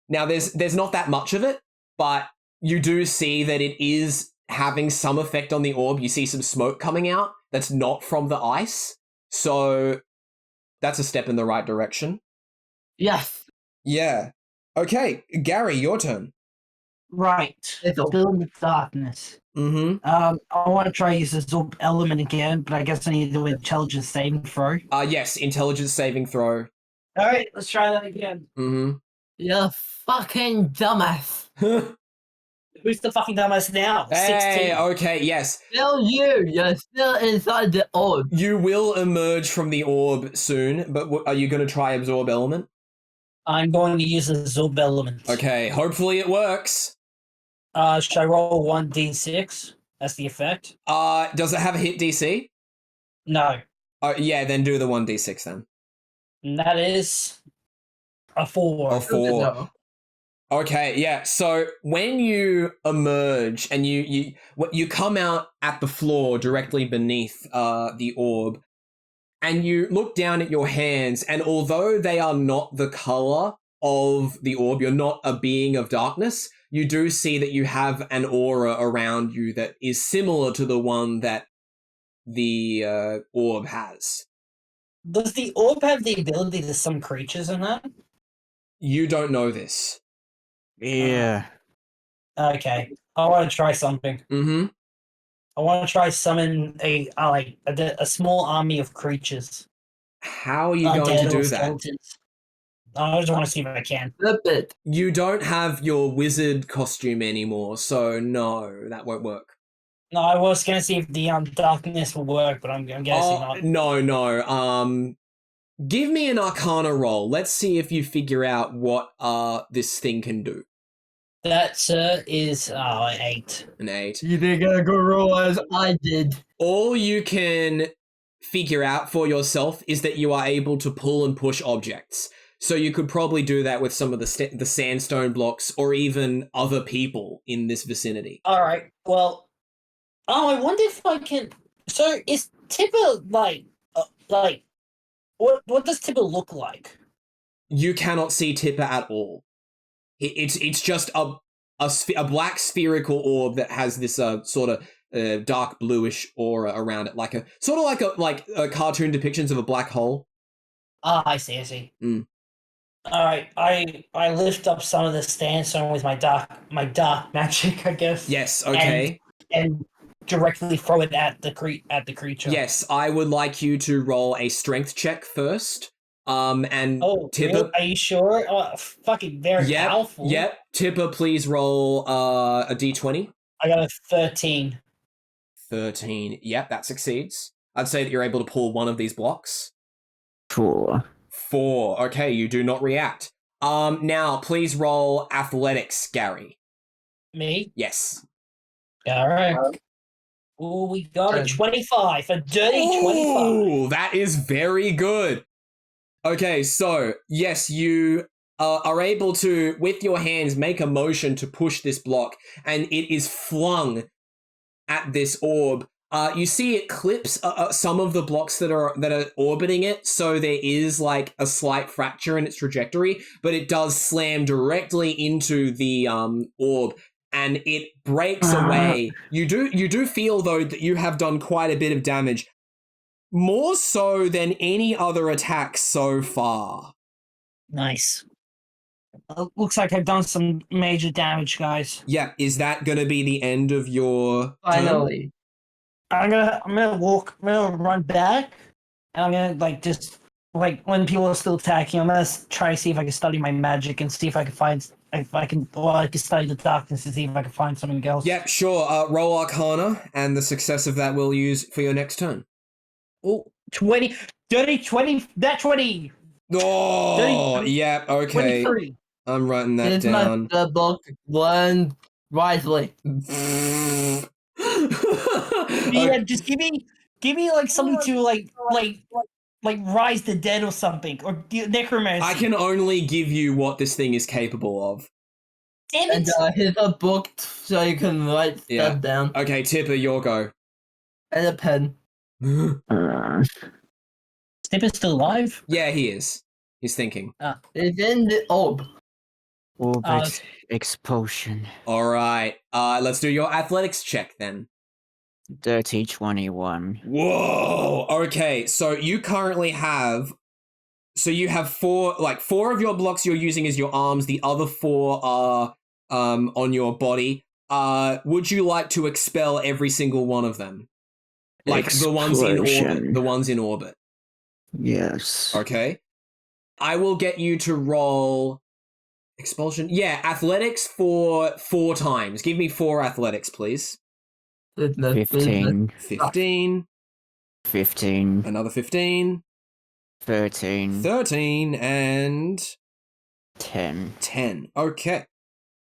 Now there's not that much of it, but you do see that it is having some effect on the orb. You see some smoke coming out that's not from the ice. So that's a step in the right direction. Yes. Yeah. Okay, Gary, your turn. Right. Still in the darkness. Mm-hmm. I want to try use the absorb element again, but I guess I need to do an intelligence saving throw. Yes, intelligence saving throw. All right, let's try that again. Mm-hmm. You fucking dumbass. Who's the fucking dumbass now? Hey, 16. okay, yes. Still you. You're still inside the orb. You will emerge from the orb soon, but are you going to try absorb element? I'm going to use the absorb element. Okay, hopefully it works. Should I roll 1d6? That's the effect. Does it have a hit DC? No. Yeah, then do the 1d6 then. And that is a 4. A 4. No. Okay, yeah. So when you emerge and you come out at the floor directly beneath the orb, and you look down at your hands, and although they are not the color of the orb, you're not a being of darkness, you do see that you have an aura around you that is similar to the one that the orb has. Does the orb have the ability to summon creatures in that? You don't know this. Yeah. Okay. I want to try something. Mm-hmm. I want to try summon a small army of creatures. How are you going to do that? Skeletons. I just want to see if I can. You don't have your wizard costume anymore, so no, that won't work. No, I was going to see if the darkness will work, but I'm guessing not. No. Give me an Arcana roll. Let's see if you figure out what this thing can do. That, sir, is 8. An 8. You didn't get a good roll as I did. All you can figure out for yourself is that you are able to pull and push objects. So you could probably do that with some of the sandstone blocks or even other people in this vicinity. All right. Well, I wonder if I can. So is Tipper like what does Tipper look like? You cannot see Tipper at all. It's just a black spherical orb that has this sort of dark bluish aura around it, like a cartoon depictions of a black hole. Ah, I see. Mm. All right, I lift up some of the sandstone with my dark magic, I guess. Yes. Okay. And directly throw it at the creature. Yes, I would like you to roll a strength check first. And Tipper, really? Are you sure? Oh, fucking very powerful. Yep. Tipper, please roll a d20. I got a 13. 13. Yep, that succeeds. I'd say that you're able to pull one of these blocks. 4. 4. Okay, you do not react. Now please roll athletics, Gary. Me? Yes. All right. Oh, we got a 25. A dirty 25. Ooh, that is very good. Okay, so yes, you are able to, with your hands, make a motion to push this block, and it is flung at this orb. You see it clips some of the blocks that are orbiting it, so there is like a slight fracture in its trajectory, but it does slam directly into the orb, and it breaks away. You do feel though that you have done quite a bit of damage, more so than any other attack so far. Nice. Looks like I've done some major damage, guys. Yeah, is that going to be the end of your turn? Finally. I'm gonna run back, and I'm gonna when people are still attacking, I'm gonna try to see if I can study my magic and see if I can I can study the darkness and see if I can find something else. Yeah, sure. Roll Arcana, and the success of that we'll use for your next turn. Oh, 20, 30, 20, that 20. Oh, 30, yeah, okay. 23. I'm writing that It's down. the book. Learn wisely. Yeah, just give me like something to like rise the dead or something, or necromancy. I can only give you what this thing is capable of. Damn it! And here's a book so you can write stuff down. Okay, Tipper, your go. And a pen. Snipper's still alive? Yeah, he is. He's thinking. It's in the orb. Orbit expulsion. All right. Let's do your athletics check then. Dirty 21. Whoa. Okay, so you currently have. So you have four of your blocks you're using as your arms. The other 4 are on your body. Would you like to expel every single one of them? Like the ones in orbit. The ones in orbit. Yes. Okay. I will get you to roll expulsion. Yeah, athletics for 4 times. Give me 4 athletics, please. 15. 15. 15. Another 15. 13. 13 and 10. 10. Okay.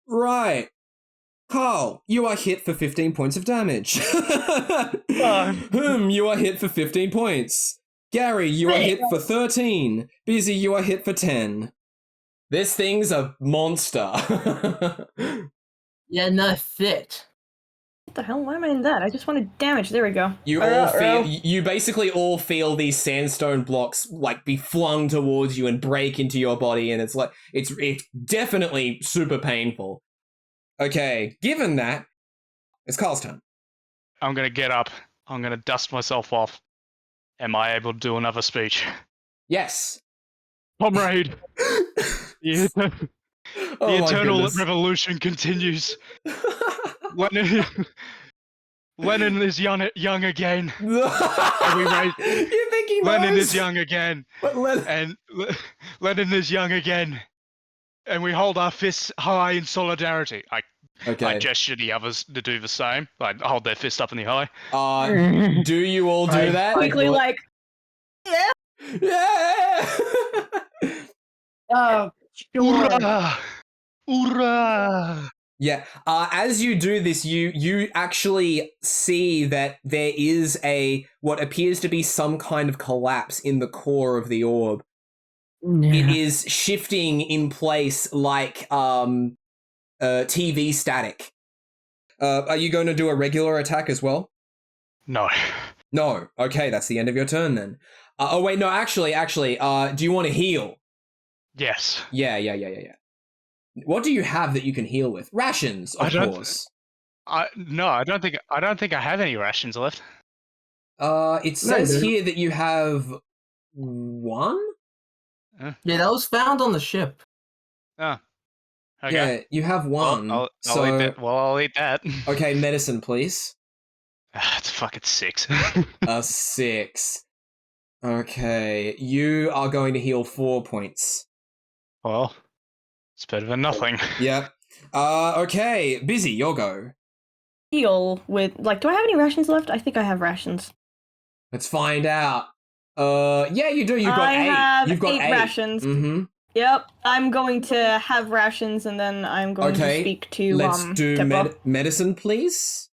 Right. Karl, you are hit for 15 points of damage. You are hit for 15 points. Gary, you are hit for 13. Bizzy, you are hit for 10. This thing's a monster. Yeah, not fit. What the hell? Why am I in that? I just wanted damage. There we go. You basically all feel these sandstone blocks like be flung towards you and break into your body, and it's definitely super painful. Okay, given that, it's Karl's turn. I'm gonna get up. I'm gonna dust myself off. Am I able to do another speech? Yes. Comrade! The eternal goodness. revolution continues. Lenin is young again. You think he Lenin knows? is young again. And Lenin is young again. And we hold our fists high in solidarity. I gesture the others to do the same. Like hold their fist up in the high. Do you all do that? Quickly, like, yeah. Hoorah! Hoorah! Yeah. As you do this, you actually see that there is what appears to be some kind of collapse in the core of the orb. Yeah. It is shifting in place like TV static. Are you going to do a regular attack as well? No. No. Okay, that's the end of your turn then. Oh wait, no. Actually, do you want to heal? Yes. Yeah. What do you have that you can heal with? Rations, of course. No, I don't think I have any rations left. It says here that you have 1? Yeah, that was found on the ship. Oh. Okay. Yeah, you have 1. I'll eat that. Well, I'll eat that. Okay, medicine, please. It's fucking 6. A 6. Okay, you are going to heal 4 points. Well, it's better than nothing. Yep. Okay, Bizzy, your go. Heal with, like, do I have any rations left? I think I have rations. Let's find out. Yeah, you do. You've got 8. Have You've got 8 rations. Mm-hmm. Yep, I'm going to have rations, and then I'm going to speak to let's do Tipper. medicine, please.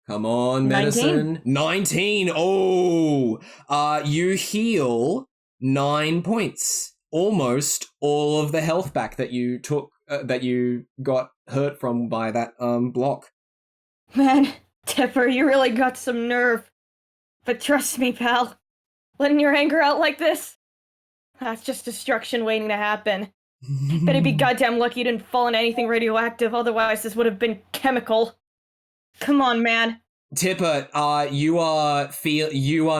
Come on, medicine. 19. Oh, you heal 9 points. Almost all of the health back that you took, that you got hurt from by that block. Man, Tipper, you really got some nerve. But trust me, pal. Letting your anger out like this? That's just destruction waiting to happen. Better be goddamn lucky you didn't fall into anything radioactive, otherwise this would have been chemical. Come on, man. Tipper, you are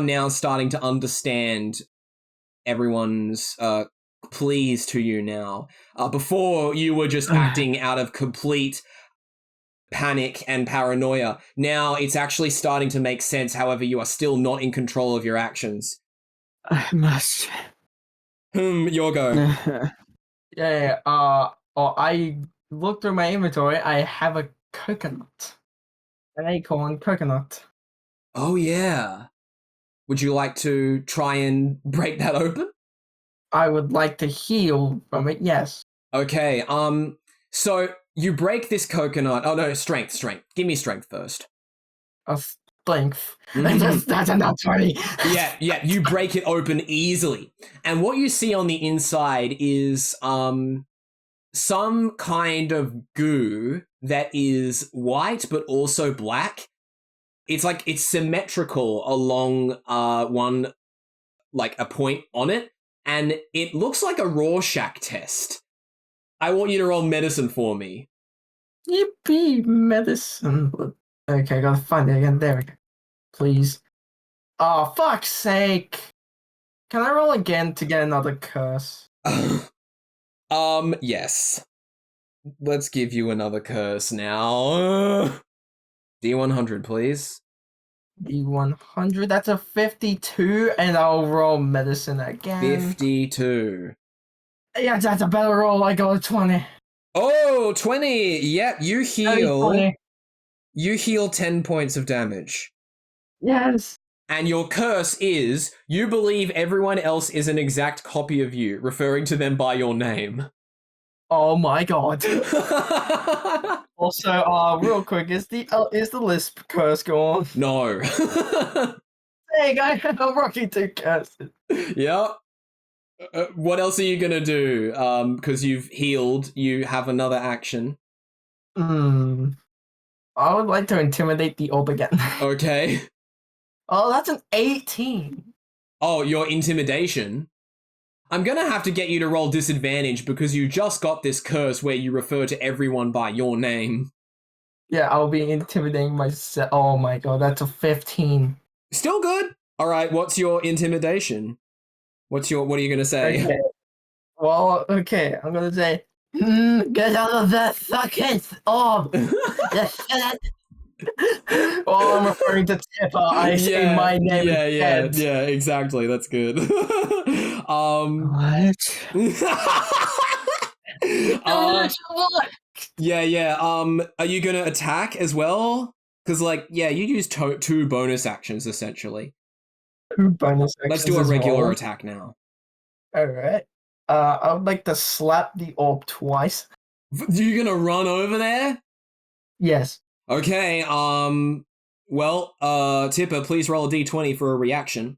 now starting to understand everyone's pleas to you now. Before you were just acting out of complete panic and paranoia. Now it's actually starting to make sense. However, you are still not in control of your actions. I must. Your go. I looked through my inventory. I have a coconut. An acorn coconut. Oh yeah. Would you like to try and break that open? I would like to heal from it, yes. Okay, so you break this coconut. Oh no, strength. Give me strength first. A strength. That's enough 20. Yeah, you break it open easily. And what you see on the inside is some kind of goo that is white but also black. It's like it's symmetrical along one, like a point on it, and it looks like a Rorschach test. I want you to roll medicine for me. Yippee, medicine. Okay, gotta find it again. There we go. Please. Oh, fuck's sake. Can I roll again to get another curse? Yes. Let's give you another curse now. D100, please. D100, that's a 52, and I'll roll medicine again. 52. Yeah, that's a better roll. I got a 20. Oh, 20! Yep, you heal. 20. You heal 10 points of damage. Yes. And your curse is, you believe everyone else is an exact copy of you, referring to them by your name. Oh my god. Also, real quick, is the Lisp curse gone? No. Hey, I have a Rocky 2 curse. Yep. What else are you gonna do? Because you've healed, you have another action. I would like to intimidate the orb again. Okay. Oh, that's an 18. Oh, your intimidation? I'm gonna have to get you to roll disadvantage because you just got this curse where you refer to everyone by your name. Yeah, I'll be intimidating myself. Oh my god, that's a 15. Still good. All right, what's your intimidation? What are you gonna say? Okay. Well, okay, I'm gonna say, get out of that fucking orb. Well, I'm referring to Tipper. I say my name instead. Yeah, exactly. That's good. What? Yeah. Are you gonna attack as well? Because, you use two bonus actions essentially. 2 bonus actions. Let's do a regular attack now. All right. I would like to slap the orb twice. You gonna run over there? Yes. Okay. Tipper, please roll a d20 for a reaction.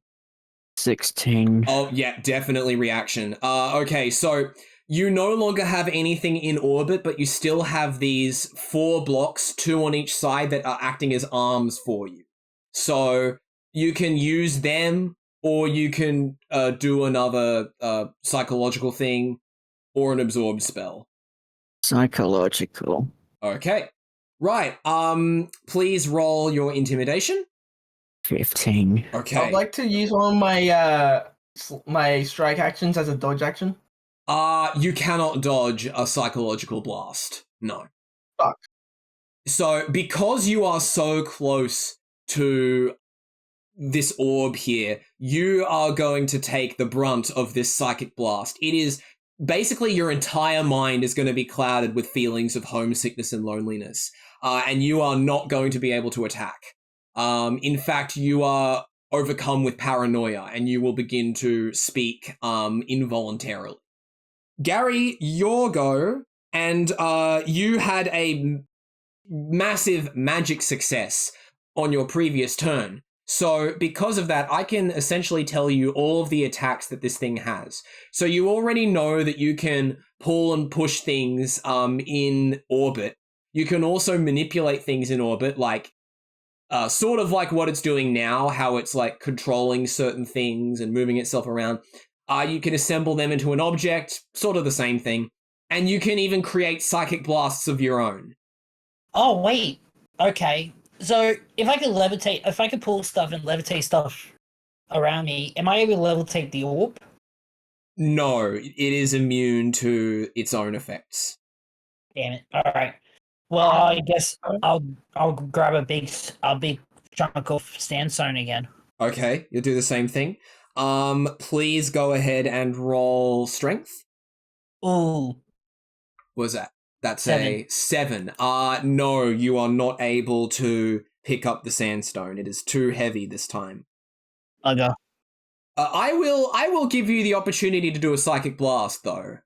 16. Oh, yeah, definitely reaction. Okay, so you no longer have anything in orbit, but you still have these 4 blocks, 2 on each side, that are acting as arms for you. So you can use them, or you can do another psychological thing, or an absorb spell. Psychological. Okay. Right, please roll your intimidation. 15. Okay. I'd like to use one of my strike actions as a dodge action. You cannot dodge a psychological blast. No. Fuck. So, because you are so close to this orb here, you are going to take the brunt of this psychic blast. It is basically your entire mind is going to be clouded with feelings of homesickness and loneliness, and you are not going to be able to attack. In fact, you are overcome with paranoia, and you will begin to speak involuntarily. Gary, your go, and you had a massive magic success on your previous turn. So because of that, I can essentially tell you all of the attacks that this thing has. So you already know that you can pull and push things in orbit. You can also manipulate things in orbit, like sort of like what it's doing now, how it's like controlling certain things and moving itself around. You can assemble them into an object, sort of the same thing. And you can even create psychic blasts of your own. Oh, wait. Okay. So if I could pull stuff and levitate stuff around me, am I able to levitate the orb? No, it is immune to its own effects. Damn it. All right. Well, I guess I'll grab a big chunk of sandstone again. Okay, you'll do the same thing. Please go ahead and roll strength. Ooh. What was that? That's 7. a 7. No, you are not able to pick up the sandstone. It is too heavy this time. I'll go. I will give you the opportunity to do a psychic blast though.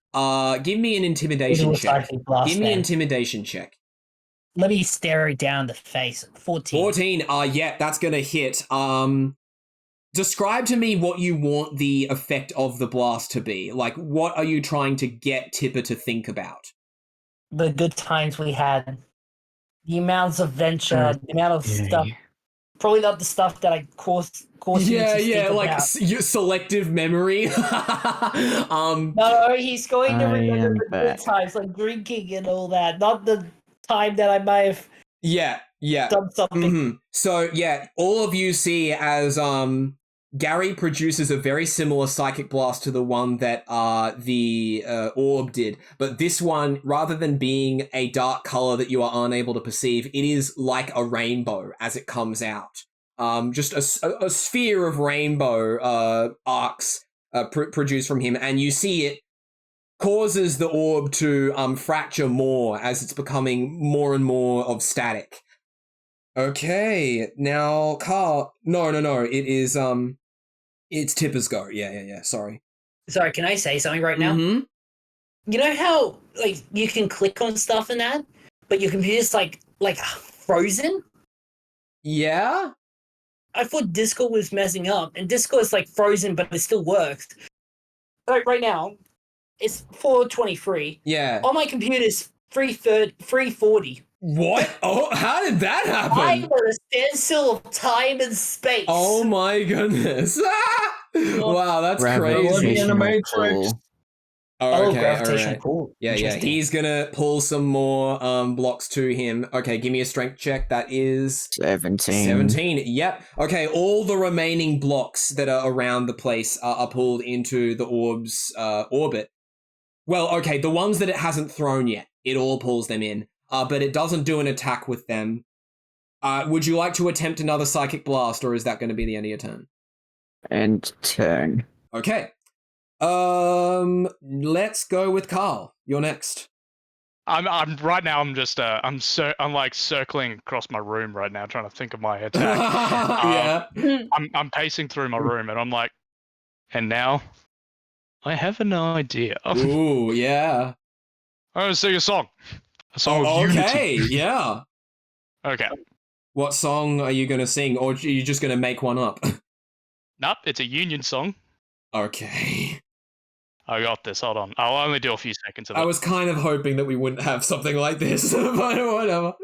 Give me an intimidation check. Give me an intimidation check. Let me stare it down the face. 14. 14. Yeah, that's gonna hit. Describe to me what you want the effect of the blast to be. Like, what are you trying to get Tipper to think about? The good times we had. The amounts of venture, the amount of stuff. Probably not the stuff that I caused you to think like about. your selective memory. No, he's going to remember the good times, like drinking and all that, not the time that I might have done something. Mm-hmm. So, yeah, all of you see as Gary produces a very similar psychic blast to the one that the orb did, but this one, rather than being a dark color that you are unable to perceive, it is like a rainbow as it comes out. Just a sphere of rainbow arcs produced from him, and you see it causes the orb to fracture more as it's becoming more and more of static. Okay, now Karl. No. It is it's Tipper's go. Yeah. Sorry. Sorry, can I say something right now? Mm-hmm. You know how like you can click on stuff and that, but your computer's like frozen? Yeah? I thought Discord was messing up, and Discord's like frozen, but it still works. Like right now, it's 4:23. Yeah. On my computer, it's 3:40. What? Oh, how did that happen? I'm at a standstill of time and space. Oh my goodness. Wow, that's crazy. In the Matrix. Oh, okay, gravitational alright. pull. Yeah. He's gonna pull some more blocks to him. Okay, give me a strength check. That is 17. 17. Yep. Okay, all the remaining blocks that are around the place are pulled into the orb's orbit. Well, okay, the ones that it hasn't thrown yet, it all pulls them in. But it doesn't do an attack with them. Would you like to attempt another psychic blast, or is that going to be the end of your turn? And turn. Okay. Let's go with Karl. You're next. I'm right now. I'm just I'm like circling across my room right now, trying to think of my attack. Yeah. I'm pacing through my room, and I'm like, and now I have an idea. Ooh, yeah. I'm gonna sing a song. A song of okay, unity. Yeah. Okay. What song are you going to sing, or are you just going to make one up? Nope, it's a union song. Okay. I got this. Hold on. I'll only do a few seconds of it. I was kind of hoping that we wouldn't have something like this, but whatever.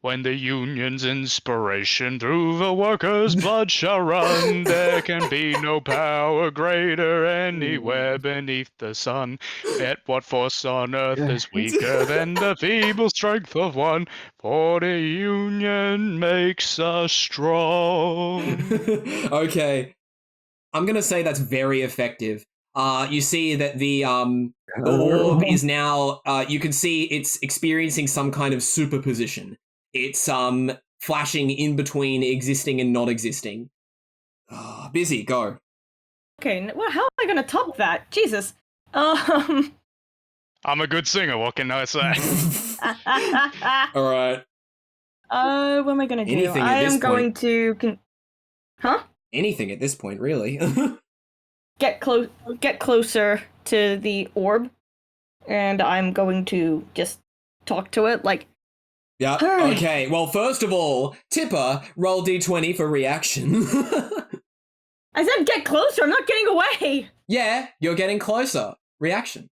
When the union's inspiration through the workers' blood shall run, there can be no power greater anywhere beneath the sun. Yet what force on earth is weaker than the feeble strength of one? For the union makes us strong. Okay. I'm going to say that's very effective. You see that the orb is now, you can see it's experiencing some kind of superposition. It's flashing in between existing and not existing. Bizzy, go. Okay, well, how am I gonna top that? Jesus. I'm a good singer, what can I say? All right. What am I gonna do? Anything at I this am going point. to. Huh? Anything at this point, really. Get closer to the orb, and I'm going to just talk to it like. Yeah, Hurry. okay. Well, first of all, Tipper, roll d20 for reaction. I said get closer, I'm not getting away! Yeah, you're getting closer. Reaction.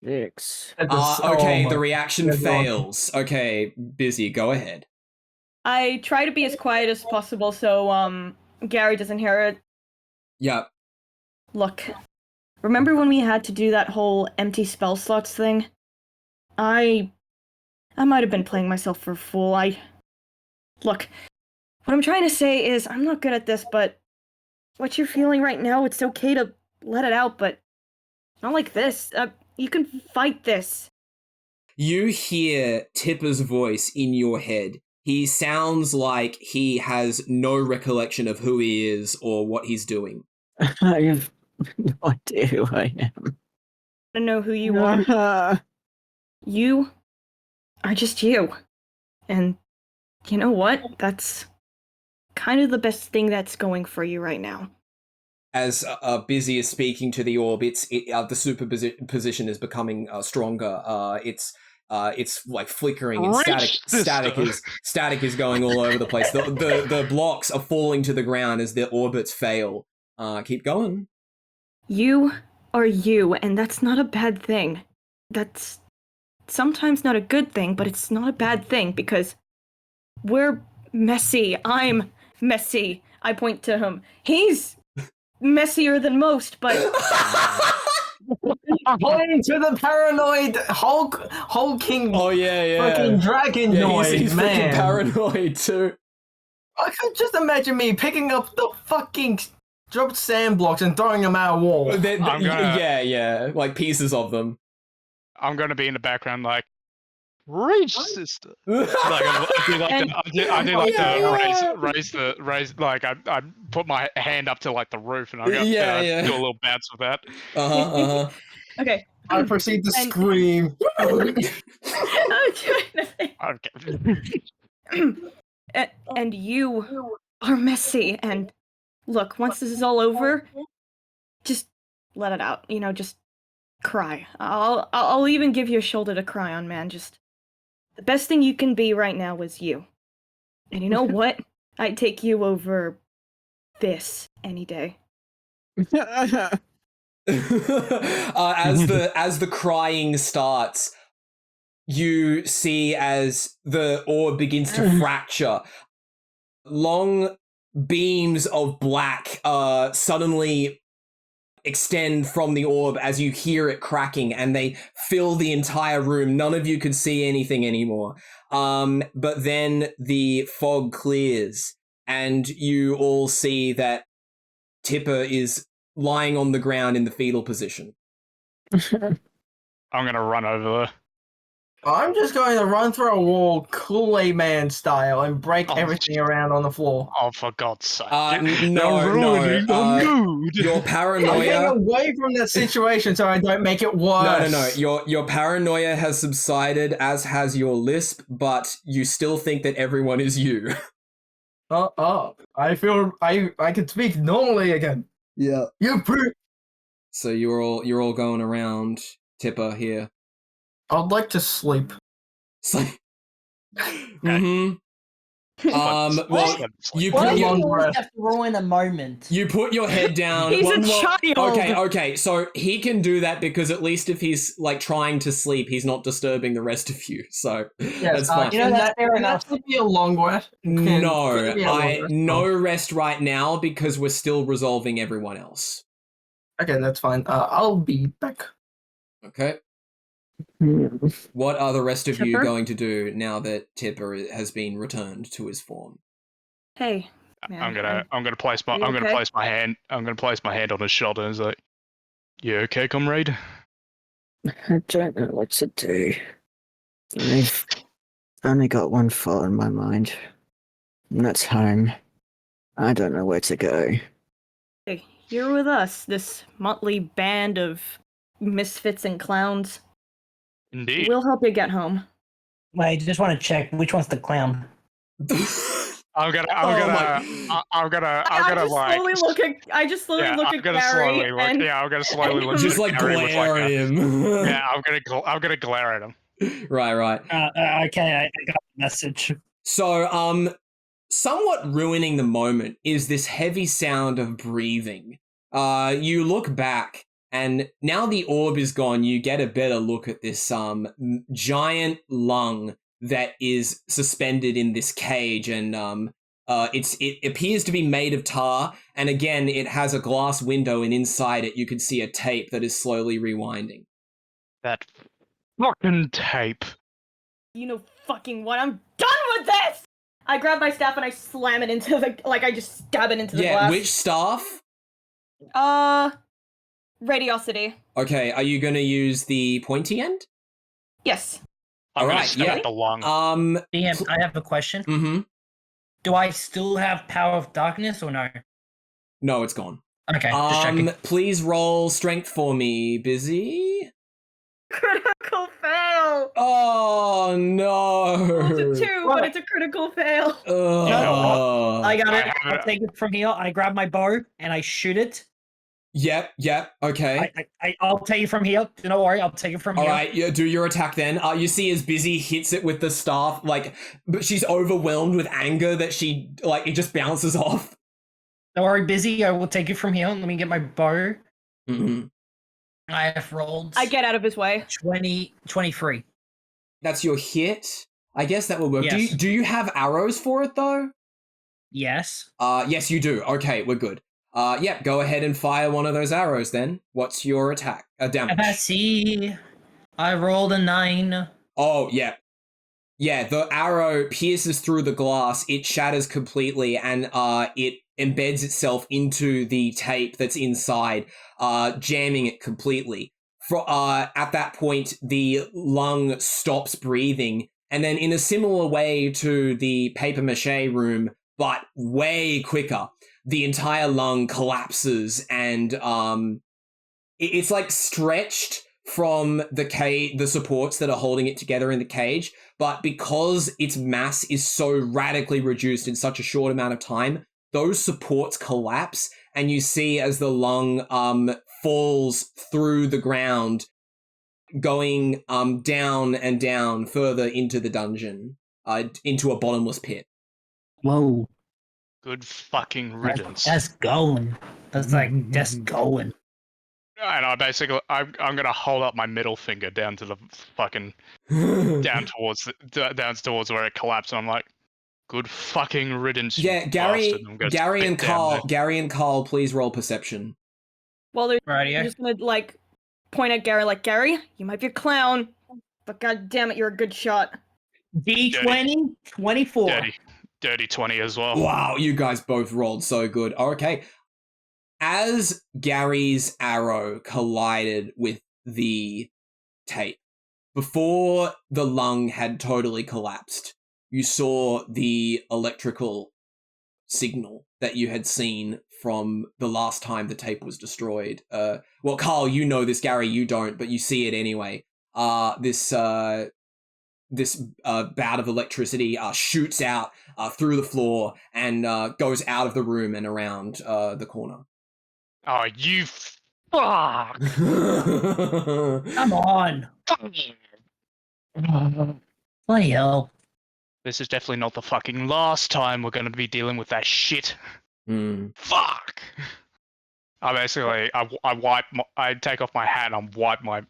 6. Okay, the reaction fails. Okay, Bizzy, go ahead. I try to be as quiet as possible so Gary doesn't hear it. Yeah. Look, remember when we had to do that whole empty spell slots thing? I might have been playing myself for a fool. Look, what I'm trying to say is I'm not good at this, but what you're feeling right now, it's okay to let it out, but not like this. You can fight this. You hear Tipper's voice in your head. He sounds like he has no recollection of who he is or what he's doing. I have no idea who I am. I know who you are. You are just you. And you know what? That's kind of the best thing that's going for you right now. As Bizzy is speaking to the orb, the superposition is becoming stronger. It's like flickering and static is going all over the place. The blocks are falling to the ground as the orbits fail. Keep going. You are you, and that's not a bad thing. That's sometimes not a good thing, but it's not a bad thing because we're messy. I'm messy. I point to him. He's messier than most, but Pointing to the paranoid hulking. Oh yeah. Fucking dragon noise, he's man. freaking paranoid too. I could just imagine me picking up the fucking dropped sand blocks and throwing them at a wall. Yeah, like pieces of them. I'm gonna be in the background like, reach, sister. Like I put my hand up to like the roof and I do a little bounce with that. Okay. I proceed to scream. I'm trying to think. Okay. And you are messy. And look, once this is all over, just let it out. You know, just cry. I'll even give you a shoulder to cry on, man. Just the best thing you can be right now is you. And you know what? I'd take you over this any day. As the crying starts, you see as the orb begins to fracture. Long beams of black suddenly extend from the orb as you hear it cracking, and they fill the entire room. None of you could see anything anymore. But then the fog clears, and you all see that Tipper is lying on the ground in the fetal position. I'm gonna run over there. I'm just going to run through a wall, Kool-Aid Man style, and break everything around on the floor. Oh, for God's sake! No. Your paranoia. I'm getting away from that situation so I don't make it worse. No. Your paranoia has subsided, as has your lisp, but you still think that everyone is you. I feel I can speak normally again. Yeah. You prick. So you're all going around Tipper here. I'd like to sleep. Mm-hmm. Well, you have to ruin a moment. You put your head down. He's a child. Okay. So he can do that because at least if he's like trying to sleep, he's not disturbing the rest of you. So that's fine. You know, that's fair enough. That would be a long rest. No rest right now because we're still resolving everyone else. Okay, that's fine. I'll be back. Okay. What are the rest of you going to do now that Tipper has been returned to his form? Hey, man, I'm gonna place my hand on his shoulder and say, "You okay, comrade?" I don't know what to do. I've only got one thought in my mind, and that's home. I don't know where to go. Hey, you're with us, this motley band of misfits and clowns. Indeed. We'll help you get home. Wait, just want to check which one's the clown. I'm gonna slowly look at Gary. I'm gonna slowly look. Just like glare at him. Yeah, I'm gonna glare at him. Right. Okay, I got the message. So, somewhat ruining the moment is this heavy sound of breathing. You look back, and now the orb is gone. You get a better look at this giant lung that is suspended in this cage, and it appears to be made of tar, and again, it has a glass window, and inside it you can see a tape that is slowly rewinding. That fucking tape. You know fucking what? I'm done with this! I grab my staff and I slam it into the, I just stab it into the glass. Which staff? Radiosity. Okay, are you gonna use the pointy end? Yes. I'm gonna Alright, stab yeah. at the lung. DM, I have a question. Mm-hmm. Do I still have power of darkness or no? No, it's gone. Okay, just checking. Please roll strength for me, Bizzy. Critical fail! Oh no! It's a 2, but it's a critical fail. I got it. I'll take it from here. I grab my bow and I shoot it. Yep, okay. I'll take it from here. Don't worry, I'll take it from here. Alright, yeah, do your attack then. You see as Bizzy hits it with the staff, but she's overwhelmed with anger that it just bounces off. Don't worry, Bizzy, I will take it from here. Let me get my bow. Mm-hmm. I have rolled. I get out of his way. 23. That's your hit? I guess that will work. Yes. Do you have arrows for it, though? Yes. Yes, you do. Okay, we're good. Yep, go ahead and fire one of those arrows then. What's your attack? Damage. Capacity. I rolled a 9. Oh, yeah. Yeah, the arrow pierces through the glass, it shatters completely, and it embeds itself into the tape that's inside, jamming it completely. At that point, the lung stops breathing, and then in a similar way to the papier-mâché room, but way quicker, the entire lung collapses, and it's stretched from the supports that are holding it together in the cage, but because its mass is so radically reduced in such a short amount of time, those supports collapse, and you see as the lung falls through the ground, going down and down further into the dungeon, into a bottomless pit. Whoa. Good fucking riddance. That's going. That's that's going. And I'm gonna hold up my middle finger down to the fucking down towards where it collapsed. And I'm like, good fucking riddance. Yeah, Gary and Karl, please roll perception. Well, they're just gonna point at Gary, Gary, you might be a clown, but god damn it, you're a good shot. D20, 24. Dirty 20 as well. Wow, you guys both rolled so good. Okay. As Gary's arrow collided with the tape, before the lung had totally collapsed, you saw the electrical signal that you had seen from the last time the tape was destroyed. Well, Karl, you know this, Gary, you don't, but you see it anyway. This bout of electricity shoots out through the floor and goes out of the room and around the corner. Oh, you fuck! Come on! Bloody hell. This is definitely not the fucking last time we're going to be dealing with that shit. Fuck! I take off my hat and wipe my,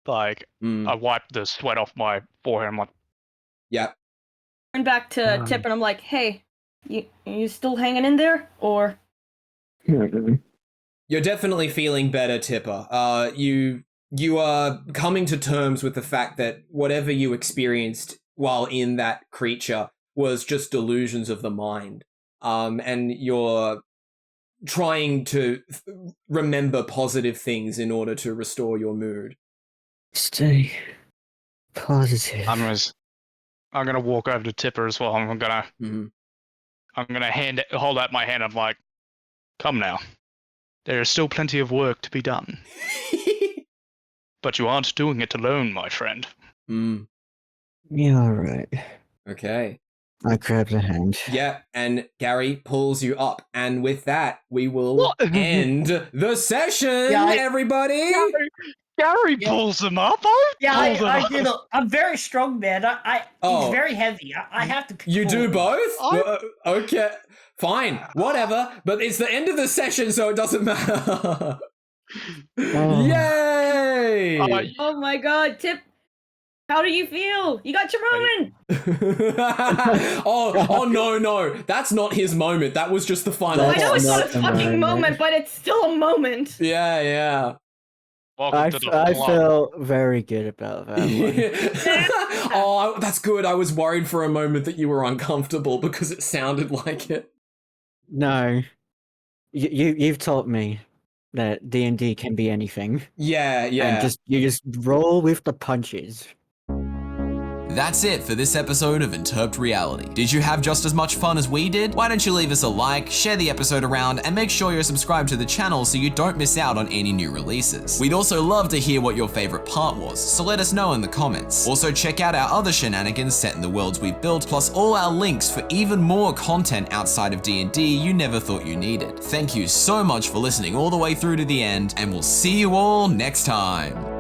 I wipe the sweat off my forehead. I'm like, yeah. Turn back to Tip and I'm like, hey, you still hanging in there? Or? You're definitely feeling better, Tipper. You are coming to terms with the fact that whatever you experienced while in that creature was just delusions of the mind. And you're trying to remember positive things in order to restore your mood. Stay positive. I'm gonna walk over to Tipper as well. I'm gonna hold out my hand. I'm like, come now. There is still plenty of work to be done. But you aren't doing it alone, my friend. Yeah, alright. Okay. I grabbed a hand. Yeah, and Gary pulls you up. And with that, we will end the session, everybody! Gary pulls him up. I did. I'm very strong, man. He's very heavy. I have to control. You do both? Okay, fine, whatever. But it's the end of the session, so it doesn't matter. Yay! Oh my god, Tip How do you feel? You got your moment. oh no, that's not his moment. That was just the final. I know it's not a not the fucking moment. moment, but it's still a moment. Yeah. Welcome to the I club. feel very good about that one. Oh, that's good. I was worried for a moment that you were uncomfortable because it sounded like it. No, you've taught me that D&D can be anything, Yeah. and you just roll with the punches. That's it for this episode of Interp'd Reality. Did you have just as much fun as we did? Why don't you leave us a like, share the episode around, and make sure you're subscribed to the channel so you don't miss out on any new releases. We'd also love to hear what your favorite part was, so let us know in the comments. Also check out our other shenanigans set in the worlds we've built, plus all our links for even more content outside of D&D you never thought you needed. Thank you so much for listening all the way through to the end, and we'll see you all next time.